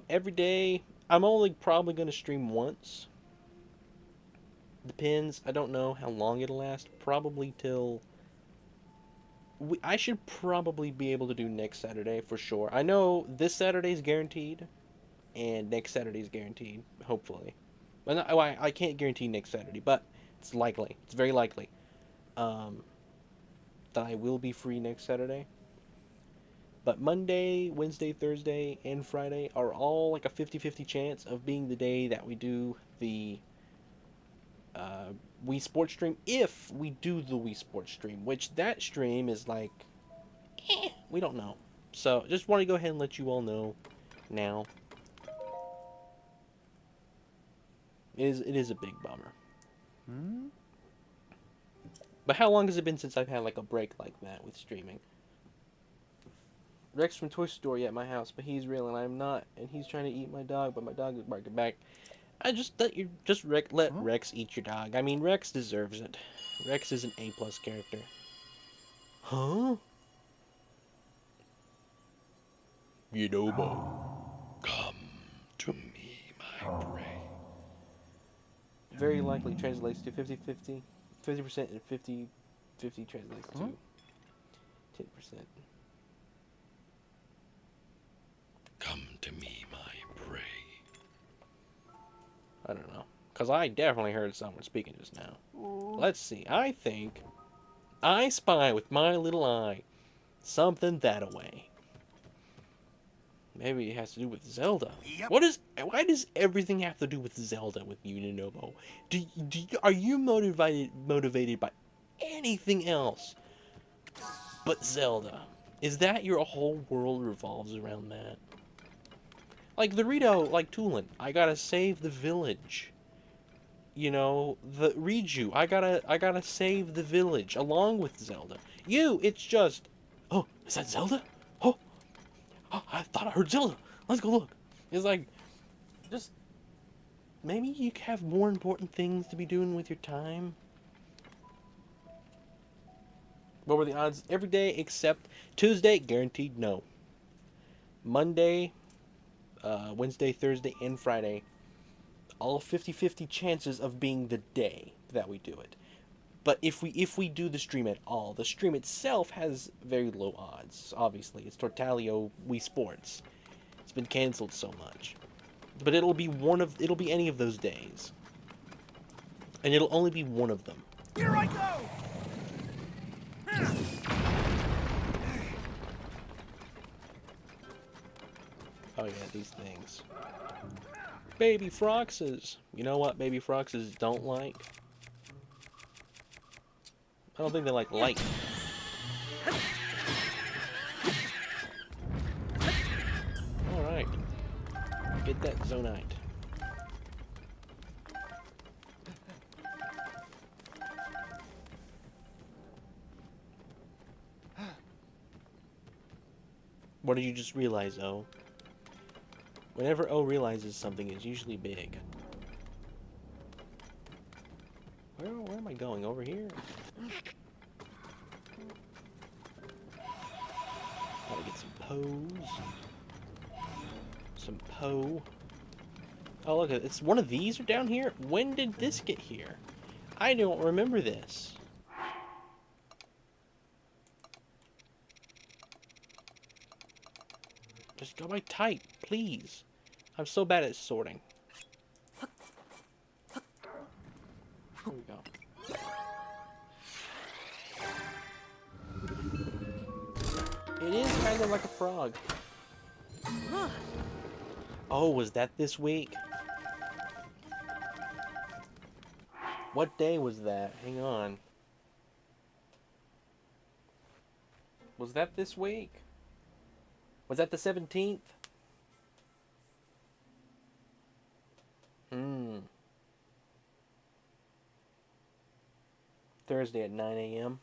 Every day I'm only probably going to stream once. Depends. I don't know how long it'll last. Probably till... I should probably be able to do next Saturday for sure. I know this Saturday's guaranteed. And next Saturday's guaranteed. Hopefully. Well, I can't guarantee next Saturday. But it's likely. It's very likely. That I will be free next Saturday. But Monday, Wednesday, Thursday, and Friday are all like a 50-50 chance of being the day that we do the Wii Sports stream. If we do the Wii Sports stream, which that stream is like, we don't know. So just want to go ahead and let you all know now. It is a big bummer. But how long has it been since I've had like a break like that with streaming? Rex from Toy Story at my house, but he's real and I'm not, and he's trying to eat my dog, but my dog is barking back. I just let Rex eat your dog. I mean, Rex deserves it. Rex is an A+ character. Huh? Yunobo, come to me, my prey. Very likely translates to 50-50. 50% and 50-50 translates to 10%. Come to me, my prey. I don't know. Because I definitely heard someone speaking just now. Let's see. I think I spy with my little eye something that-a-way. Maybe it has to do with Zelda. Yep. Why does everything have to do with Zelda with you, Nobo? Are you motivated by anything else but Zelda? Is that your whole world revolves around that? Like Dorito, like Tulin, I gotta save the village. You know, the Riju, I gotta save the village along with Zelda. You, it's just, oh, is that Zelda? Oh, I thought I heard Zelda. Let's go look. It's like, just, maybe you have more important things to be doing with your time. What were the odds? Every day except Tuesday, guaranteed no. Monday, Wednesday, Thursday, and Friday, all 50-50 chances of being the day that we do it. But if we do the stream at all, the stream itself has very low odds. Obviously, it's Tortalio Wii Sports. It's been canceled so much, but it'll be any of those days, and it'll only be one of them. Here I go! Oh yeah, these things. Baby Froxes. You know what Baby Froxes don't like? I don't think they like light. Alright. Get that Zonite. What did you just realize, O? Whenever O realizes something, it's usually big. Where am I going? Over here? Gotta get some Poes. Some Poe. Oh, look, it's one of these are down here? When did this get here? I don't remember this. Just go by type, please. I'm so bad at sorting. Here we go. It is kind of like a frog. Oh, was that this week? What day was that? Hang on. Was that this week? Was that the 17th? Thursday at 9 a.m.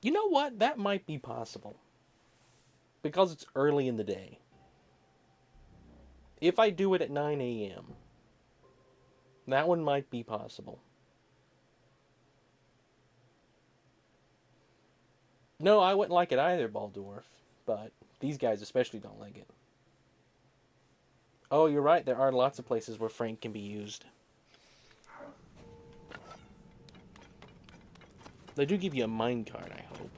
You know what? That might be possible. Because it's early in the day. If I do it at 9 a.m., that one might be possible. No, I wouldn't like it either, Baldorf. But these guys especially don't like it. Oh, you're right. There are lots of places where Frank can be used. They do give you a minecart, I hope.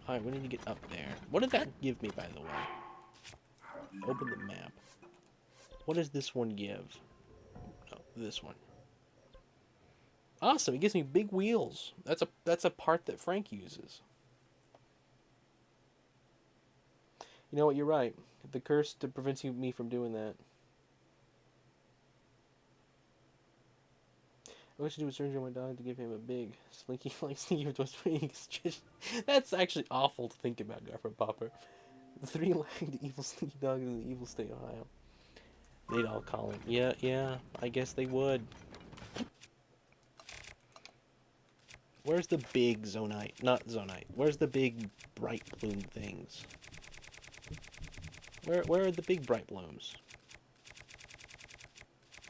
Alright, we need to get up there. What did that give me, by the way? Open the map. What does this one give? Oh, this one. Awesome, it gives me big wheels. That's a part that Frank uses. You know what, you're right. The curse that prevents me from doing that. I wish to do a surgery on my dog to give him a big slinky like sneaky with those wings. That's actually awful to think about, Garfield Popper. The three-legged evil sneaky dog in the evil state of Ohio. They'd all call him. Yeah, I guess they would. Where's the big Zonite? Not Zonite. Where's the big bright bloom things? Where are the big bright blooms?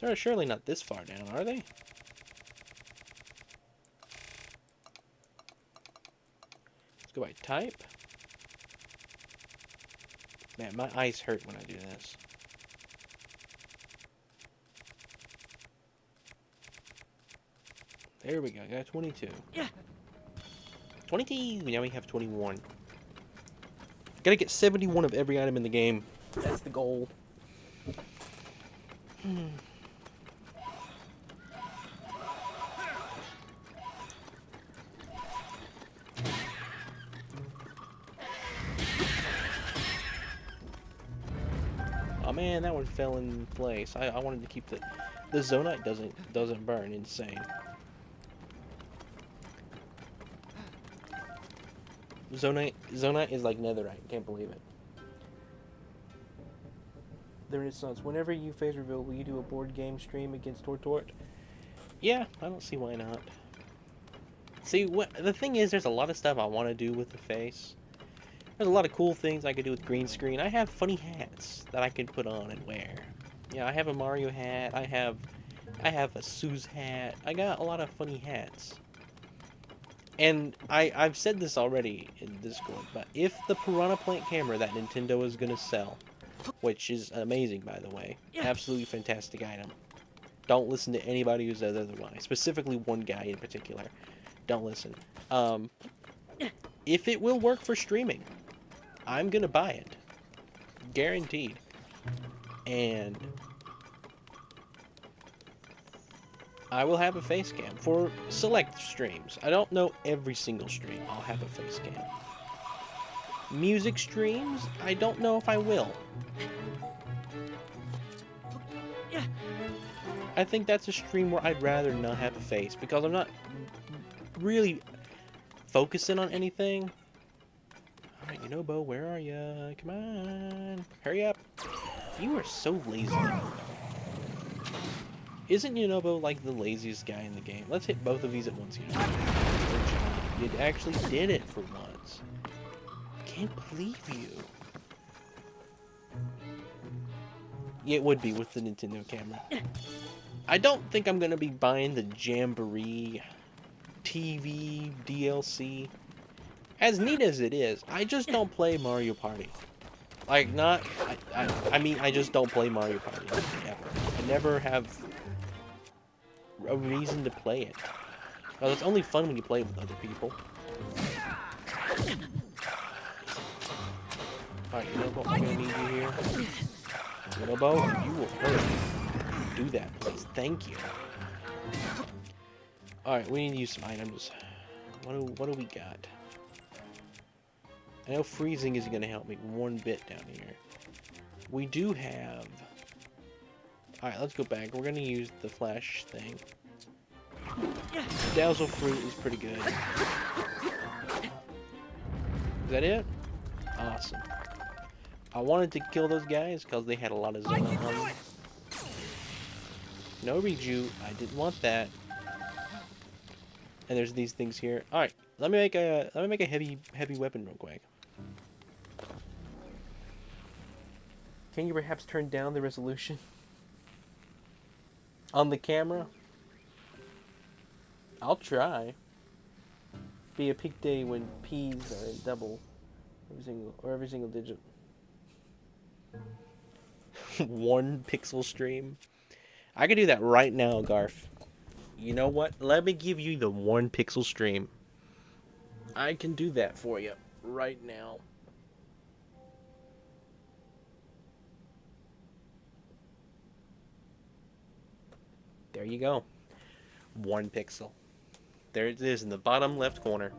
They're surely not this far down, are they? Let's go by type. Man, my eyes hurt when I do this. There we go, I got 22. Yeah. 22! Now we have 21. Gotta get 71 of every item in the game. That's the goal. Oh man, that one fell in place. I wanted to keep the Zonite doesn't burn. Insane. Zonite is like netherite. Can't believe it. The Renaissance. Whenever you phase reveal, will you do a board game stream against Tortort? Yeah, I don't see why not. See, the thing is, there's a lot of stuff I want to do with the face. There's a lot of cool things I could do with green screen. I have funny hats that I can put on and wear. Yeah, I have a Mario hat. I have a Sue's hat. I got a lot of funny hats. And I've said this already in Discord, but if the Piranha Plant camera that Nintendo is going to sell, which is amazing, by the way, absolutely fantastic item. Don't listen to anybody who says otherwise, specifically one guy in particular. Don't listen. If it will work for streaming, I'm going to buy it. Guaranteed. And I will have a face cam for select streams. I don't know every single stream I'll have a face cam. Music streams, I don't know if I will. I think that's a stream where I'd rather not have a face because I'm not really focusing on anything. Alright, Yunobo, where are ya? Come on. Hurry up. You are so lazy. Isn't Yunobo like the laziest guy in the game? Let's hit both of these at once, Yunobo. You actually did it for once. Can't believe you. Yeah, it would be with the Nintendo camera. I don't think I'm gonna be buying the Jamboree TV DLC. As neat as it is, I just don't play Mario Party. Like, I mean, I just don't play Mario Party ever. I never have a reason to play it. Well, it's only fun when you play with other people. Alright, Yunobo, I'm gonna need you here. Yunobo, you will hurt. Do that, please. Thank you. Alright, we need to use some items. What do we got? I know freezing isn't going to help me one bit down here. We do have... Alright, let's go back. We're going to use the flash thing. Dazzle fruit is pretty good. Is that it? Awesome. I wanted to kill those guys because they had a lot of Zona on them. No Riju. I didn't want that. And there's these things here. All right, let me make a heavy weapon real quick. Can you perhaps turn down the resolution on the camera? I'll try. Be a peak day when P's are in double every single digit. 1 pixel stream. I can do that right now, Garf. You know what? Let me give you the 1 pixel stream. I can do that for you right now. There you go. 1 pixel. There it is in the bottom left corner.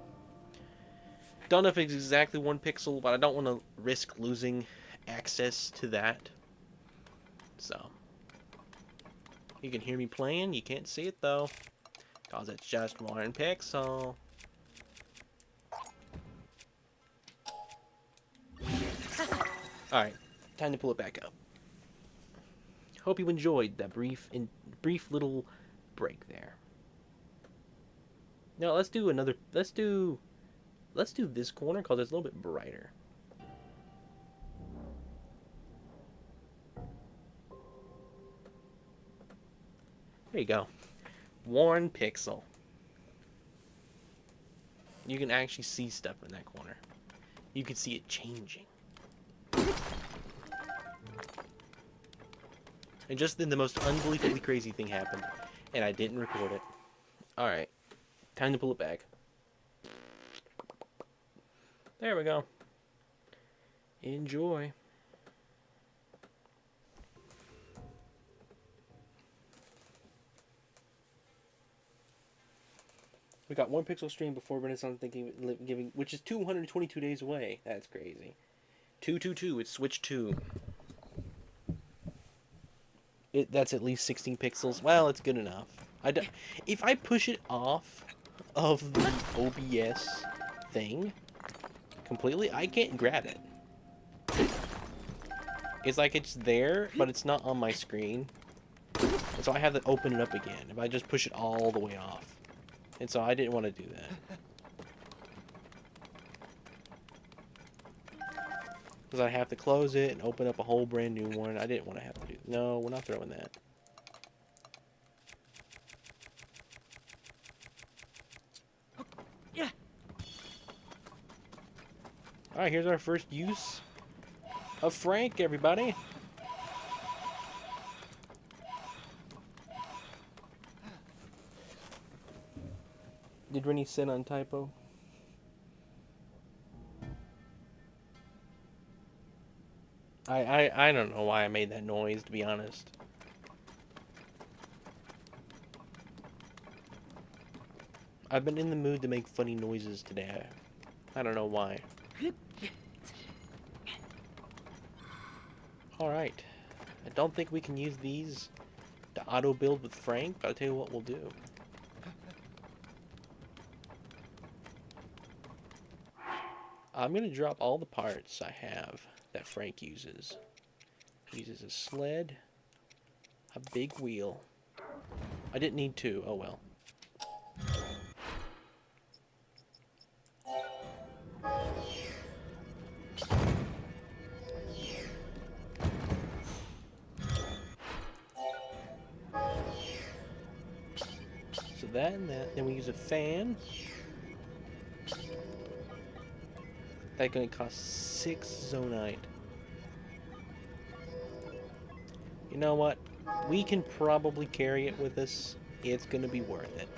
Don't know if it's exactly 1 pixel, but I don't want to risk losing access to that. So, you can hear me playing. You can't see it though, because it's just 1 pixel. Alright, time to pull it back up. Hope you enjoyed that brief little break there. Now let's do another. Let's do this corner because it's a little bit brighter. There you go. 1 pixel. You can actually see stuff in that corner. You can see it changing. And just then the most unbelievably crazy thing happened. And I didn't record it. Alright. Time to pull it back. There we go. Enjoy. We got 1 pixel stream before Renaissance Thinking, which is 222 days away. That's crazy. 222. It's Switch 2. That's at least 16 pixels. Well, it's good enough. If I push it off of the OBS thing completely, I can't grab it. It's like it's there, but it's not on my screen. And so I have to open it up again if I just push it all the way off. And so I didn't want to do that. Because I have to close it and open up a whole brand new one. I didn't want to have to do. No, we're not throwing that. Yeah. Alright, here's our first use of Frank, everybody. Did Rennie sit on typo? I don't know why I made that noise, to be honest. I've been in the mood to make funny noises today. I don't know why. Alright. I don't think we can use these to auto build with Frank, but I'll tell you what we'll do. I'm going to drop all the parts I have that Frank uses. He uses a sled, a big wheel. I didn't need 2, oh well. So that and that. Then we use a fan. That's going to cost 6 Zonite. You know what? We can probably carry it with us. It's going to be worth it.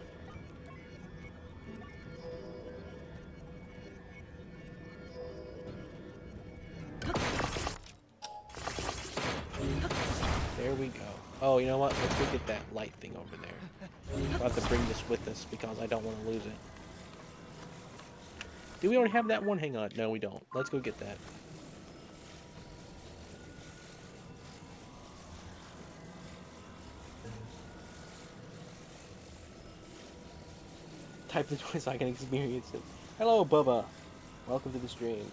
There we go. Oh, you know what? Let's go get that light thing over there. We'll have to bring this with us because I don't want to lose it. Do we already have that one? Hang on. No, we don't. Let's go get that. Type the noise so I can experience it. Hello, Bubba. Welcome to the stream.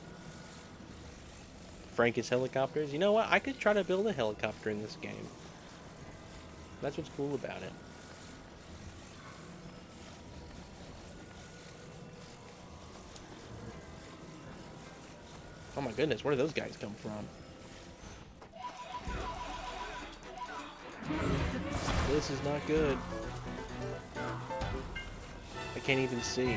Frank is helicopters. You know what? I could try to build a helicopter in this game. That's what's cool about it. Oh my goodness, where do those guys come from? This is not good. I can't even see.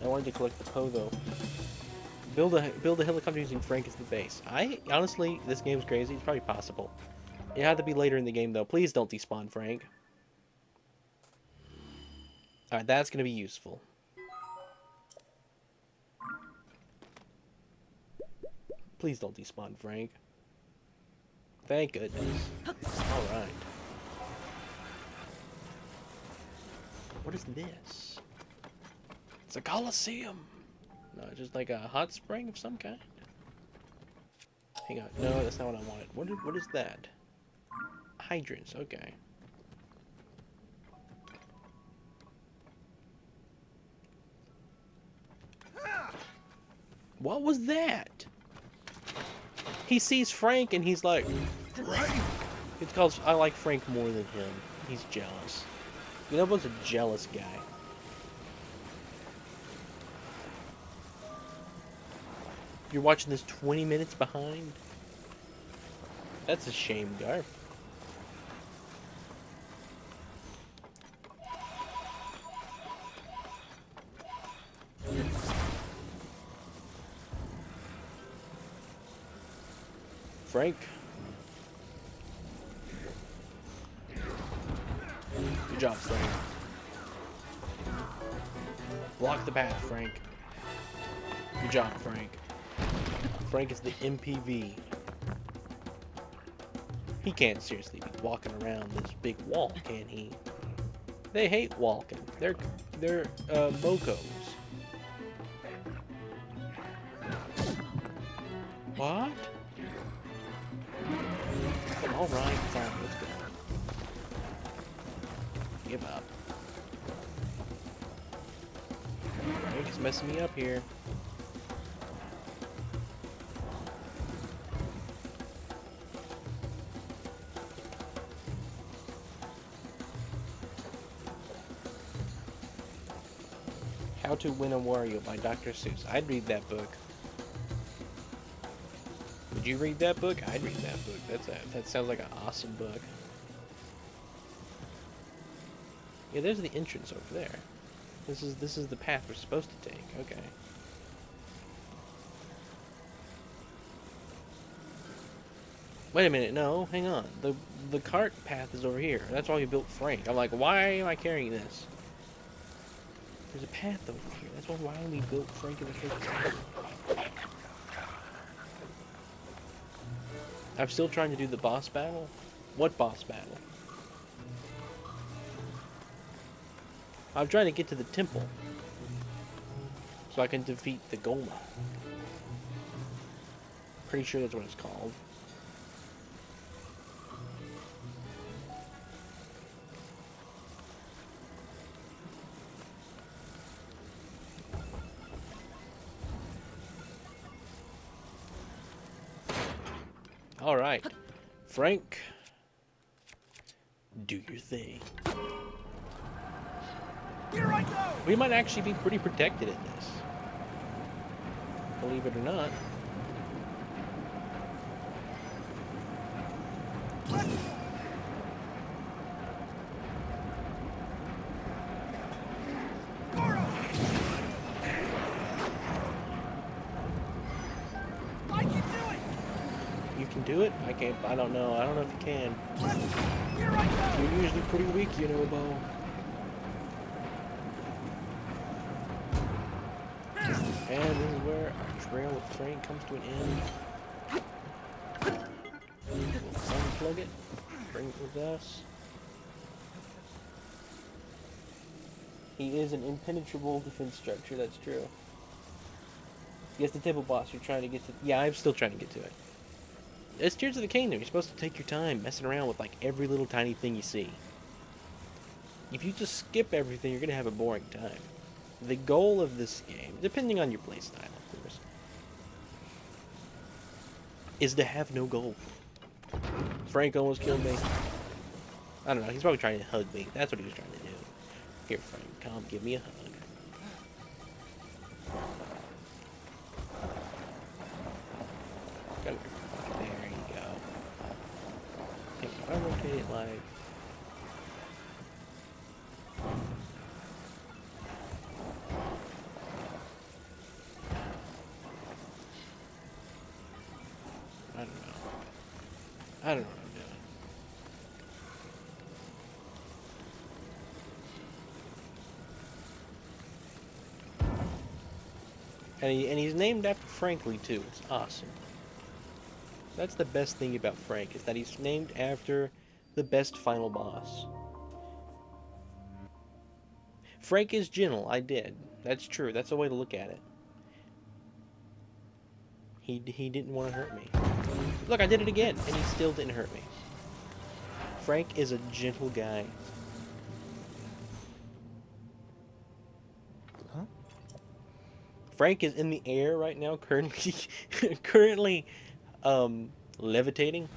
I wanted to collect the Poe though. Build a helicopter using Frank as the base. Honestly, this game's crazy. It's probably possible. It had to be later in the game though. Please don't despawn Frank. Alright, that's gonna be useful. Please don't despawn Frank. Thank goodness. Alright. What is this? It's a Coliseum. No, just like a hot spring of some kind. Hang on. No, that's not what I wanted. What is that? Hydrants. Okay. What was that? He sees Frank and he's like, Frank! It's called I like Frank more than him. He's jealous. Yunobo's a jealous guy. You're watching this 20 minutes behind? That's a shame, Garf. Frank. Good job, Frank. Block the path, Frank. Good job, Frank. Frank is the MPV. He can't seriously be walking around this big wall, can he? They hate walking. They're mocos. What? Alright, fine, let's go. Give up. Frank is messing me up here. How to Win a Wario by Dr. Seuss. I'd read that book. Would you read that book? I'd read that book. That sounds like an awesome book. Yeah, there's the entrance over there. This is the path we're supposed to take. Okay. Wait a minute, no, hang on. The cart path is over here. That's why we built Frank. I'm like, why am I carrying this? There's a path over here. That's why we built Frank in the first place. I'm still trying to do the boss battle. What boss battle? I'm trying to get to the temple so I can defeat the Golem. Pretty sure that's what it's called. All right, Frank, do your thing. Here I go! We might actually be pretty protected in this. Believe it or not. I can do it! You can do it? I can't. I don't know. I don't know if you can. Here I go! You're usually pretty weak, you know, Bo. And this is where our trail with Frank comes to an end. We'll unplug it, bring it with us. He is an impenetrable defense structure, that's true. Yes, the temple boss, you're trying to get to... Yeah, I'm still trying to get to it. It's Tears of the Kingdom. You're supposed to take your time messing around with, like, every little tiny thing you see. If you just skip everything, you're going to have a boring time. The goal of this game, depending on your playstyle, of course, is to have no goal. Frank almost killed me. I don't know, he's probably trying to hug me. That's what he was trying to do. Here, Frank, come give me a hug. There you go. Hey, if I rotate it like... I don't know what I'm doing. And he's named after Frankly too. It's awesome. That's the best thing about Frank, is that he's named after the best final boss. Frank is gentle, I did. That's true, that's a way to look at it. He didn't want to hurt me. Look, I did it again, and he still didn't hurt me. Frank is a gentle guy. Huh? Frank is in the air right now, currently levitating.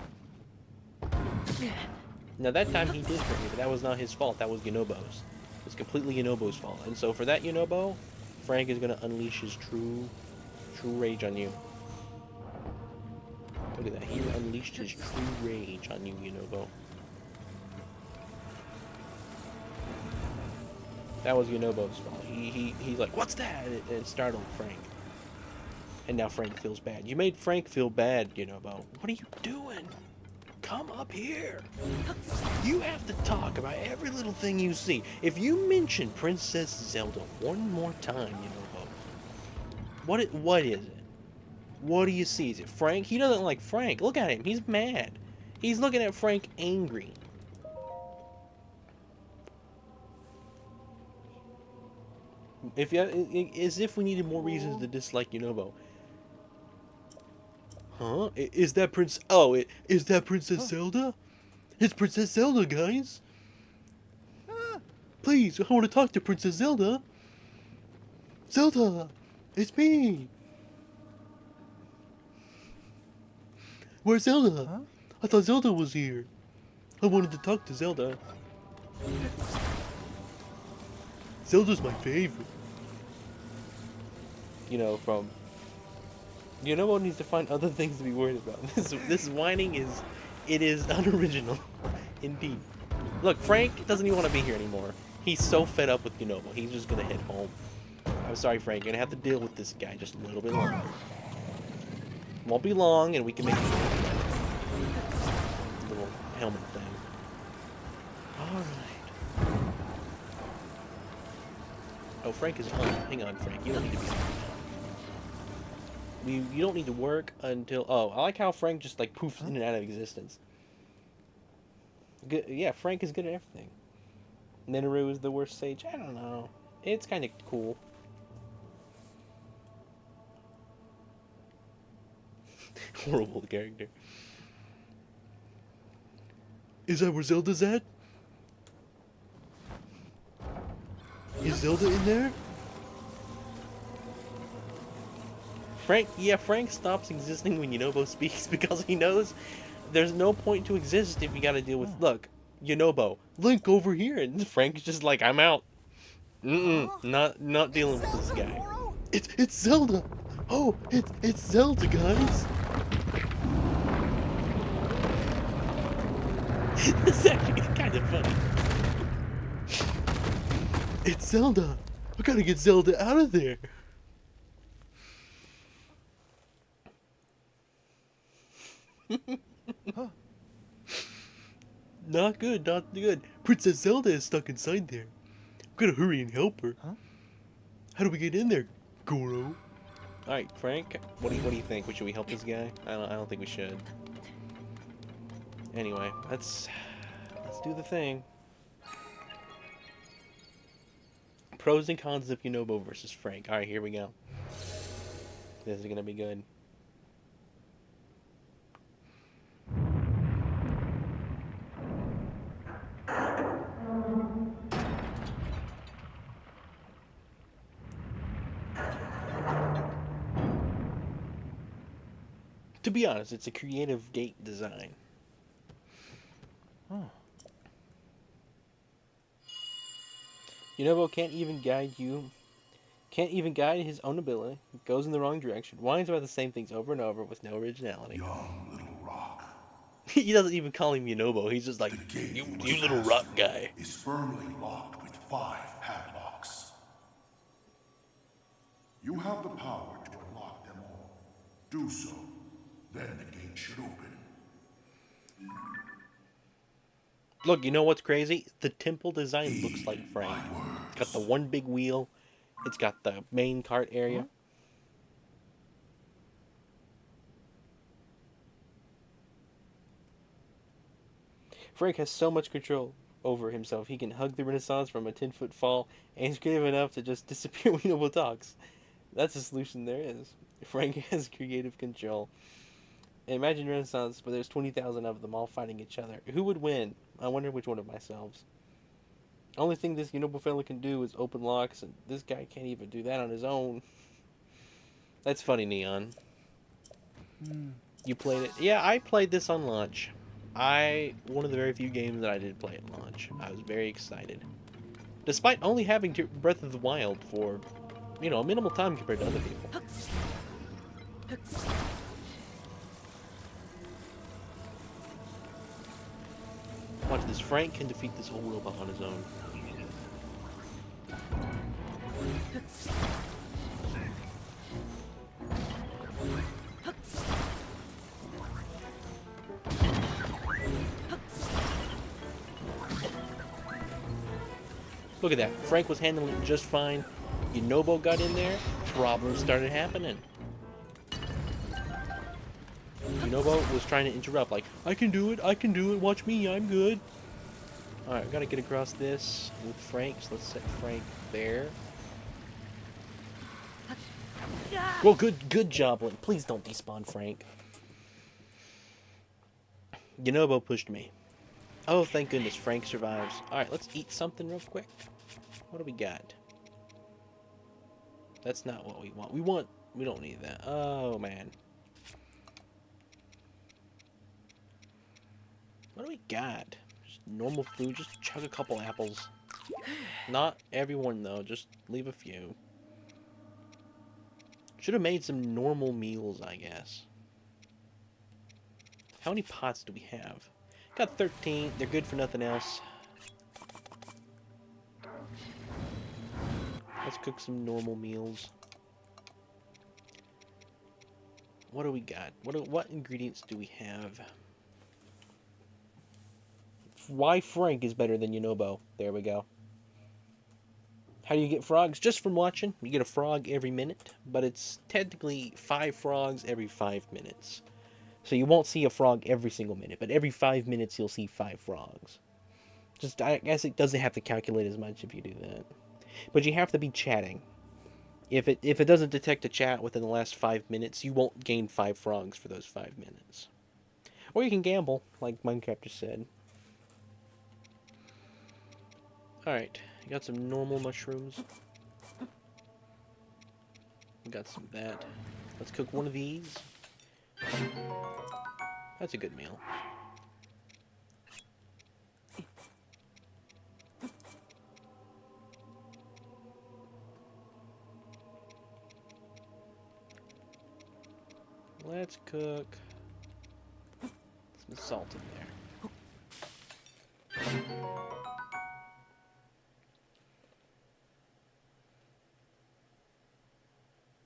Now that time he did hurt me, but that was not his fault. That was Yunobo's. It's completely Yunobo's fault. And so for that Yunobo, Frank is gonna unleash his true rage on you. Look at that. He unleashed his true rage on you, Yunobo. That was Yunobo's fault. He's like, what's that? And it startled Frank. And now Frank feels bad. You made Frank feel bad, Yunobo. What are you doing? Come up here. You have to talk about every little thing you see. If you mention Princess Zelda one more time, Yunobo, what is it? What do you see? Is it Frank? He doesn't like Frank. Look at him. He's mad. He's looking at Frank angry. As if we needed more reasons to dislike Yunobo. Huh? Is that Prince? Oh, is that Princess Zelda? It's Princess Zelda, guys. Please, I want to talk to Princess Zelda. Zelda, it's me. Where's Zelda? Huh? I thought Zelda was here. I wanted to talk to Zelda. Zelda's my favorite. From... Yunobo needs to find other things to be worried about. This whining is unoriginal. Indeed. Look, Frank doesn't even want to be here anymore. He's so fed up with Yunobo. He's just gonna head home. I'm sorry, Frank. You're gonna have to deal with this guy just a little bit longer. Won't be long, and we can make little helmet thing. Alright. Oh, Frank is on. Hang on, Frank. You don't need to be on now. You don't need to work until... Oh, I like how Frank just, like, poofs in and out of existence. Good, yeah, Frank is good at everything. Nenaru is the worst sage. I don't know. It's kind of cool. Horrible character. Is that where Zelda's at? Is Zelda in there? Frank stops existing when Yunobo speaks because he knows there's no point to exist if you gotta deal with... Look, Yunobo, Link over here, and Frank's just like, I'm out. Not dealing with this guy. It's Zelda. Oh, it's Zelda, guys. This is actually kind of funny. It's Zelda. I gotta get Zelda out of there. Not good, not good. Princess Zelda is stuck inside there. I'm gonna hurry and help her. Huh? How do we get in there, Goro? Alright, Frank, what do you think? Should we help this guy? I don't think we should. Anyway, let's do the thing. Pros and cons of Yunobo versus Frank. Alright, here we go. This is gonna be good. To be honest, it's a creative gate design. Oh. Yunobo can't even guide his own ability. Goes in the wrong direction. Whines about the same things over and over with no originality. Young little rock. He doesn't even call him Yunobo. He's just like, you little rock guy. Is firmly locked with 5 padlocks. You have the power to unlock them all. Do so. Then the gate should open. Look, you know what's crazy? The temple design looks like Frank. It's got the one big wheel. It's got the main cart area. Frank has so much control over himself. He can hug the Renaissance from a 10-foot fall, and he's creative enough to just disappear when nobody talks. That's the solution there is. Frank has creative control. Imagine Renaissance, but there's 20,000 of them all fighting each other. Who would win? I wonder which one of myself. Only thing this Yunobo fella can do is open locks, and this guy can't even do that on his own. That's funny, Neon. You played it? Yeah, I played this on launch. One of the very few games that I did play at launch. I was very excited. Despite only having Breath of the Wild for, you know, a minimal time compared to other people. Watch this. Frank can defeat this whole robot on his own. Look at that. Frank was handling it just fine. Yunobo got in there. Problems started happening. Yunobo was trying to interrupt, like, I can do it, watch me, I'm good. Alright, gotta get across this with Frank, so let's set Frank there. Well, good job, Link. Please don't despawn Frank. Yunobo pushed me. Oh, thank goodness, Frank survives. Alright, let's eat something real quick. What do we got? That's not what we want. We don't need that. Oh, man. What do we got? Just normal food. Just chug a couple apples. Not everyone, though. Just leave a few. Should have made some normal meals, I guess. How many pots do we have? Got 13. They're good for nothing else. Let's cook some normal meals. What do we got? What ingredients do we have? Why Frank is better than Yunobo. There we go. How do you get frogs? Just from watching. You get a frog every minute, but it's technically 5 frogs every 5 minutes. So you won't see a frog every single minute, but every 5 minutes you'll see 5 frogs. Just, I guess it doesn't have to calculate as much if you do that. But you have to be chatting. If it doesn't detect a chat within the last 5 minutes, you won't gain 5 frogs for those 5 minutes. Or you can gamble, like Minecraft just said. Alright, you got some normal mushrooms. We got some of that. Let's cook one of these. That's a good meal. Let's cook some salt in there.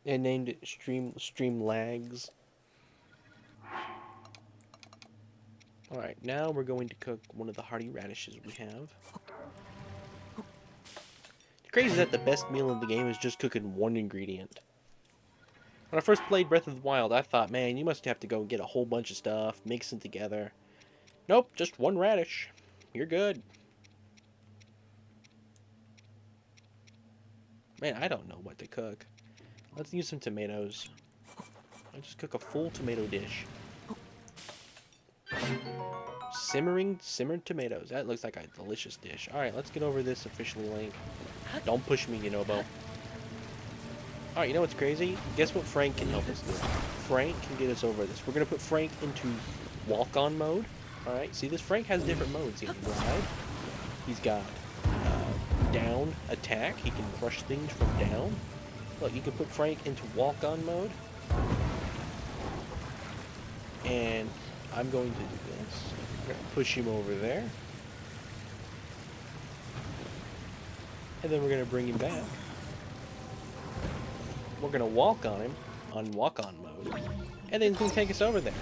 And named it Stream Lags. Alright, now we're going to cook one of the hearty radishes we have. It's crazy that the best meal in the game is just cooking one ingredient. When I first played Breath of the Wild, I thought, man, you must have to go get a whole bunch of stuff, mix it together. Nope, just one radish. You're good. Man, I don't know what to cook. Let's use some tomatoes. I'll just cook a full tomato dish. Simmered tomatoes. That looks like a delicious dish. Alright, let's get over this officially, Link. Don't push me, Yunobo. Alright, you know what's crazy? Guess what Frank can help us do? Frank can get us over this. We're going to put Frank into walk-on mode. Alright, see this? Frank has different modes. He can ride. He's got down attack. He can crush things from down. Look, you can put Frank into walk-on mode. And I'm going to do this. I'm going to push him over there. And then we're going to bring him back. We're going to walk on him on walk-on mode. And then he's going to take us over there.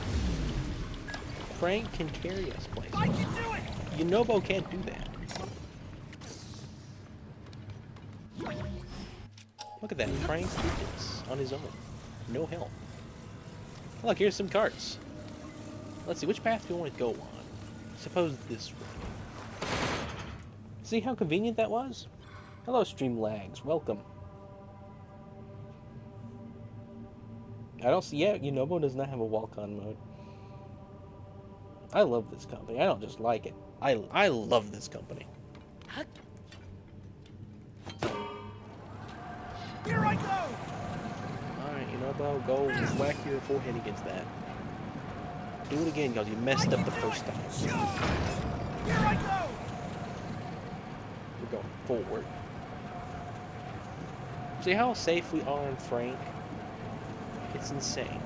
Frank can carry us places. I can do it! Yunobo can't do that. Look at that. Frank did this on his own. No help. Look, here's some carts. Let's see, which path do you want to go on? Suppose this way. See how convenient that was? Hello, Streamlags. Welcome. I don't see... Yeah, Yunobo does not have a walk-on mode. I love this company. I don't just like it. I love this company. Here I go! Alright, Yunobo, go whack your forehead against that. Do it again, because you messed up the first time. Here I go! We're going forward. See how safe we are on Frank? It's insane.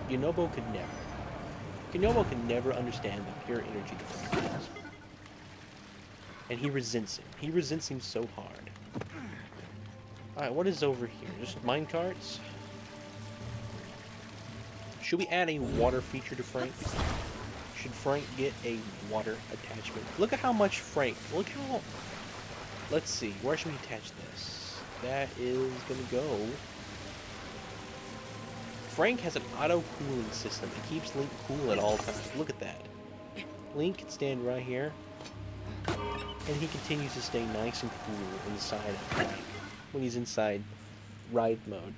Yunobo could never. Yunobo can never understand the pure energy that Frank has. And he resents him. He resents him so hard. Alright, what is over here? Just minecarts? Should we add a water feature to Frank? Should Frank get a water attachment? Look at how much Frank... Look how... Let's see. Where should we attach this? That is gonna go... Frank has an auto-cooling system. It keeps Link cool at all times. Look at that. Link can stand right here. And he continues to stay nice and cool inside of Frank when he's inside ride mode.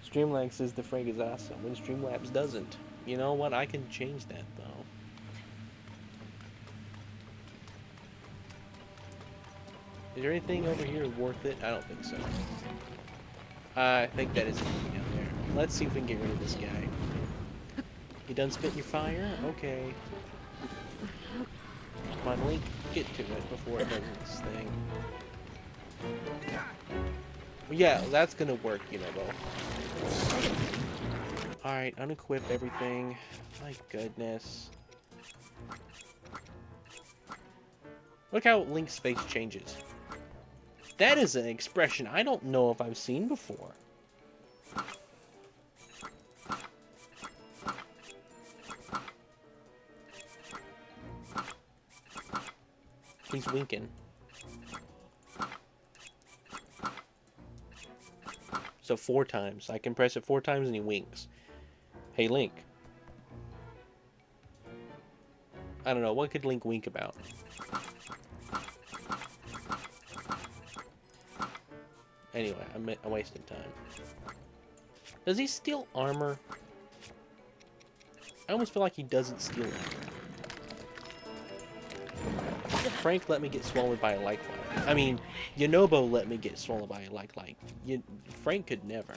Streamlabs says the Frank is awesome when Streamlabs doesn't. You know what? I can change that though. Is there anything over here worth it? I don't think so. I think that is everything down there. Let's see if we can get rid of this guy. You done spitting your fire? Okay. Come on, Link, get to it before it does this thing. Yeah, that's gonna work, Yunobo. Alright, unequip everything. My goodness. Look how Link's face changes. That is an expression I don't know if I've seen before. He's winking. So 4 times. I can press it 4 times and he winks. Hey, Link. I don't know. What could Link wink about? Anyway, I'm wasting time. Does he steal armor? I almost feel like he doesn't steal armor. Frank let me get swallowed by a like. I mean, Yunobo let me get swallowed by a like. Frank could never.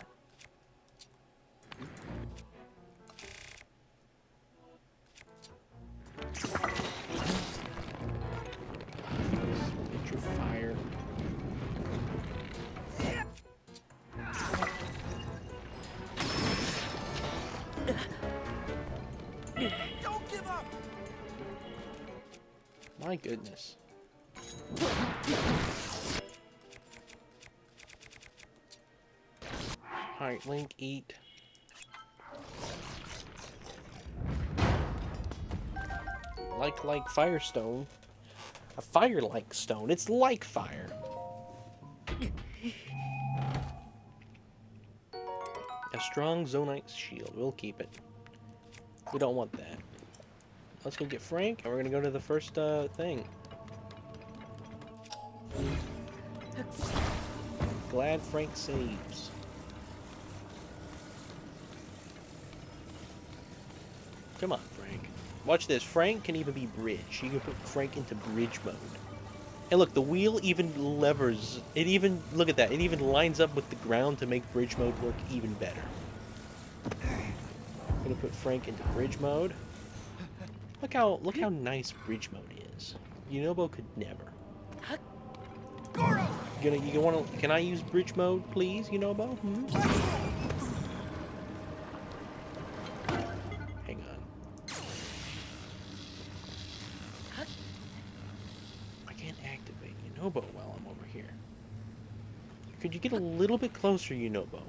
Get your fire. Don't give up! My goodness. Alright, Link, eat. Like Firestone. A fire-like stone. It's like fire. A strong Zonite shield. We'll keep it. We don't want that. Let's go get Frank, and we're gonna go to the first thing. Glad Frank saves. Come on, Frank. Watch this. Frank can even be bridge. You can put Frank into bridge mode. And look, the wheel even levers. It even, look at that. It even lines up with the ground to make bridge mode work even better. I'm gonna put Frank into bridge mode. Look how nice bridge mode is. Yunobo could never. Goro! You wanna? Can I use bridge mode, please, Yunobo? Hang on. I can't activate Yunobo while I'm over here. Could you get a little bit closer, Yunobo?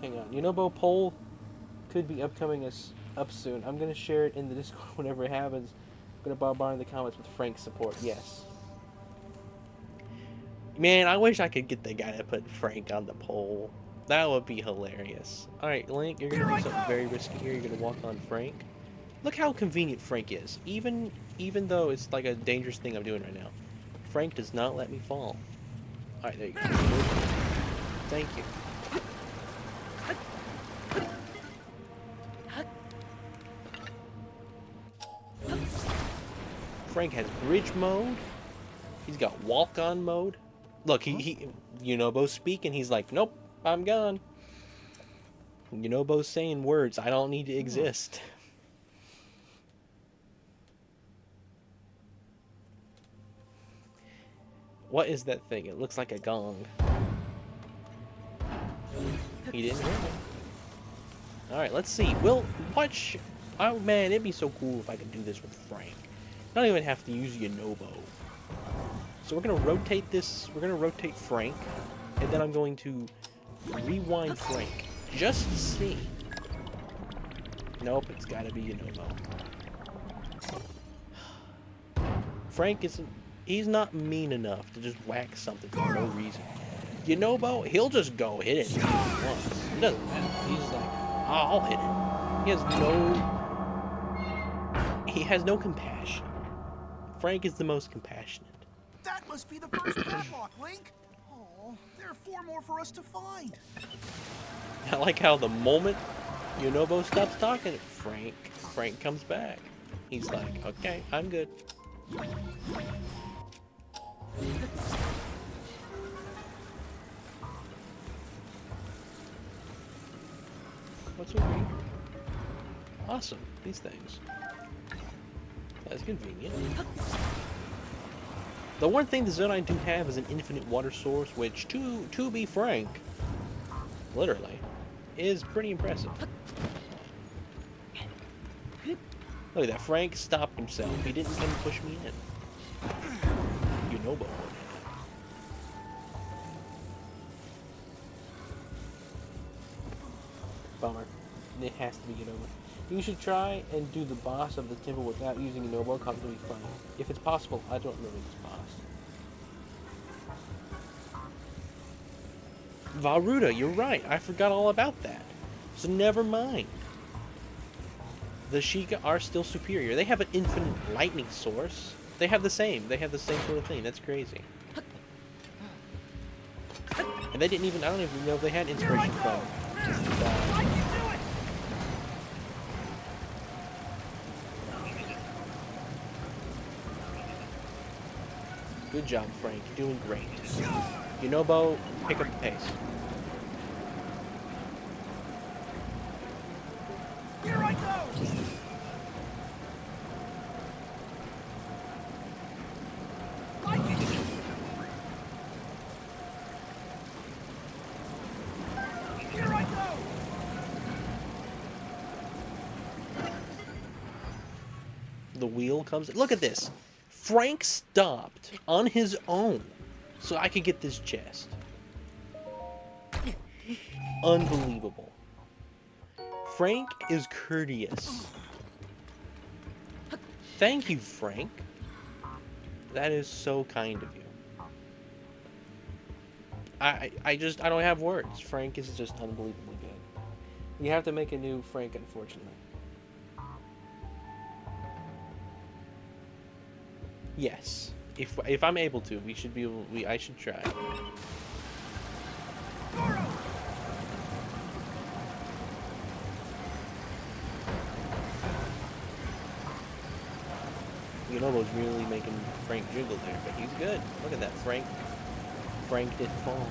Hang on. Yunobo poll could be upcoming up soon. I'm gonna share it in the Discord whenever it happens. I'm gonna bombard in the comments with Frank's support. Yes. Man, I wish I could get the guy to put Frank on the poll. That would be hilarious. Alright, Link, you're gonna do something very risky here. You're gonna walk on Frank. Look how convenient Frank is. Even though it's like a dangerous thing I'm doing right now. Frank does not let me fall. Alright, there you go. Thank you. Frank has bridge mode. He's got walk-on mode. Look, Yunobo's speaking. He's like, nope, I'm gone. Yunobo's saying words. I don't need to exist. What is that thing? It looks like a gong. He didn't hear me. Alright, let's see. We'll watch. Oh man, it'd be so cool if I could do this with Frank. Not even have to use Yunobo. So we're gonna rotate this. We're gonna rotate Frank, and then I'm going to rewind Frank just to see. Nope, it's gotta be Yunobo. Frank isn't. He's not mean enough to just whack something for no reason. Yunobo, he'll just go hit it if he wants. It doesn't matter. He's like, oh, I'll hit it. He has no compassion. Frank is the most compassionate. That must be the first padlock, Link. Oh, there are 4 more for us to find. I like how the moment Yunobo stops talking, Frank comes back. He's like, okay, I'm good. What's over here? Awesome, these things. That's convenient. The one thing the Zonai do have is an infinite water source, which, to be frank, literally, is pretty impressive. Look at that, Frank stopped himself. He didn't come push me in. Yunobo. Bummer. It has to be Yunobo. You should try and do the boss of the temple without using Yunobo, because it'll be fun. If it's possible, I don't know this boss. Varuda, you're right. I forgot all about that. So never mind. The Sheikah are still superior. They have an infinite lightning source. They have the same. They have the same sort of thing. That's crazy. And they didn't even, I don't even know if they had inspiration from Good job, Frank. You're doing great. Yunobo, pick up the pace. Here I go! Here I go! The wheel comes. Look at this. Frank stopped on his own so I could get this chest. Unbelievable. Frank is courteous. Thank you, Frank. That is so kind of you. I don't have words. Frank is just unbelievably good. You have to make a new Frank, unfortunately. Yes. If I'm able to, we should be able. I should try. Yunobo's really making Frank jiggle there, but he's good. Look at that, Frank. Frank didn't fall.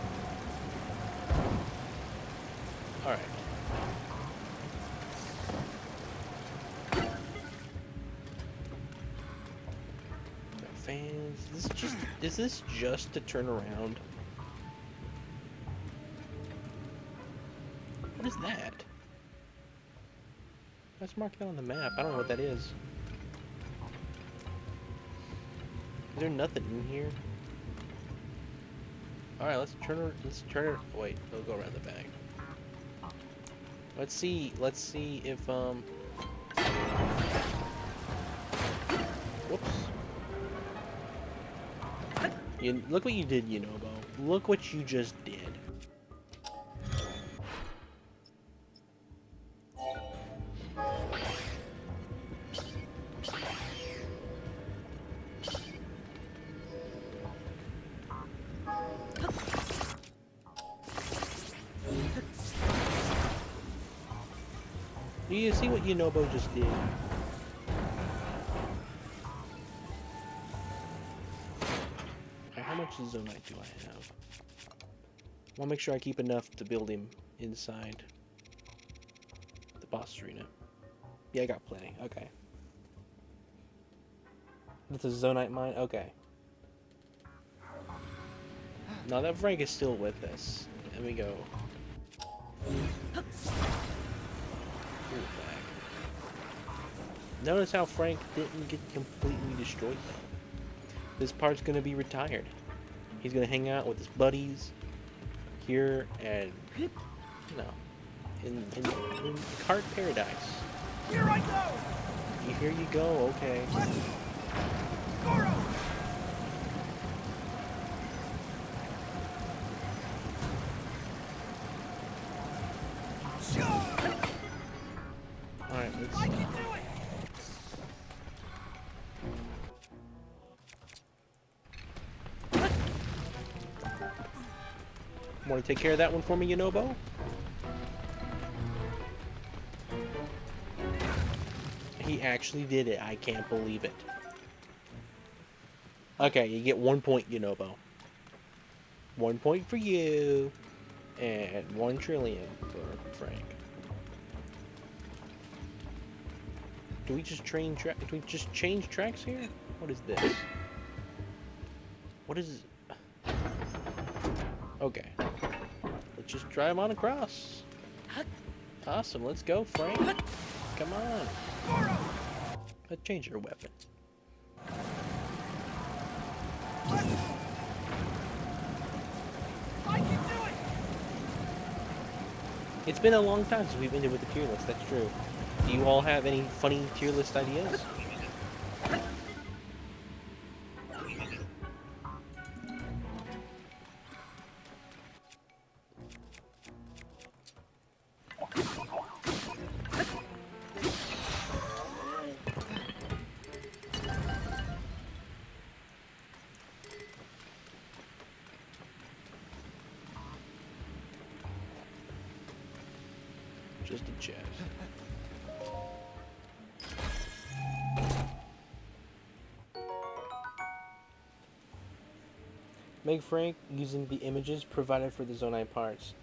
All right. Fans, is this just to turn around? What is that? That's marked out on the map. I don't know what that is. Is there nothing in here? All right, let's turn it. Wait, we'll go around the back. Let's see if whoops. Look what you did, Yunobo. Look what you just did. Do you see what Yunobo just did? Okay, how much Zonite do I have? I want to make sure I keep enough to build him inside the boss arena. Yeah, I got plenty. Okay. That's a Zonite mine? Okay. Now that Frank is still with us. Let me go. Notice how Frank didn't get completely destroyed though. This part's gonna be retired. He's gonna hang out with his buddies here and in Cart Paradise. Here I go! Here you go, okay. Goro! Alright, let's I can do it! want to take care of that one for me, Yunobo? He actually did it. I can't believe it. Okay, you get 1 point, Yunobo. 1 point for you. And 1 trillion for Frank. Do we just train track? Do we just change tracks here? What is this? What is? Okay. Let's just drive on across. Awesome. Let's go, Frank. Come on. Let's change your weapon. I can do it! It's been a long time since we've ended with the tier list. That's true. Do you all have any funny tier list ideas? Just a chest. Make Frank using the images provided for the Zonai parts.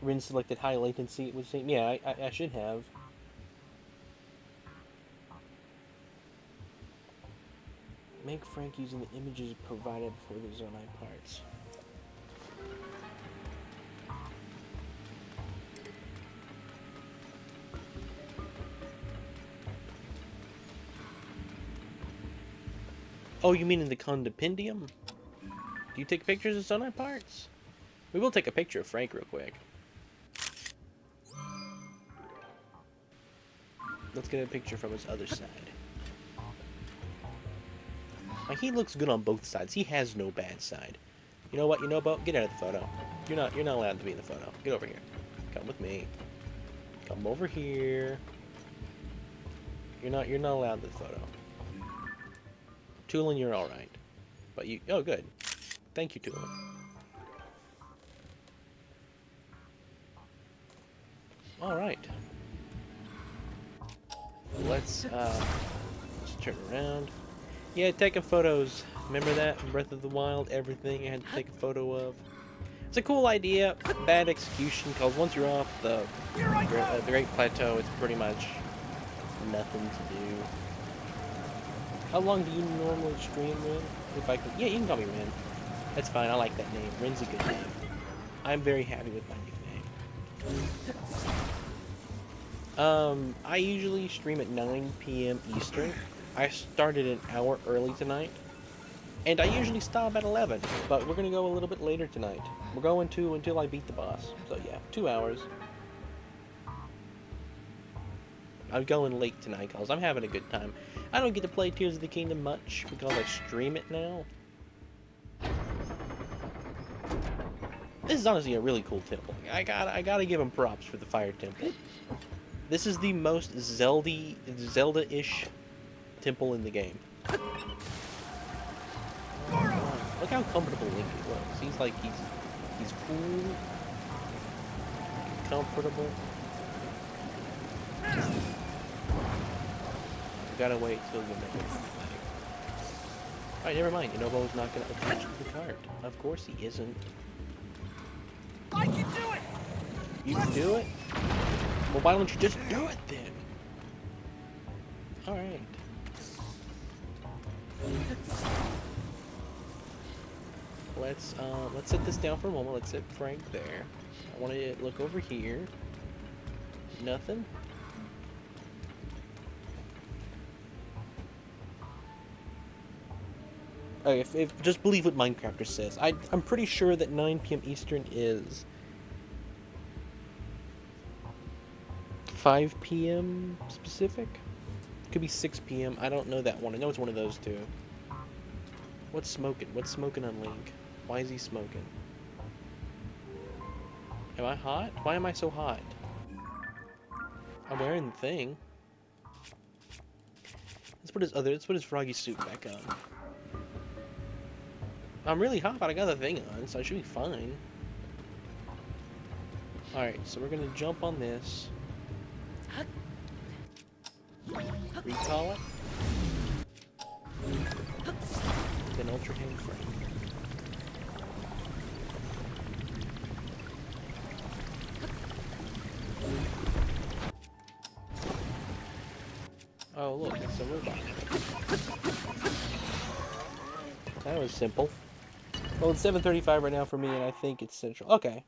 Rin selected high latency. It was saying, yeah, I should have. Make Frank using the images provided for the Zonai parts. Oh, you mean in the Condipendium? Do you take pictures of Zonai parts? We will take a picture of Frank real quick. Let's get a picture from his other side. Like, he looks good on both sides. He has no bad side. You know what? You know about? Get out of the photo. You're not allowed to be in the photo. Get over here. Come with me. Come over here. You're not allowed in the photo. Tulin, you're all right. But you, oh, good. Thank you, Tulin. All right. Let's turn around. Yeah, taking photos. Remember that in Breath of the Wild? Everything I had to take a photo of. It's a cool idea. Bad execution, because once you're off the Great Plateau, it's pretty much nothing to do. How long do you normally stream, Rin? If I can, yeah, you can call me Rin. That's fine. I like that name. Rin's a good name. I'm very happy with my nickname. I usually stream at 9 p.m. Eastern. I started an hour early tonight And I usually stop at 11, but we're gonna go a little bit later tonight. We're going to until I beat the boss. So yeah, 2 hours. I'm going late tonight because I'm having a good time. I don't get to play Tears of the Kingdom much because I stream it now. This is honestly a really cool temple. I gotta give him props for the fire temple. This is the most Zelda-ish temple in the game. Look how comfortable Link looks. He's like he's cool, comfortable. You gotta wait till you make it. Alright, never mind. Yunobo's not gonna attach to the cart. Of course he isn't. I can do it! You can do it? Well, why don't you just do it then? Alright. Let's set this down for a moment. Let's set Frank there. I want to look over here. Nothing. Okay, if just believe what Minecrafter says. I'm pretty sure that 9 p.m. Eastern is 5 p.m. Pacific. Could be 6 p.m. I don't know that one. I know it's one of those two. What's smoking? What's smoking on Link? Why is he smoking? Am I hot? Why am I so hot? I'm wearing the thing. Let's put his froggy suit back on. I'm really hot, but I got the thing on, so I should be fine. Alright, so we're gonna jump on this. Recall it. Then Ultra Hand Frank. Oh look, it's a robot. That was simple. Well, it's 7:35 right now for me, and I think it's central. Okay.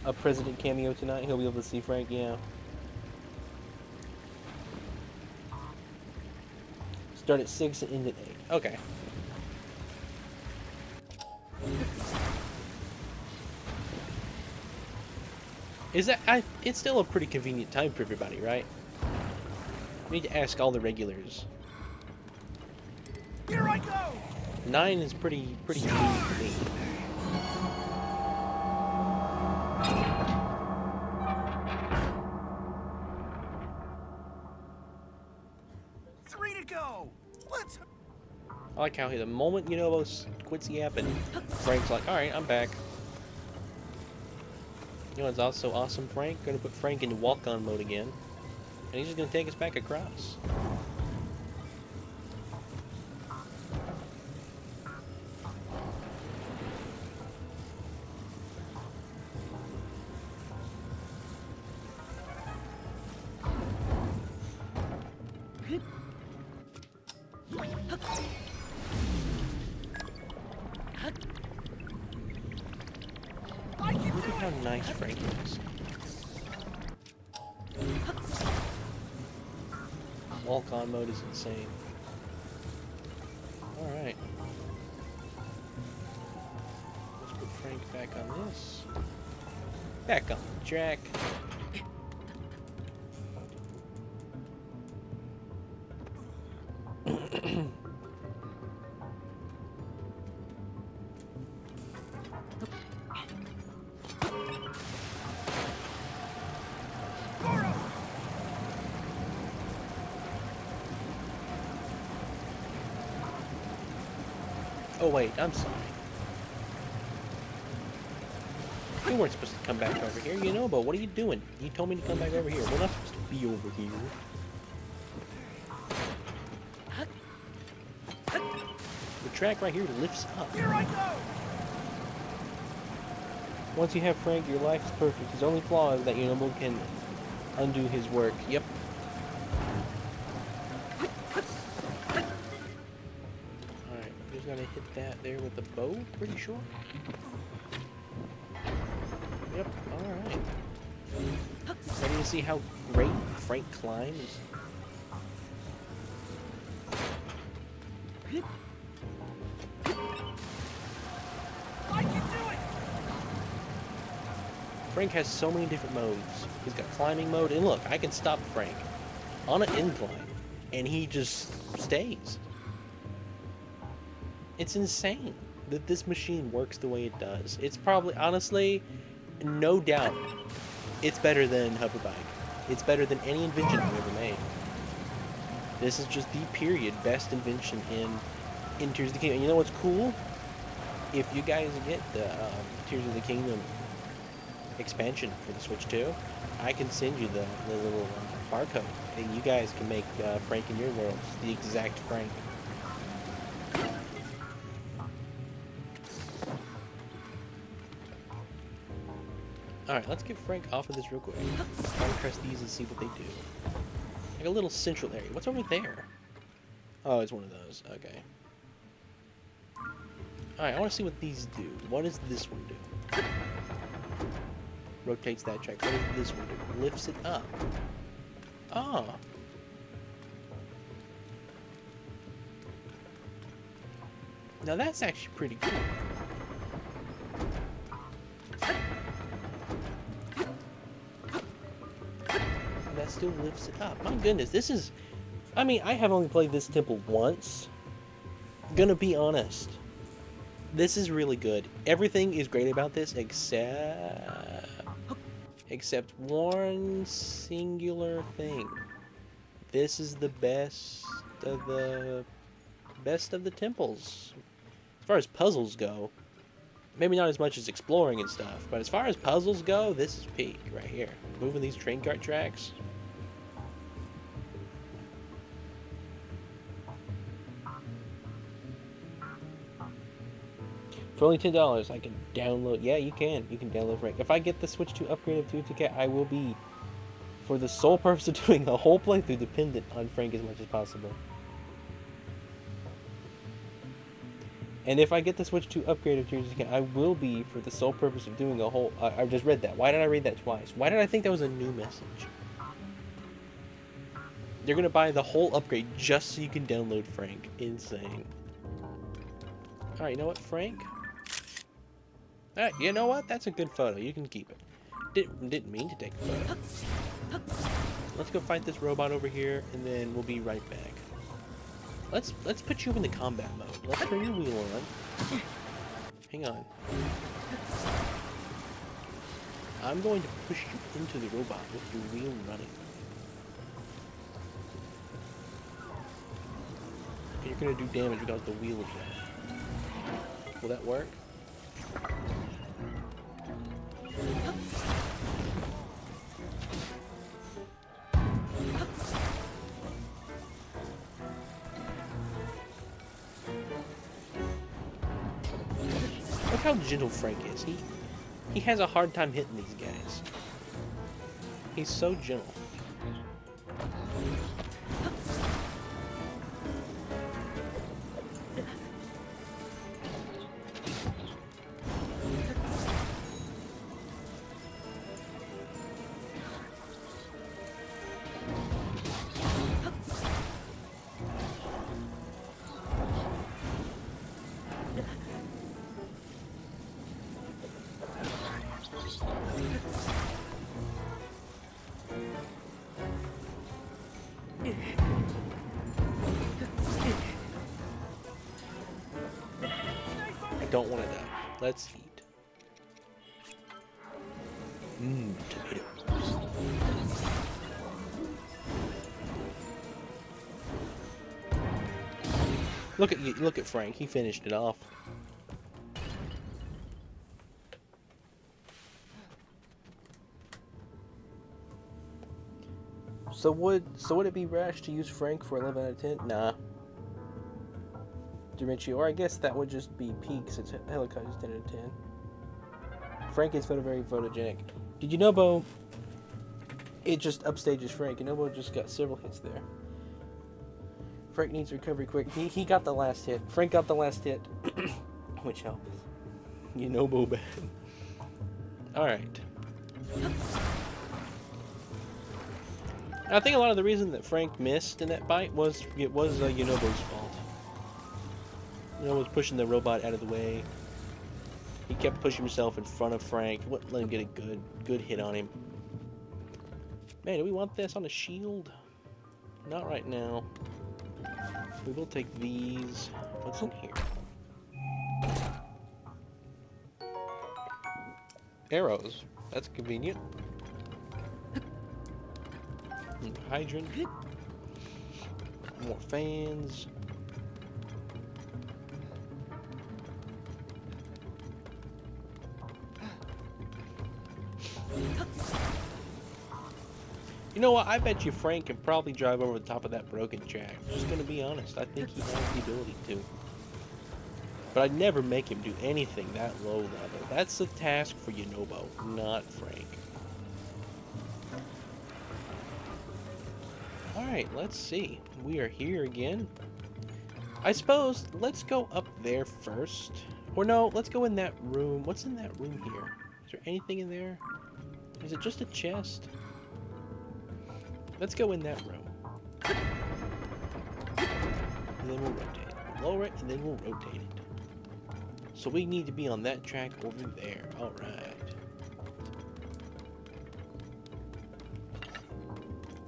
A president cameo tonight. He'll be able to see Frank. Yeah. Start at 6 and end at 8. Okay. Is that it's still a pretty convenient time for everybody, right? We need to ask all the regulars. Here I go! 9 is pretty convenient for me. Three to go! Let's... I like how the moment Yunobo quits yapping, Frank's like, alright, I'm back. You know what's also awesome, Frank? Gonna put Frank into walk-on mode again. And he's just gonna take us back across. Look at how nice Frank is. Walk-on mode is insane. Alright. Let's put Frank back on this. Back on the track. Oh wait, I'm sorry. You weren't supposed to come back over here, you know, but what are you doing? You told me to come back over here. We're not supposed to be over here. The track right here lifts up. Here I go! Once you have Frank, your life is perfect. His only flaw is that Yunobo can undo his work. Yep. Alright, I'm just gonna hit that there with the bow, pretty sure. Yep, alright. Ready to see how great Frank climbs? I can do it! Frank has so many different modes. He's got climbing mode, and look, I can stop Frank on an incline, and he just stays. It's insane that this machine works the way it does. It's probably, honestly, no doubt, it's better than Hoverbike. It's better than any invention I've ever made. This is just the period best invention in Tears of the Kingdom. And you know what's cool? If you guys get the Tears of the Kingdom expansion for the Switch 2, I can send you the little barcode, and you guys can make Frank in your worlds the exact Frank. Alright, let's get Frank off of this real quick. I'll press these and see what they do. Like a little central area. What's over there? Oh, it's one of those. Okay. Alright, I want to see what these do. What does this one do? Rotates that track. What does this one do? Lifts it up. Oh. Now that's actually pretty cool. That still lifts it up. My goodness, this is... I mean, I have only played this temple once. Gonna be honest. This is really good. Everything is great about this except one singular thing. This is the best of the temples. As far as puzzles go, maybe not as much as exploring and stuff, but as far as puzzles go, this is peak right here. Moving these train cart tracks. For only $10, I can download. Yeah, you can. You can download Frank. If I get the Switch 2 upgrade of 2K, I will be, for the sole purpose of doing the whole playthrough, dependent on Frank as much as possible. And if I get the Switch 2 upgrade of 2K, I will be, for the sole purpose of doing a whole... I just read that. Why did I read that twice? Why did I think that was a new message? They're gonna buy the whole upgrade just so you can download Frank. Insane. Alright, you know what, Frank? Alright, you know what? That's a good photo. You can keep it. Didn't mean to take a photo. Let's go fight this robot over here, and then we'll be right back. Let's put you in the combat mode. Let's turn your wheel on. Hang on. I'm going to push you into the robot with your wheel running. And you're going to do damage without the wheel again. Will that work? Look how gentle Frank is. He has a hard time hitting these guys. He's so gentle. I don't want to die. Let's eat. Tomatoes. Look at Frank. He finished it off. So would it be rash to use Frank for 11 out of 10? Nah. Dimenchi, or I guess that would just be peak since Helicopter is 10 out of 10. Frank is very photogenic. Did you know, Bo? It just upstages Frank. You know, Bo just got several hits there. Frank needs recovery quick. He got the last hit. Frank got the last hit, which helps. You know, Bo bad. Alright. I think a lot of the reason that Frank missed in that bite was Yunobo's fault. Yunobo was pushing the robot out of the way. He kept pushing himself in front of Frank. Wouldn't let him get a good hit on him. Man, do we want this on a shield? Not right now. We will take these. What's in here? Arrows. That's convenient. Hydrant. More fans. You know what? I bet you Frank can probably drive over the top of that broken track. Just gonna be honest. I think he has the ability to. But I'd never make him do anything that low level. That's a task for Yunobo, not Frank. Alright, let's see. We are here again. I suppose, let's go up there first. Or no, let's go in that room. What's in that room here? Is there anything in there? Is it just a chest? Let's go in that room. And then we'll rotate it. We'll lower it, and then we'll rotate it. So we need to be on that track over there. Alright.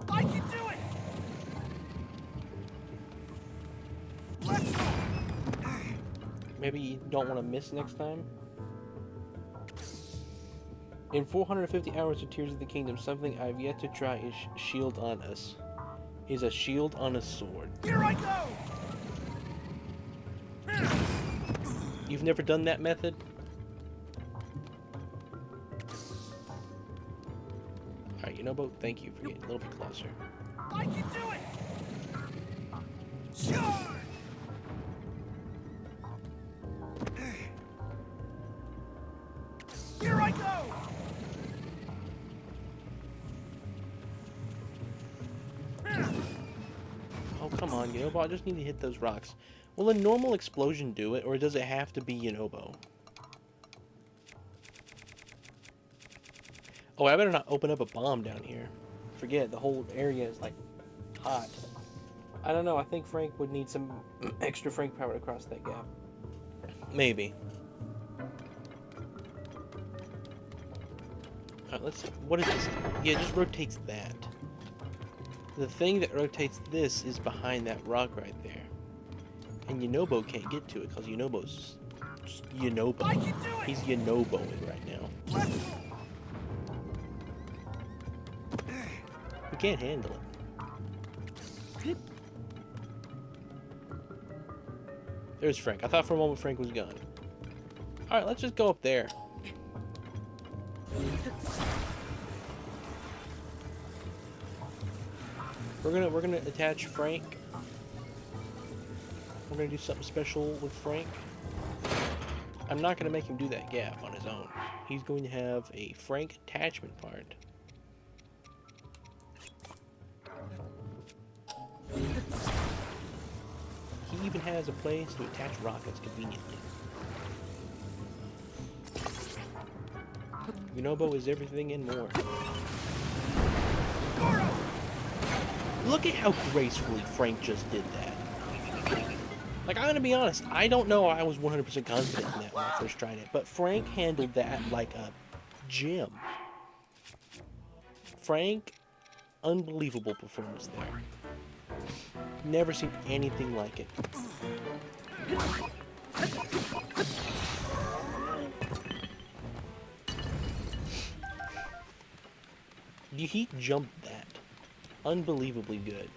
I can do it! Let's go! Maybe you don't want to miss next time? In 450 hours of Tears of the Kingdom, something I've yet to try is shield on us. Is a shield on a sword. Here I go! You've never done that method? Alright, Yunobo, thank you for getting a little bit closer. I can do it! Charge! Here I go! Oh, come on, Yunobo, I just need to hit those rocks. Will a normal explosion do it, or does it have to be Yunobo? Oh, I better not open up a bomb down here. Forget, the whole area is, like, hot. I don't know, I think Frank would need some extra Frank power to cross that gap. Maybe. Alright, let's see. What is this? Yeah, it just rotates that. The thing that rotates this is behind that rock right there. And Yunobo can't get to it because Yunobo's just Yunobo. I can do it! He's Yunoboing right now. Let's go! We can't handle it. There's Frank. I thought for a moment Frank was gone. Alright, let's just go up there. We're gonna attach Frank. We're gonna do something special with Frank. I'm not gonna make him do that gap on his own. He's going to have a Frank attachment part. He even has a place to attach rockets conveniently. Yunobo is everything and more. Look at how gracefully Frank just did that. Like, I'm gonna be honest, I don't know I was 100% confident in that when I first tried it, but Frank handled that like a gem. Frank, unbelievable performance there. Never seen anything like it. He jumped that. Unbelievably good.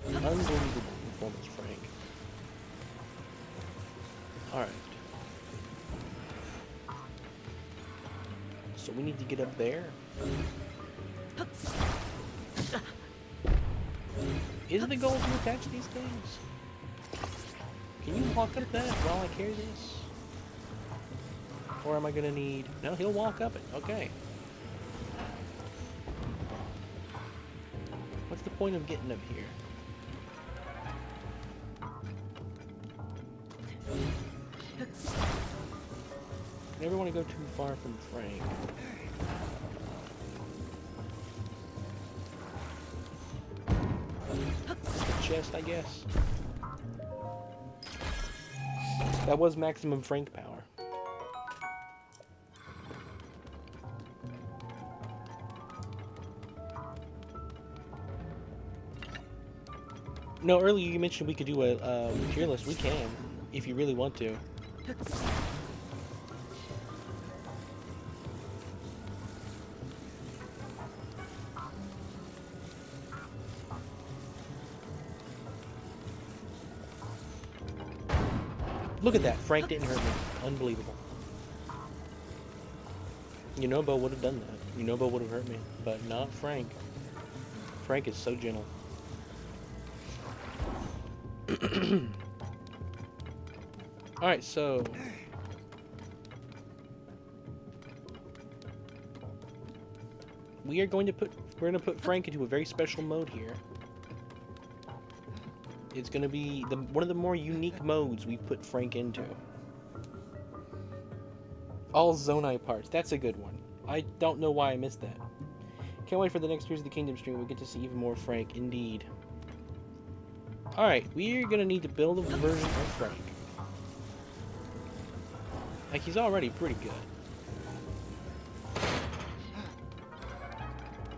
Unbelievable performance, Frank. Alright. So we need to get up there. Is the goal to attach these things? Can you walk up that while I carry this? Or am I gonna need... No, he'll walk up it. Okay. What's the point of getting up here? Never want to go too far from Frank. The chest, I guess. That was maximum Frank power. No, earlier you mentioned we could do a tier list. We can, if you really want to. Look at that. Frank didn't hurt me. Unbelievable. Yunobo would have done that. Yunobo would have hurt me, but not Frank. Frank is so gentle. Alright, so we're going to put Frank into a very special mode here. It's going to be one of the more unique modes we've put Frank into. All Zonai parts. That's a good one. I don't know why I missed that. Can't wait for the next Tears of the Kingdom stream. We get to see even more Frank, indeed. Alright, we're going to need to build a version of Frank. Like, he's already pretty good.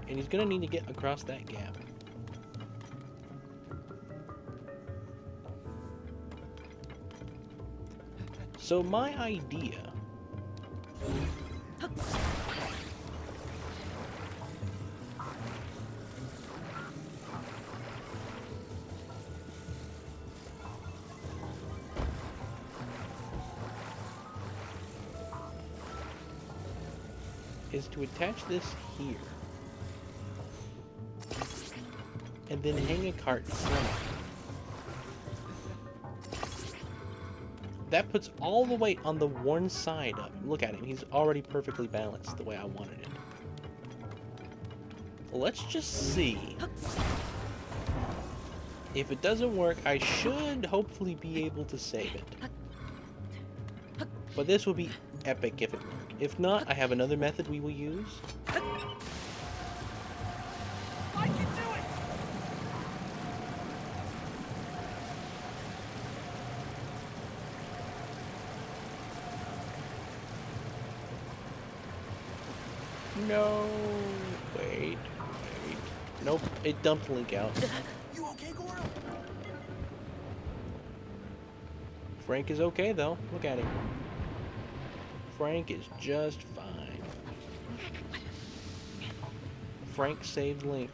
And he's going to need to get across that gap. So my idea is to attach this here and then hang a cart from it. That puts all the weight on the one side of him. Look at him. He's already perfectly balanced the way I wanted it. Let's just see. If it doesn't work, I should hopefully be able to save it. But this will be epic if it works. If not, I have another method we will use. I can do it! No. Wait. Nope. It dumped Link out. You okay, Goro? Frank is okay, though. Look at him. Frank is just fine. Frank saved Link.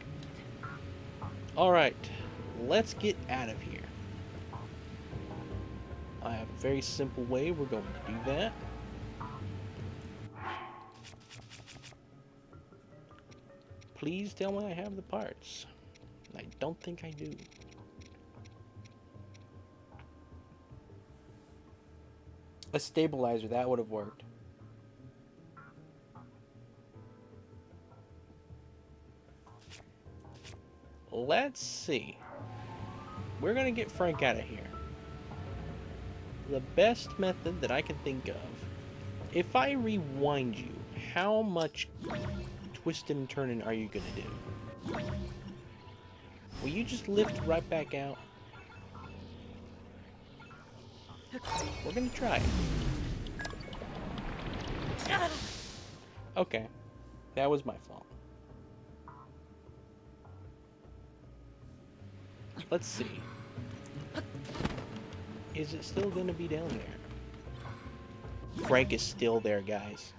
Alright. Let's get out of here. I have a very simple way we're going to do that. Please tell me I have the parts. I don't think I do. A stabilizer, that would have worked. Let's see. We're gonna get Frank out of here. The best method that I can think of. If I rewind you, how much twisting and turning are you gonna do? Will you just lift right back out? We're gonna try it. Okay. That was my fault. Let's see. Is it still gonna be down there? Frank is still there, guys.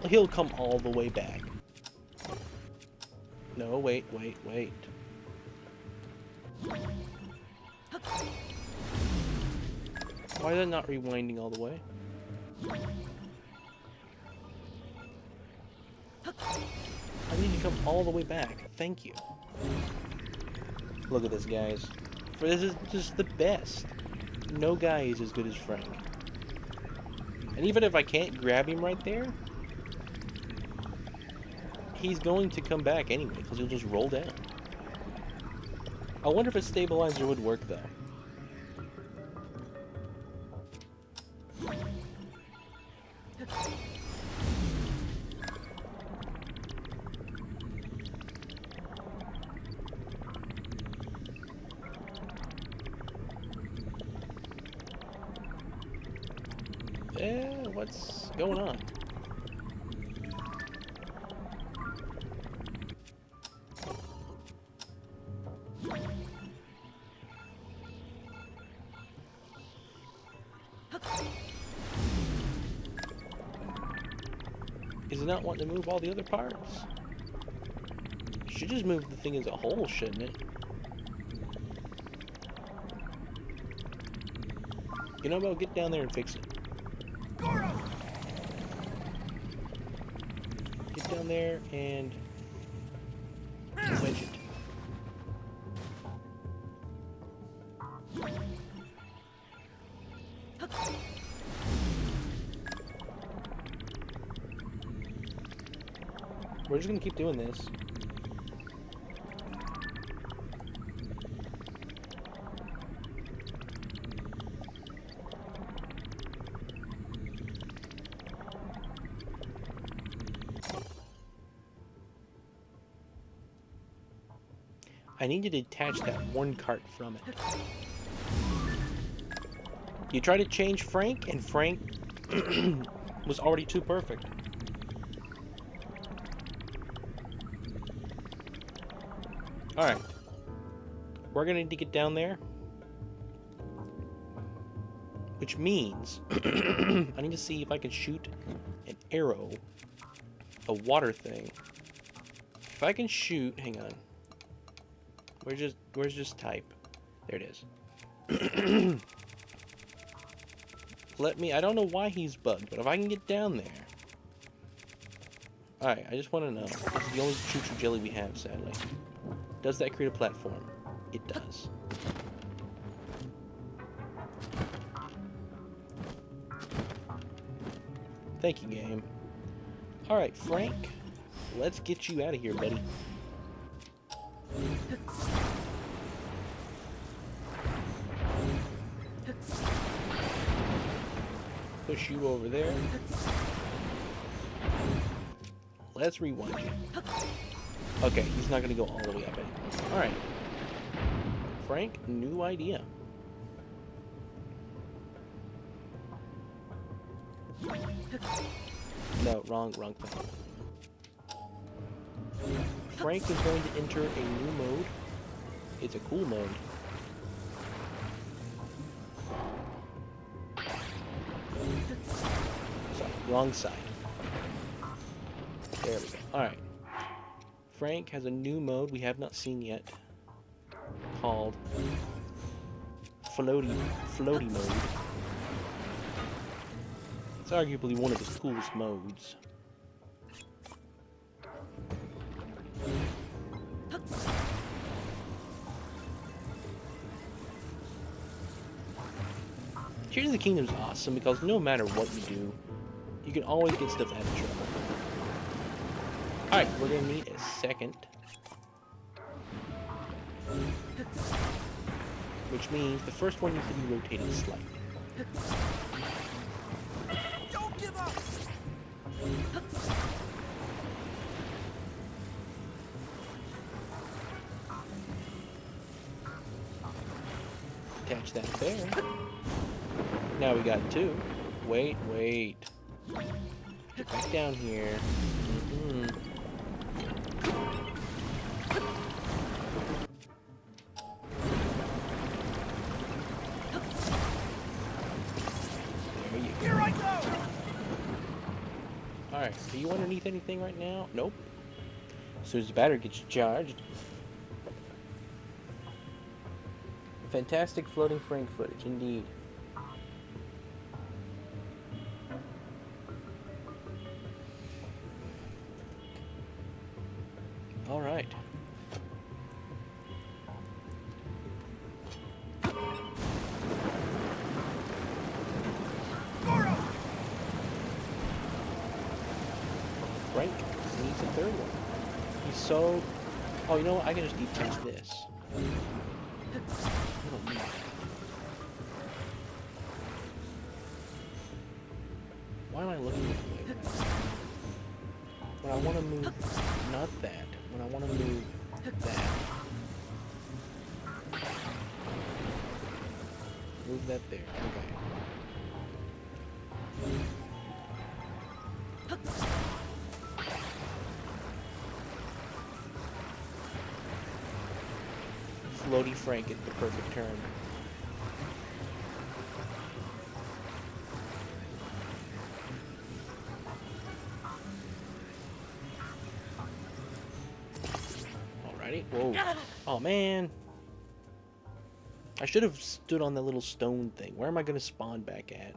He'll come all the way back. No, wait. Why is it not rewinding all the way? I need to come all the way back. Thank you. Look at this, guys. This is just the best. No guy is as good as Frank. And even if I can't grab him right there, he's going to come back anyway, because he'll just roll down. I wonder if a stabilizer would work, though. What's going on? Is it not wanting to move all the other parts? Should just move the thing as a whole, shouldn't it? You know what? Get down there and fix it. Get down there and wedge it. We're just gonna keep doing this. I need to detach that one cart from it. You try to change Frank, and Frank was already too perfect. Alright. We're gonna need to get down there. Which means I need to see if I can shoot an arrow, a water thing. If I can shoot, hang on. Where's just type? There it is. I don't know why he's bugged, but if I can get down there. Alright, I just want to know. This is the only choo-choo jelly we have, sadly. Does that create a platform? It does. Thank you, game. Alright, Frank. Let's get you out of here, buddy. Push you over there. Let's rewind you. Okay, he's not gonna go all the way up anymore. Alright. Frank, new idea. No, wrong thing. Frank is going to enter a new mode. It's a cool mode. Sorry, wrong side. There we go. Alright. Frank has a new mode we have not seen yet. Called Floaty mode. It's arguably one of his coolest modes. Tears of the Kingdom is awesome because no matter what you do, you can always get stuff out of trouble. Alright, we're gonna need a second. Which means the first one needs to be rotated slightly. Don't give up! Attach that there. Now we got two. Wait. Get back down here. There you go. Here I go! Alright, are you underneath anything right now? Nope. As soon as the battery gets charged. Fantastic floating Frank footage, indeed. Alright. Frank needs a third one. He's so... Oh, you know what? I can just detach this. I don't need that. Why am I looking that way? When I want to move... Not that. When I want to move that. Move that there. Okay. floaty Frank at the perfect turn. Alrighty. Whoa. Oh man. I should have stood on that little stone thing. Where am I going to spawn back at?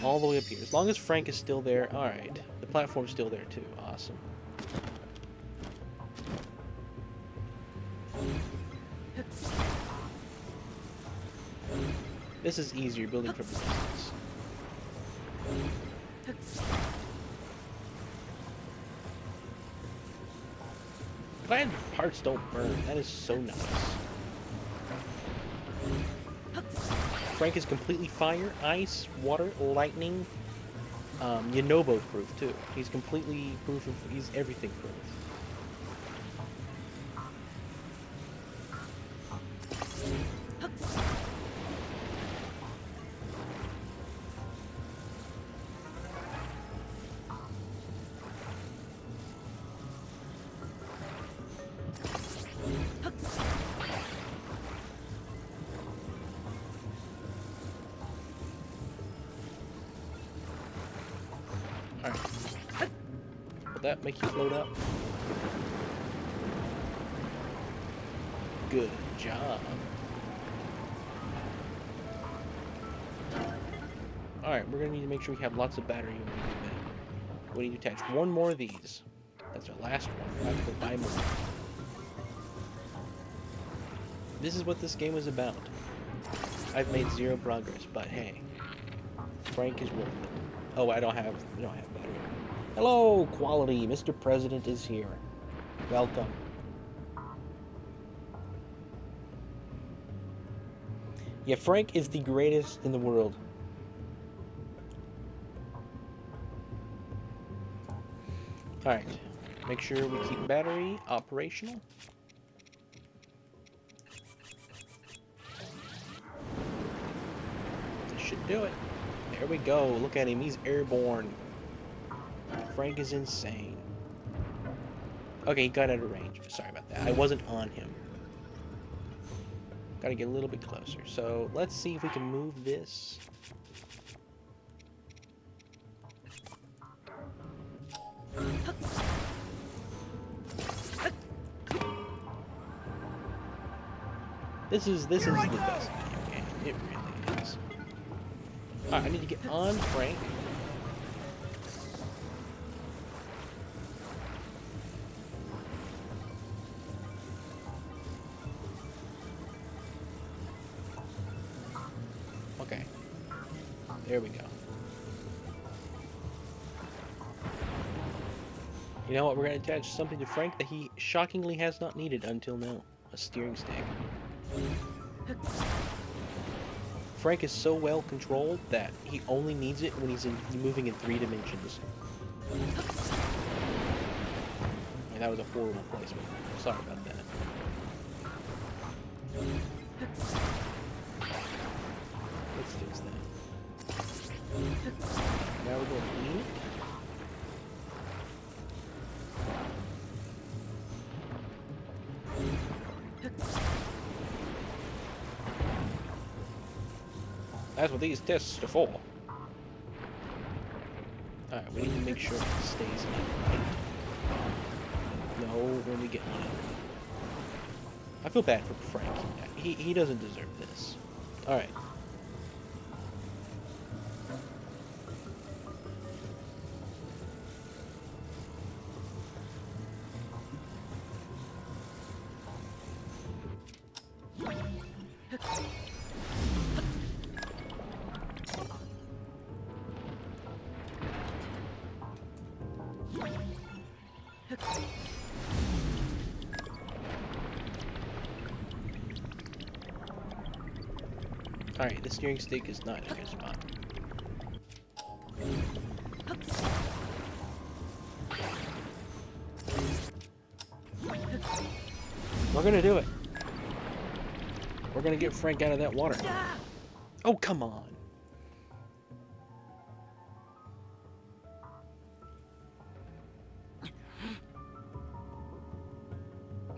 All the way up here. As long as Frank is still there. Alright. The platform's still there too. Awesome. This is easier building from the distance. Glad parts don't burn. That is so nice. Frank is completely fire, ice, water, lightning, Yonobo proof too. He's completely proof of, he's everything proof. Alright. Will that make you float up? Good job. Alright, we're gonna need to make sure we have lots of battery when we do that. We need to attach one more of these. That's our last one. We'll have to go buy more. This is what this game is about. I've made zero progress, but hey, Frank is worth it. Oh, we don't have battery. Hello, quality. Mr. President is here. Welcome. Yeah, Frank is the greatest in the world. Alright. Make sure we keep battery operational. This should do it. There we go. Look at him. He's airborne. Frank is insane. Okay, he got out of range. Sorry about that. I wasn't on him. Gotta get a little bit closer. So, let's see if we can move this. This is the best video game. It really is. Alright, I need to get on Frank. Okay. There we go. You know what? We're going to attach something to Frank that he shockingly has not needed until now. A steering stick. Frank is so well controlled that he only needs it when he's moving in 3 dimensions. And that was a horrible placement. Sorry about that. Let's fix that. Now we're going to clean it. That's what these tests are for. Alright, we need to make sure it stays in. No, when we get on it. I feel bad for Frank. He doesn't deserve this. Alright. Alright, the steering stick is not in a good spot. We're gonna do it. We're gonna get Frank out of that water. Oh, come on.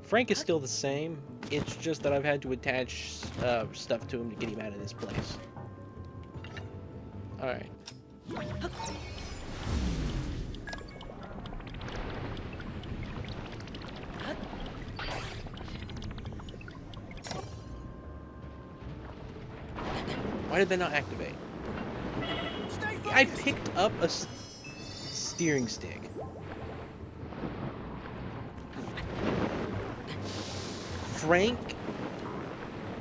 Frank is still the same, It's just that I've had to attach stuff to him to get him out of this place. Alright. Why did they not activate? Stay I focused. picked up a steering stick. Frank,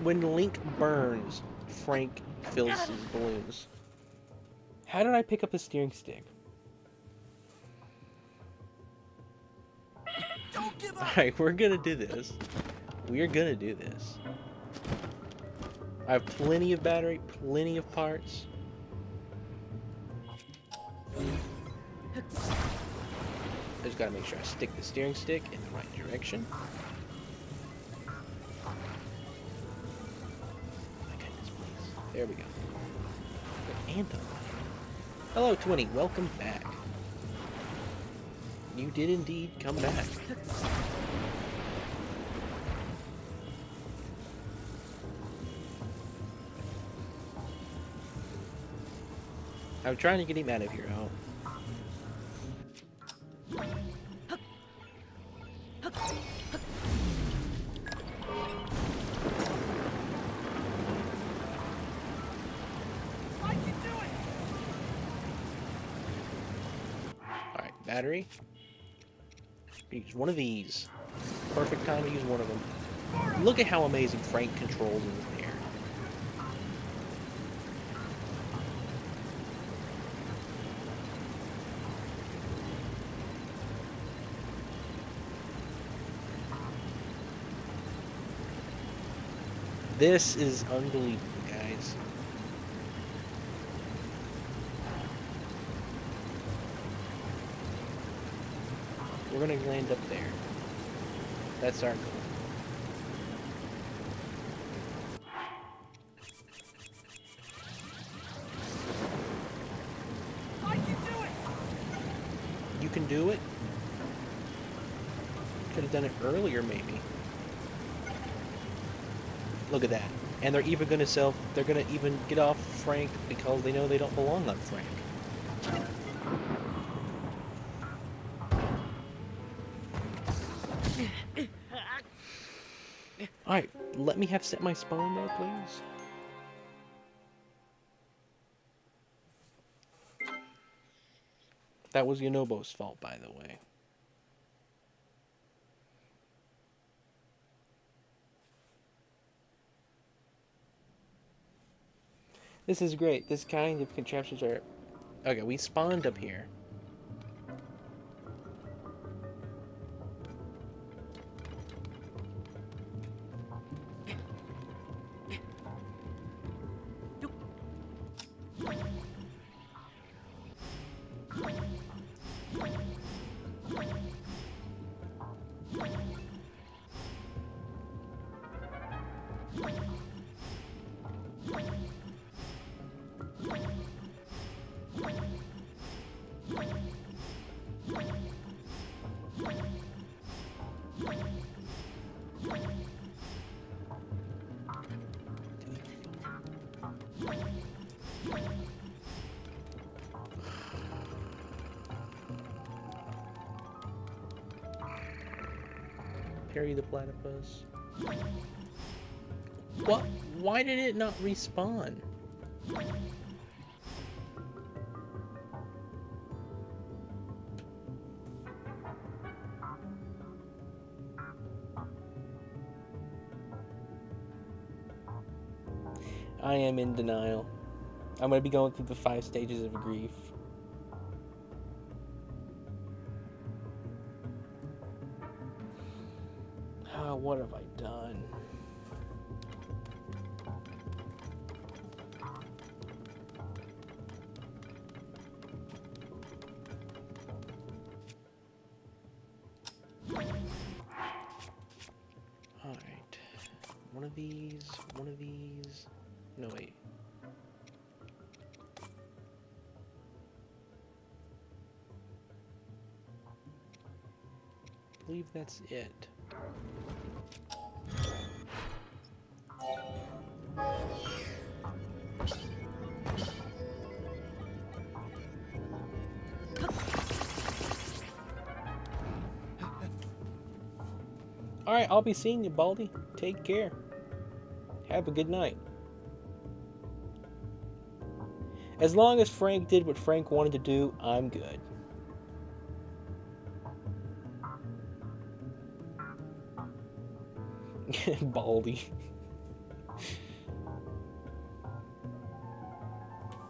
when Link burns, Frank fills his balloons. How did I pick up a steering stick? Don't give up. Alright, we're gonna do this. We're gonna do this. I have plenty of battery, plenty of parts. I just gotta make sure I stick the steering stick in the right direction. My goodness, please. There we go. Anthem. Hello, Twinny. Welcome back. You did indeed come back. I'm trying to get him out of here. Oh. I can do it. Alright, battery. Use one of these. Perfect time to use one of them. Look at how amazing Frank controls in the air. This is unbelievable, guys. We're gonna land up there. That's our goal. I can do it. You can do it? Could have done it earlier, maybe. Look at that. And they're even gonna they're gonna even get off Frank because they know they don't belong on Frank. Alright, let me have set my spawn there, please. That was Yonobo's fault, by the way. This is great. This kind of contraptions are... Okay, we spawned up here. Parry the platypus. What? Why did it not respawn? I am in denial. I'm gonna be going through the 5 stages of grief. What have I done? Alright. One of these. No, wait. I believe that's it. Alright, I'll be seeing you, Baldy. Take care. Have a good night. As long as Frank did what Frank wanted to do, I'm good. Baldy.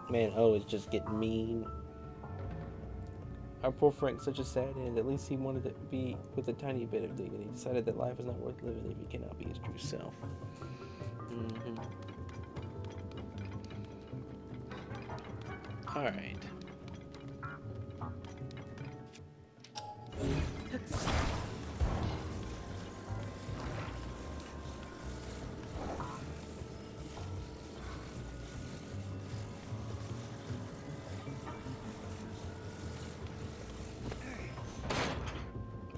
Man, it's just getting mean. Our poor Frank's such a sad end. At least he wanted to be with a tiny bit of dignity. He decided that life is not worth living if he cannot be his true self. Alright.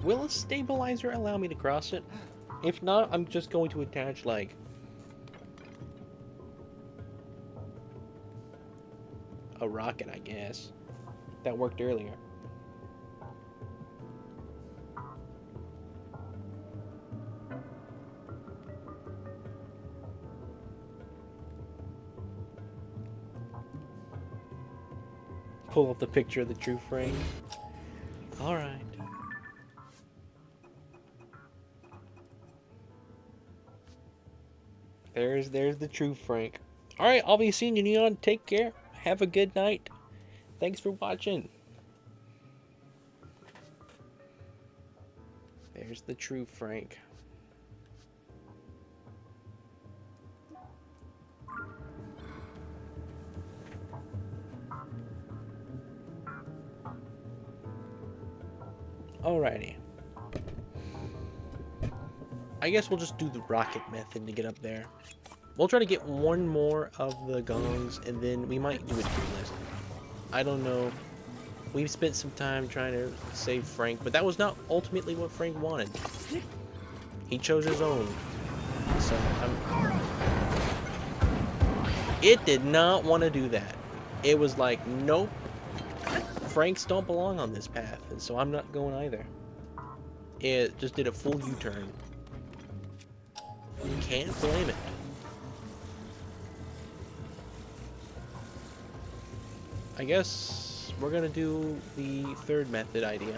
Will a stabilizer allow me to cross it? If not, I'm just going to attach, like, a rocket, I guess. That worked earlier. Pull up the picture of the true Frank. Alright. There's the true Frank. Alright, I'll be seeing you, Neon. Take care. Have a good night. Thanks for watching. There's the true Frank. Alrighty. I guess we'll just do the rocket method to get up there. We'll try to get one more of the gongs, and then we might do a tier list. I don't know. We've spent some time trying to save Frank, but that was not ultimately what Frank wanted. He chose his own. So, it did not want to do that. It was like, nope. Franks don't belong on this path, and so I'm not going either. It just did a full U-turn. Can't blame it. I guess we're gonna do the third method idea,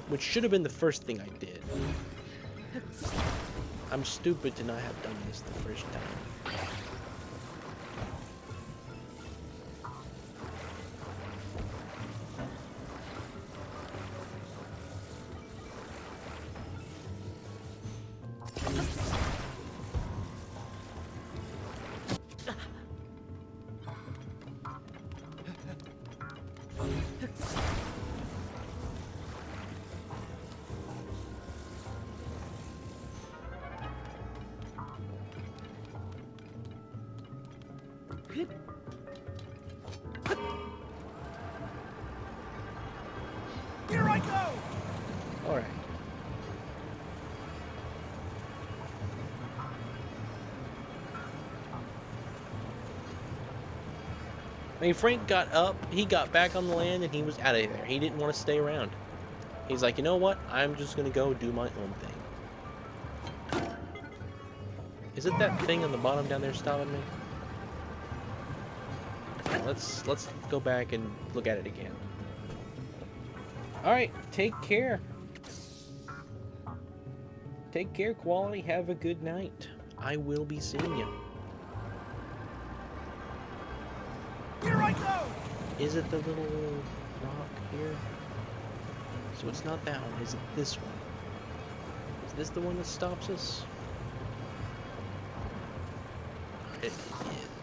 which should have been the first thing I did. I'm stupid to not have done this the first time. Here I go! Alright. I mean, Frank got up, he got back on the land, and he was out of there. He didn't want to stay around. He's like, you know what? I'm just going to go do my own thing. Is it that thing on the bottom down there stopping me? Let's go back and look at it again. Alright, take care. Take care, Quality. Have a good night. I will be seeing you. Here I go! Is it the little rock here? So it's not that one. Is it this one? Is this the one that stops us? It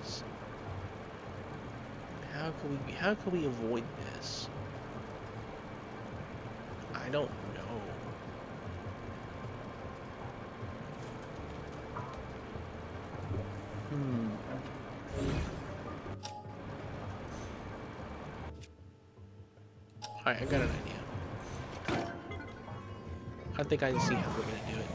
is. How can we avoid this? I don't know. Alright, I got an idea. I think I see how we're gonna do it.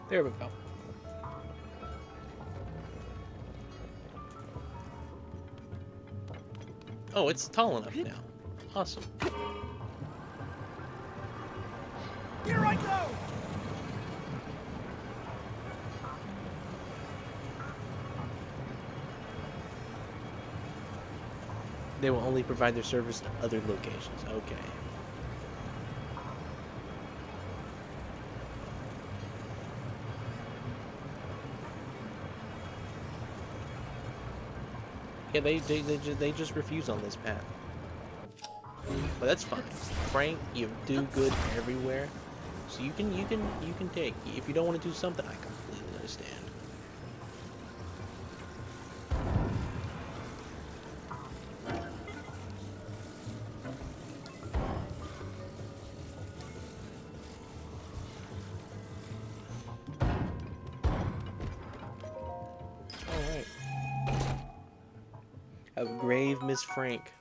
There we go. Oh, it's tall enough now. Awesome. Here I go! They will only provide their service to other locations. Okay. Yeah, they just refuse on this path. But that's fine. Frank, you do good everywhere. So you can take. If you don't want to do something, I completely understand. Alright. A grave Miss Frank.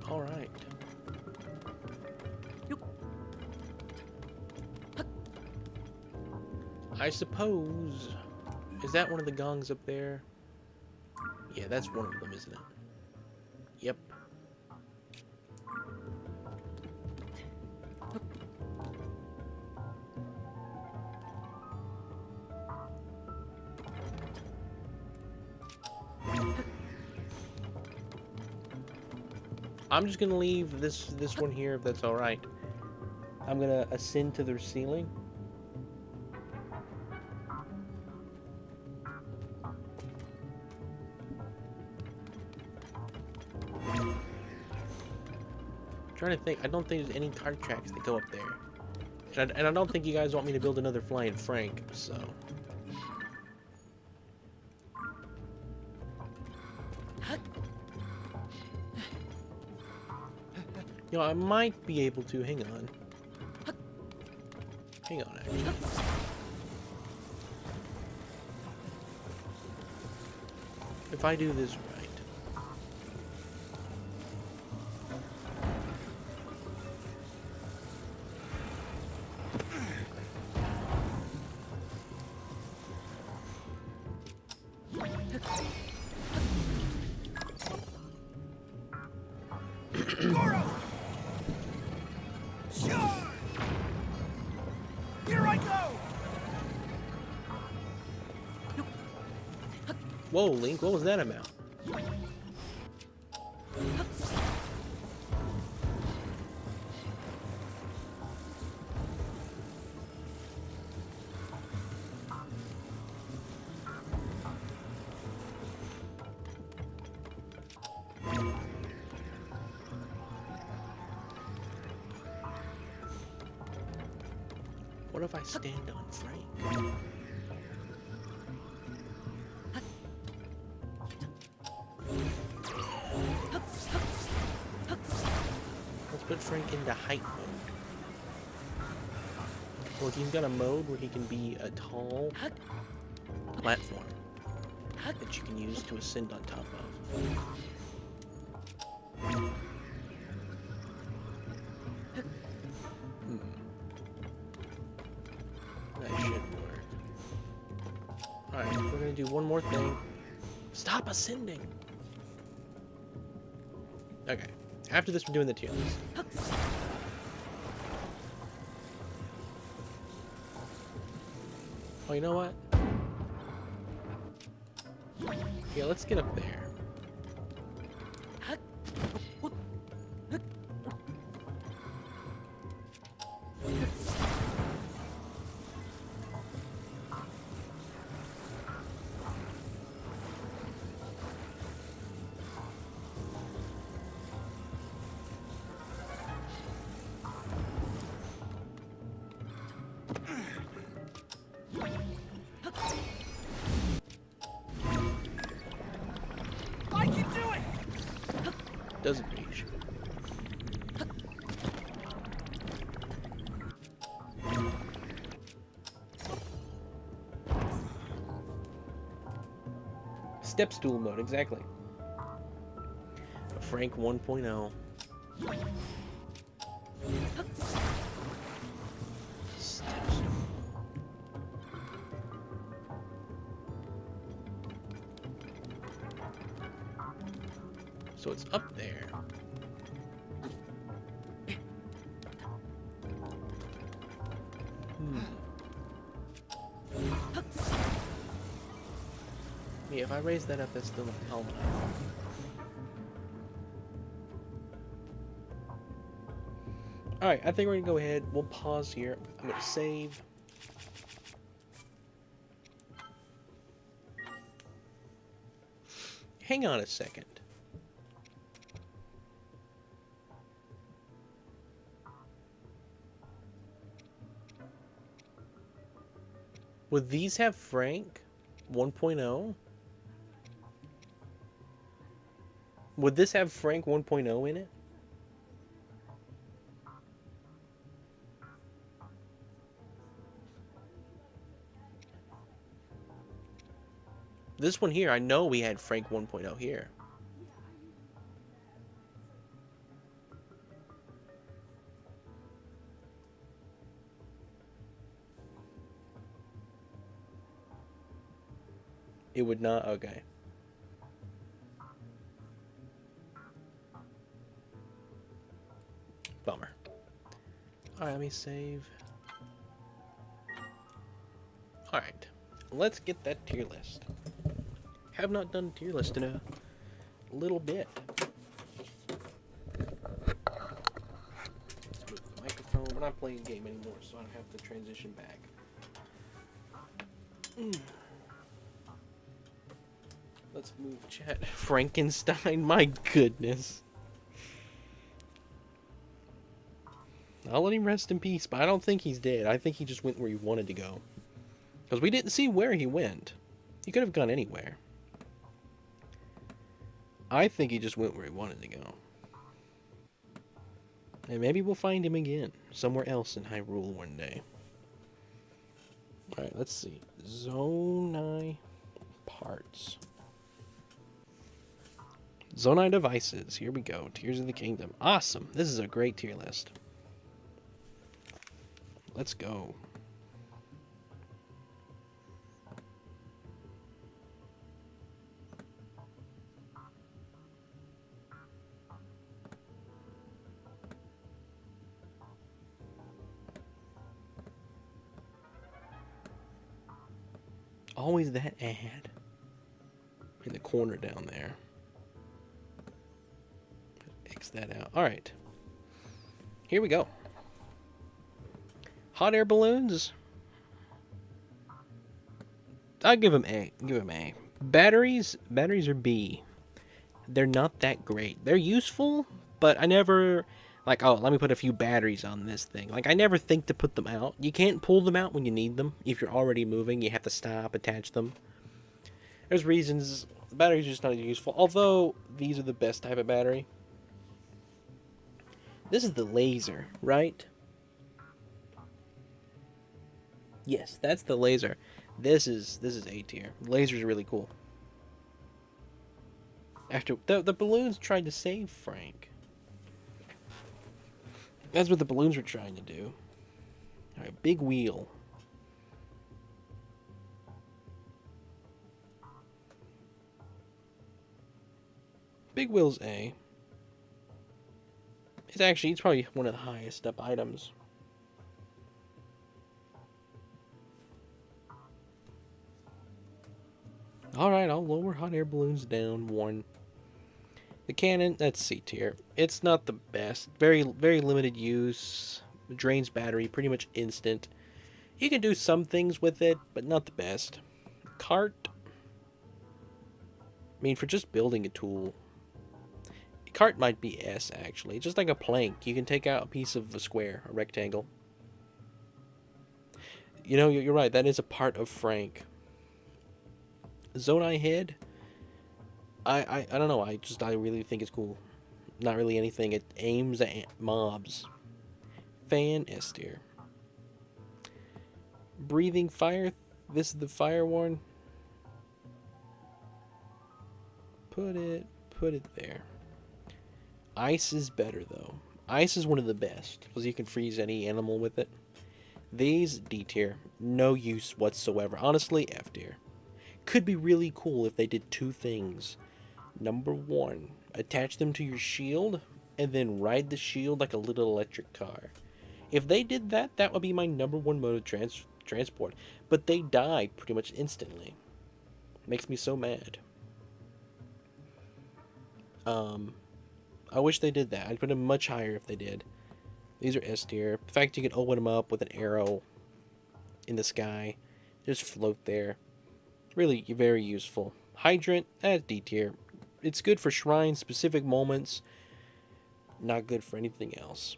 Alright. I suppose... Is that one of the gongs up there? Yeah, that's one of them, isn't it? Yep. I'm just gonna leave this one here if that's all right. I'm gonna ascend to the ceiling. Trying to think. I don't think there's any cart tracks that go up there, and I don't think you guys want me to build another Flying Frank. So. You know, I might be able to. Hang on. Hang on, actually. If I do this right. Goro! Charge! Here I go! Whoa, Link, what was that about? What if I stand on Frank? Let's put Frank into height mode. Look, he's got a mode where he can be a tall platform that you can use to ascend on top of. That should work. Alright, we're gonna do one more thing. Stop ascending! Okay. After this, we're doing the tier list. Oh, you know what? Yeah, let's get up there. Step stool mode, exactly. Frank 1.0. Step stool. So it's up there. Yeah, if I raise that up, that's still not helmet. Alright, I think we're gonna go ahead. We'll pause here. I'm gonna save. Hang on a second. Would these have Frank 1.0? Would this have Frank 1.0 in it? This one here, I know we had Frank 1.0 here. It would not? Okay. Bummer. Alright, let me save. Alright. Let's get that tier list. Have not done a tier list in a little bit. Let's move the microphone. We're not playing a game anymore, so I don't have to transition back. Let's move chat. Frankenstein, my goodness. I'll let him rest in peace, but I don't think he's dead. I think he just went where he wanted to go. Because we didn't see where he went. He could have gone anywhere. I think he just went where he wanted to go. And maybe we'll find him again. Somewhere else in Hyrule one day. Alright, let's see. Zonai parts. Zonai devices. Here we go. Tears of the Kingdom. Awesome. This is a great tier list. Let's go. Always that ad in the corner down there. X that out. All right. Here we go. Hot air balloons. I'll give them A. Give them A. Batteries are B. They're not that great. They're useful, but I never like, oh, let me put a few batteries on this thing. Like, I never think to put them out. You can't pull them out when you need them. If you're already moving, you have to stop, attach them. There's reasons. The batteries are just not useful. Although, these are the best type of battery. This is the laser, right? Yes, that's the laser. This is A tier. Laser's really cool. After the balloons tried to save Frank. That's what the balloons were trying to do. Alright, big wheel. Big wheel's A. It's probably one of the highest up items. Alright, I'll lower hot air balloons down one. The cannon, that's C tier. It's not the best. Very, very limited use. Drains battery pretty much instant. You can do some things with it, but not the best. Cart. I mean, for just building a tool. Cart might be S, actually. Just like a plank. You can take out a piece of a square, a rectangle. You know, you're right. That is a part of Frank. Zonai head. I don't know. I really think it's cool. Not really anything. It aims at mobs. Fan S tier. Breathing fire. This is the fire one. put it there. Ice is better though. Ice is one of the best because you can freeze any animal with it. These D tier, no use whatsoever. Honestly, F tier. Could be really cool if they did two things. Number one, attach them to your shield and then ride the shield like a little electric car. If they did that, that would be my number one mode of transport. But they die pretty much instantly. Makes me so mad. I wish they did that. I'd put them much higher if they did. These are S tier. The fact you can open them up with an arrow in the sky, just float there. Really very useful. Hydrant, that's D tier. It's good for shrine specific moments. Not good for anything else.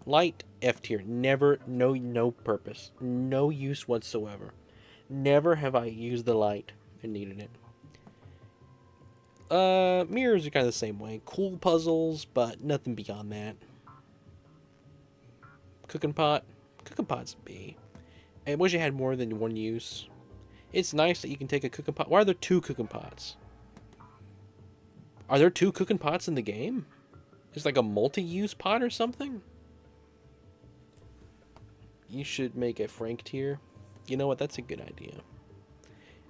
Light, F tier. Never, no purpose. No use whatsoever. Never have I used the light and needed it. Mirrors are kind of the same way. Cool puzzles, but nothing beyond that. Cooking pot. Cooking pot's B. I wish it had more than one use. It's nice that you can take a cooking pot. Why are there two cooking pots? Are there two cooking pots in the game? It's like a multi-use pot or something? You should make a Frank tier. You know what? That's a good idea.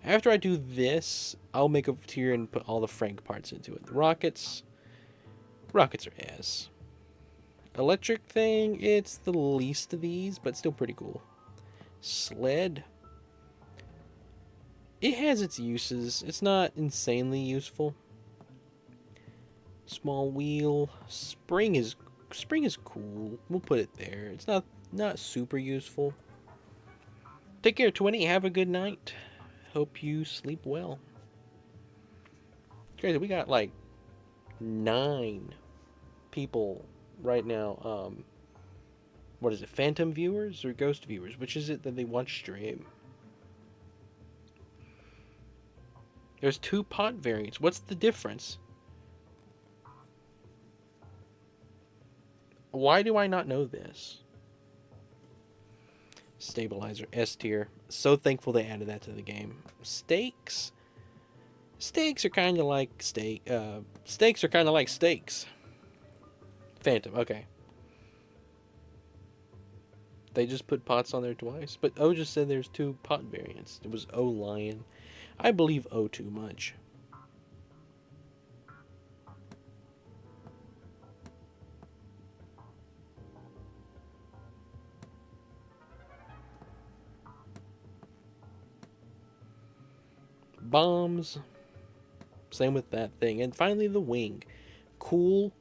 After I do this, I'll make a tier and put all the Frank parts into it. The rockets are S. Electric thing, it's the least of these, but still pretty cool. Sled. It has its uses. It's not insanely useful. Small wheel. Spring is cool. We'll put it there. It's not super useful. Take care, 20. Have a good night. Hope you sleep well. Crazy, we got like 9 people right now. What is it? Phantom viewers or ghost viewers? Which is it that they watch stream? There's 2 pot variants. What's the difference? Why do I not know this? Stabilizer, S tier. So thankful they added that to the game. Steaks. Steaks are kind of like steaks are kind of like steaks. Phantom, okay. They just put pots on there twice. But O just said there's 2 pot variants. It was O Lion. I believe O too much. Bombs. Same with that thing. And finally the wing. Cool.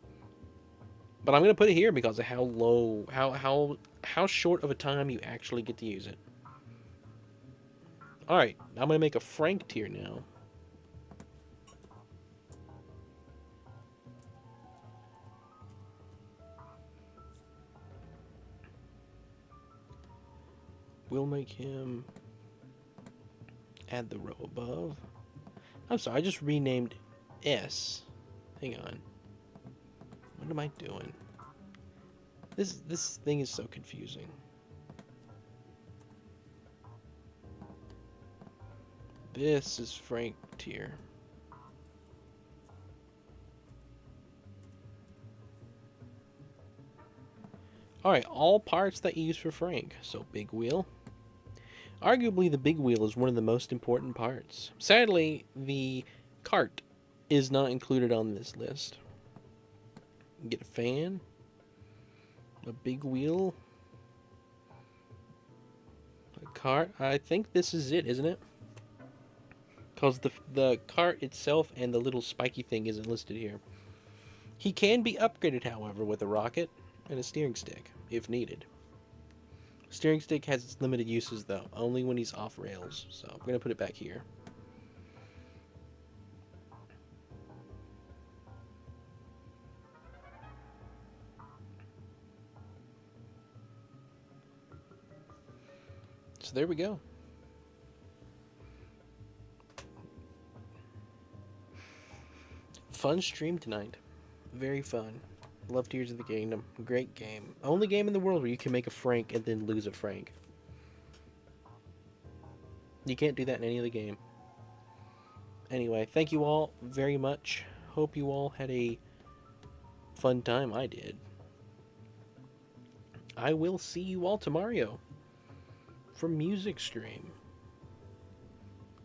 But I'm going to put it here because of how low, how short of a time you actually get to use it. Alright, I'm going to make a Frank tier now. We'll make him add the row above. I'm sorry, I just renamed S. Hang on. What am I doing? This thing is so confusing. This is Frank tier. Alright, all parts that you use for Frank. So big wheel. Arguably the big wheel is one of the most important parts. Sadly, the cart is not included on this list. Get a fan. A big wheel. A cart. I think this is it, isn't it? Because the cart itself and the little spiky thing isn't listed here. He can be upgraded, however, with a rocket and a steering stick, if needed. Steering stick has its limited uses, though. Only when he's off rails. So I'm going to put it back here. So there we go. Fun stream tonight. Very fun. Love Tears of the Kingdom. Great game. Only game in the world where you can make a Frank and then lose a Frank. You can't do that in any other game. Anyway, thank you all very much. Hope you all had a fun time. I did. I will see you all tomorrow for Music Stream.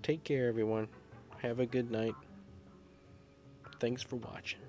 Take care, everyone. Have a good night. Thanks for watching.